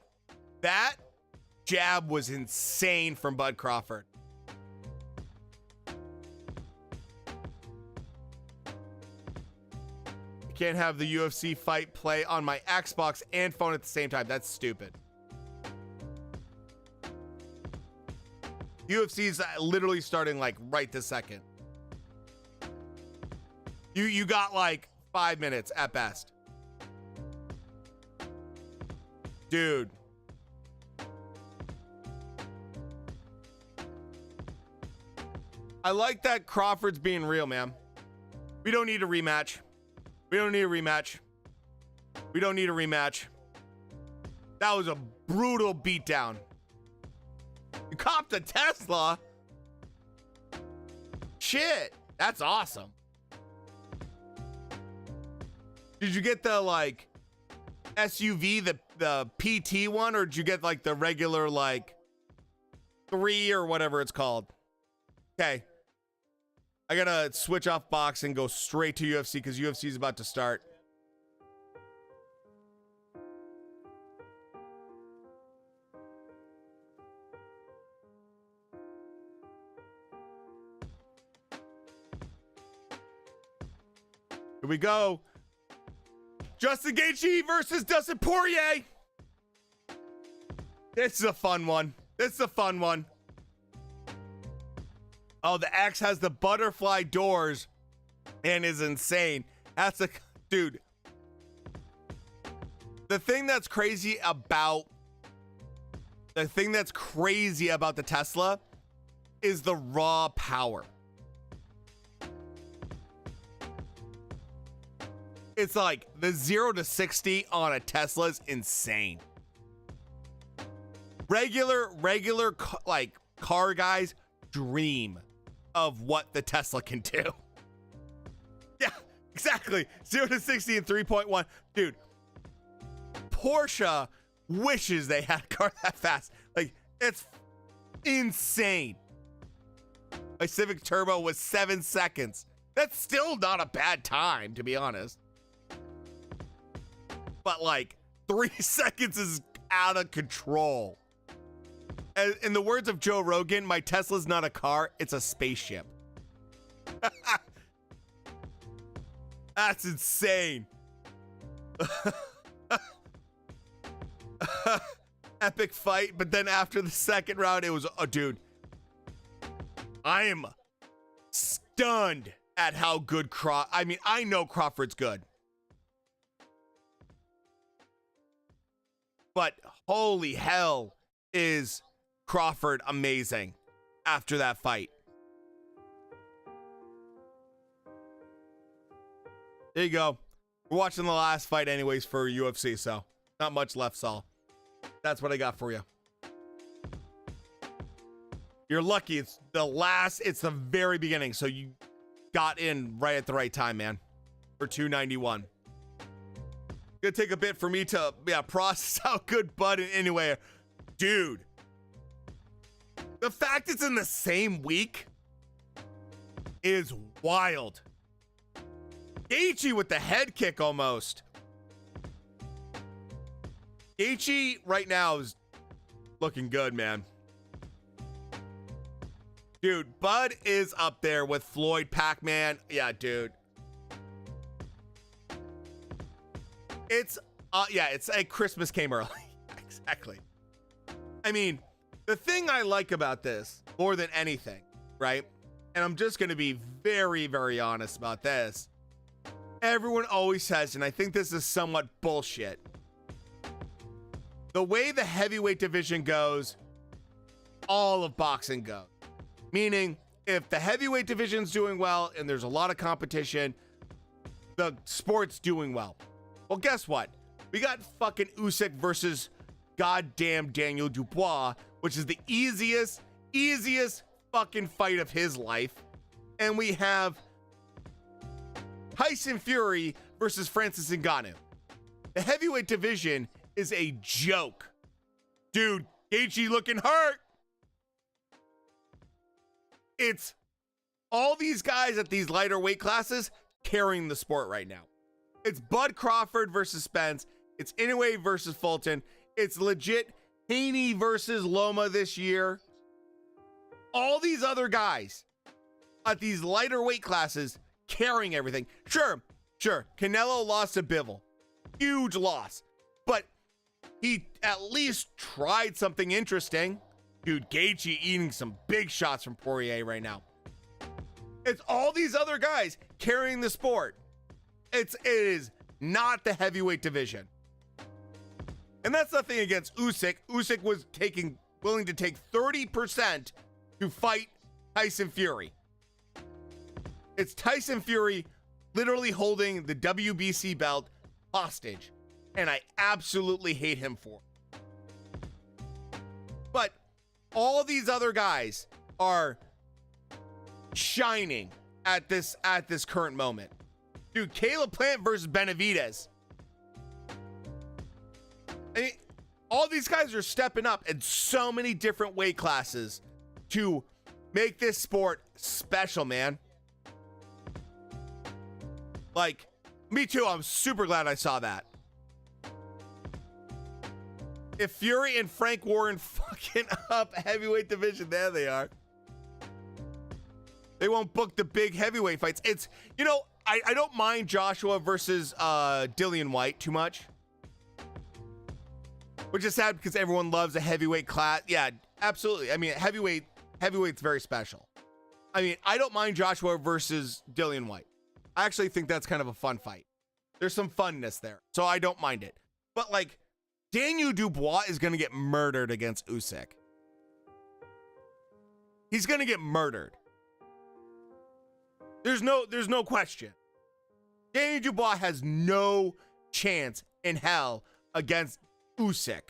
jab was insane from Bud Crawford. Can't have the UFC fight play on my Xbox and phone at the same time. That's stupid. UFC's literally starting like right this second. You got like 5 minutes at best. Dude. I like that Crawford's being real, man. We don't need a rematch. We don't need a rematch. We don't need a rematch. That was a brutal beatdown. You copped a Tesla? Shit, that's awesome. Did you get the like SUV, the PT one, or did you get like the regular like 3 or whatever it's called? Okay. I gotta switch off boxing, go straight to UFC because UFC is about to start. Here we go. Justin Gaethje versus Dustin Poirier. This is a fun one. This is a fun one. Oh, the X has the butterfly doors and is insane. That's a dude. The thing that's crazy about the Tesla is the raw power. It's like the 0 to 60 on a Tesla is insane. Regular like car guys dream of what the Tesla can do. Yeah, exactly. 0 to 60 in 3.1. Dude, Porsche wishes they had a car that fast. Like, it's insane. My Civic Turbo was 7 seconds. That's still not a bad time, to be honest. But like 3 seconds is out of control. In the words of Joe Rogan, my Tesla's not a car, it's a spaceship. That's insane. Epic fight, but then after the second round, it was, oh, dude. I am stunned at how good I mean, I know Crawford's good. But holy hell, is Crawford amazing after that fight. There you go. We're watching the last fight anyways for UFC, so not much left, Saul. That's what I got for you. You're lucky. It's the very beginning, so you got in right at the right time, man, for 291. Gonna take a bit for me to process how good Bud and anyway, dude. The fact it's in the same week is wild. Gaethje with the head kick almost. Gaethje right now is looking good, man. Dude, Bud is up there with Floyd, Pac-Man. Yeah, dude. It's like Christmas came early. Exactly. I mean, the thing I like about this more than anything, right? And I'm just going to be very, very honest about this. Everyone always says, and I think this is somewhat bullshit, the way the heavyweight division goes, all of boxing goes. Meaning, if the heavyweight division's doing well and there's a lot of competition, the sport's doing well. Well, guess what? We got fucking Usyk versus goddamn Daniel Dubois, which is the easiest fucking fight of his life. And we have Tyson Fury versus Francis Ngannou. The heavyweight division is a joke. Dude, Gaethje looking hurt. It's all these guys at these lighter weight classes carrying the sport right now. It's Bud Crawford versus Spence. It's Inoue versus Fulton. It's legit Haney versus Loma this year. All these other guys at these lighter weight classes carrying everything. Sure. Canelo lost to Bivol. Huge loss. But he at least tried something interesting. Dude, Gaethje eating some big shots from Poirier right now. It's all these other guys carrying the sport. It is not the heavyweight division. And that's nothing against Usyk. Usyk was willing to take 30% to fight Tyson Fury. It's Tyson Fury literally holding the WBC belt hostage. And I absolutely hate him for it. But all these other guys are shining at this current moment. Dude, Caleb Plant versus Benavidez. I mean, all these guys are stepping up in so many different weight classes to make this sport special, man. Like, me too. I'm super glad I saw that. If Fury and Frank Warren fucking up heavyweight division, there they are. They won't book the big heavyweight fights. It's, I don't mind Joshua versus Dillian White too much. Which is sad because everyone loves a heavyweight class. Yeah, absolutely. I mean, heavyweight's very special. I mean, I don't mind Joshua versus Dillian White. I actually think that's kind of a fun fight. There's some funness there, so I don't mind it. But like, Daniel Dubois is going to get murdered against Usyk. He's going to get murdered. There's no question. Daniel Dubois has no chance in hell against Usyk.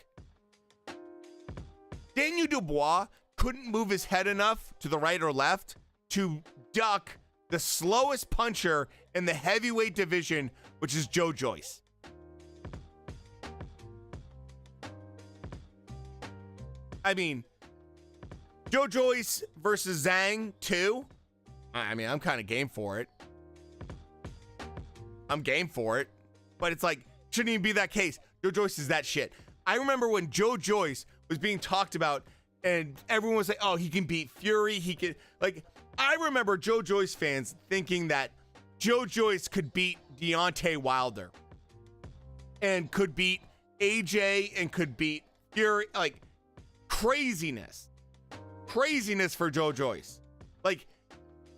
Daniel Dubois couldn't move his head enough to the right or left to duck the slowest puncher in the heavyweight division, which is Joe Joyce. I mean, Joe Joyce versus Zhang 2. I mean, I'm kind of game for it. I'm game for it. But it's like, shouldn't even be that case. Joe Joyce is that shit. I remember when Joe Joyce was being talked about and everyone was like, oh, he can beat Fury. He can, like, I remember Joe Joyce fans thinking that Joe Joyce could beat Deontay Wilder and could beat AJ and could beat Fury. Like, craziness for Joe Joyce. Like,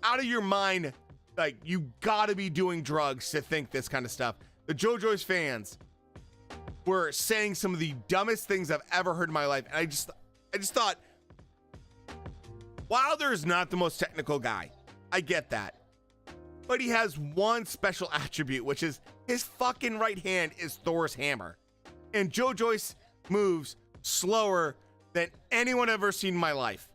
out of your mind. Like, you gotta be doing drugs to think this kind of stuff. The Joe Joyce fans were saying some of the dumbest things I've ever heard in my life. And I just thought, Wilder is not the most technical guy. I get that. But he has one special attribute, which is his fucking right hand is Thor's hammer. And Joe Joyce moves slower than anyone I've ever seen in my life.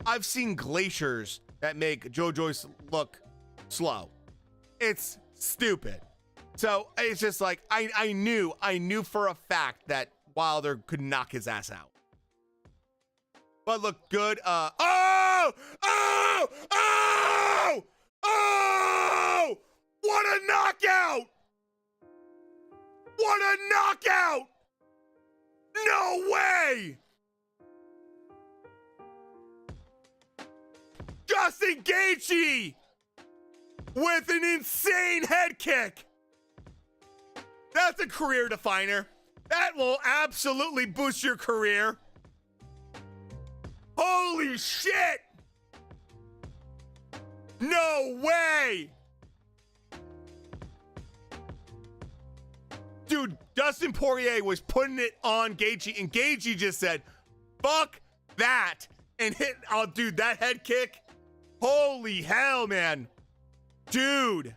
I've seen glaciers that make Joe Joyce look slow. It's stupid. So it's just like, I knew for a fact that Wilder could knock his ass out. But look good. Oh! What a knockout! What a knockout! No way! Justin Gaethje with an insane head kick. That's a career definer. That will absolutely boost your career. Holy shit! No way! Dude, Dustin Poirier was putting it on Gaethje, and Gaethje just said, fuck that, and hit, oh, dude, that head kick. Holy hell, man. Dude.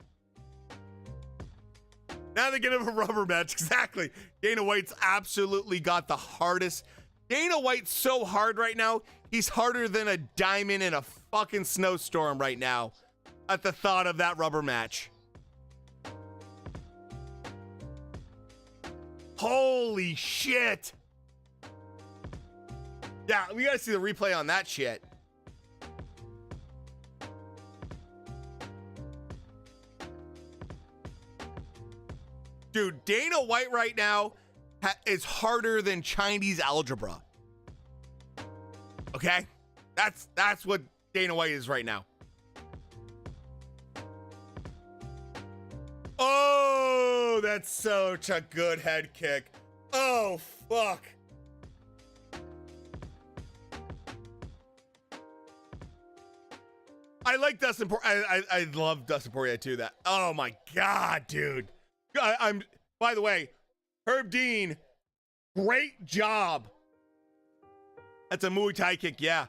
Now they're gonna have a rubber match. Exactly. Dana White's absolutely got the hardest. Dana White's so hard right now. He's harder than a diamond in a fucking snowstorm right now at the thought of that rubber match. Holy shit. Yeah, we gotta see the replay on that shit. Dude, Dana White right now is harder than Chinese algebra. Okay? That's what Dana White is right now. Oh, that's such a good head kick. Oh, fuck. I like Dustin Poirier. I love Dustin Poirier too. That. Oh my God, dude. I'm. By the way, Herb Dean, great job. That's a Muay Thai kick. Yeah,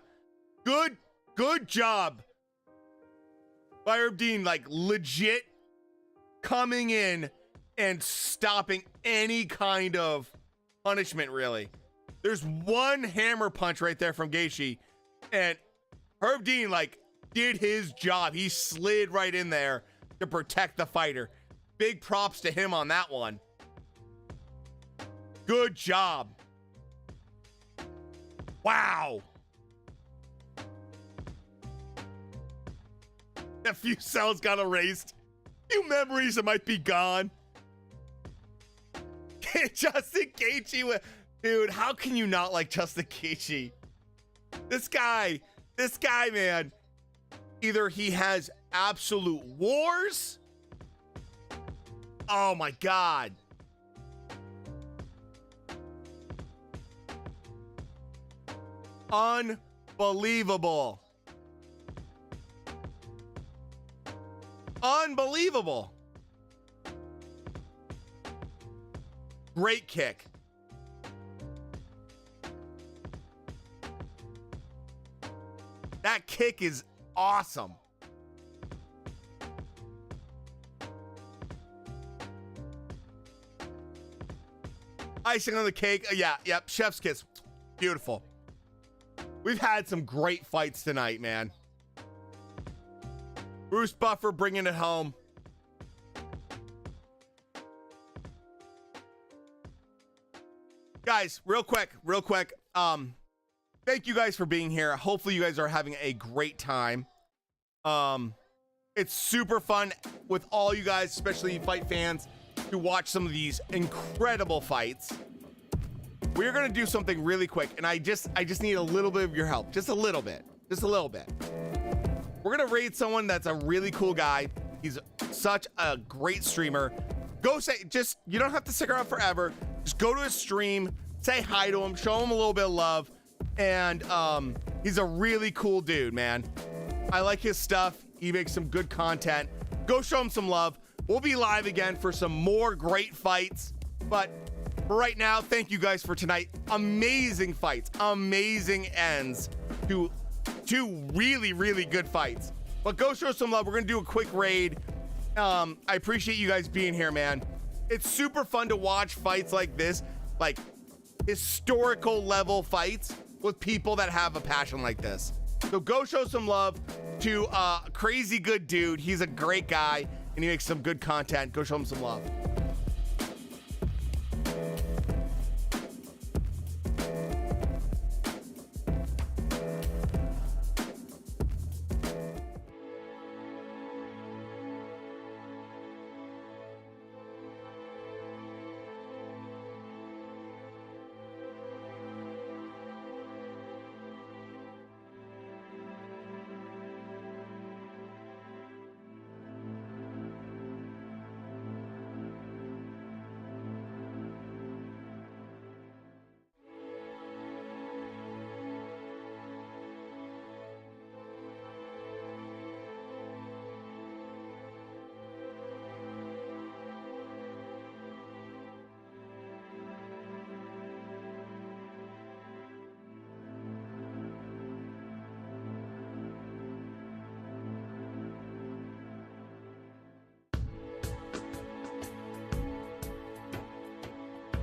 good job by Herb Dean. Like legit coming in and stopping any kind of punishment. Really, there's one hammer punch right there from Gaethje, and Herb Dean like did his job. He slid right in there to protect the fighter. Big props to him on that one. Good job. Wow. A few cells got erased. Few memories that might be gone. Justin Gaethje, dude, how can you not like Justin Gaethje? This guy, man, either he has absolute wars. Oh my God. Unbelievable. Unbelievable. Great kick. That kick is awesome. Icing on the cake. Yeah, yep. Chef's kiss. Beautiful. We've had some great fights tonight, man. Bruce Buffer bringing it home. Guys, real quick. Thank you guys for being here. Hopefully you guys are having a great time. It's super fun with all you guys, especially fight fans, to watch some of these incredible fights. We're gonna do something really quick, and I just need a little bit of your help. Just a little bit. We're gonna raid someone that's a really cool guy. He's such a great streamer. Go say, you don't have to stick around forever. Just go to his stream, say hi to him, show him a little bit of love. And he's a really cool dude, man. I like his stuff. He makes some good content. Go show him some love. We'll be live again for some more great fights. But for right now, thank you guys for tonight. Amazing fights, amazing ends to two really, really good fights. But go show some love. We're gonna do a quick raid. I appreciate you guys being here, man. It's super fun to watch fights like this, like historical level fights with people that have a passion like this. So go show some love to a crazy good dude. He's a great guy and he makes some good content. Go show him some love.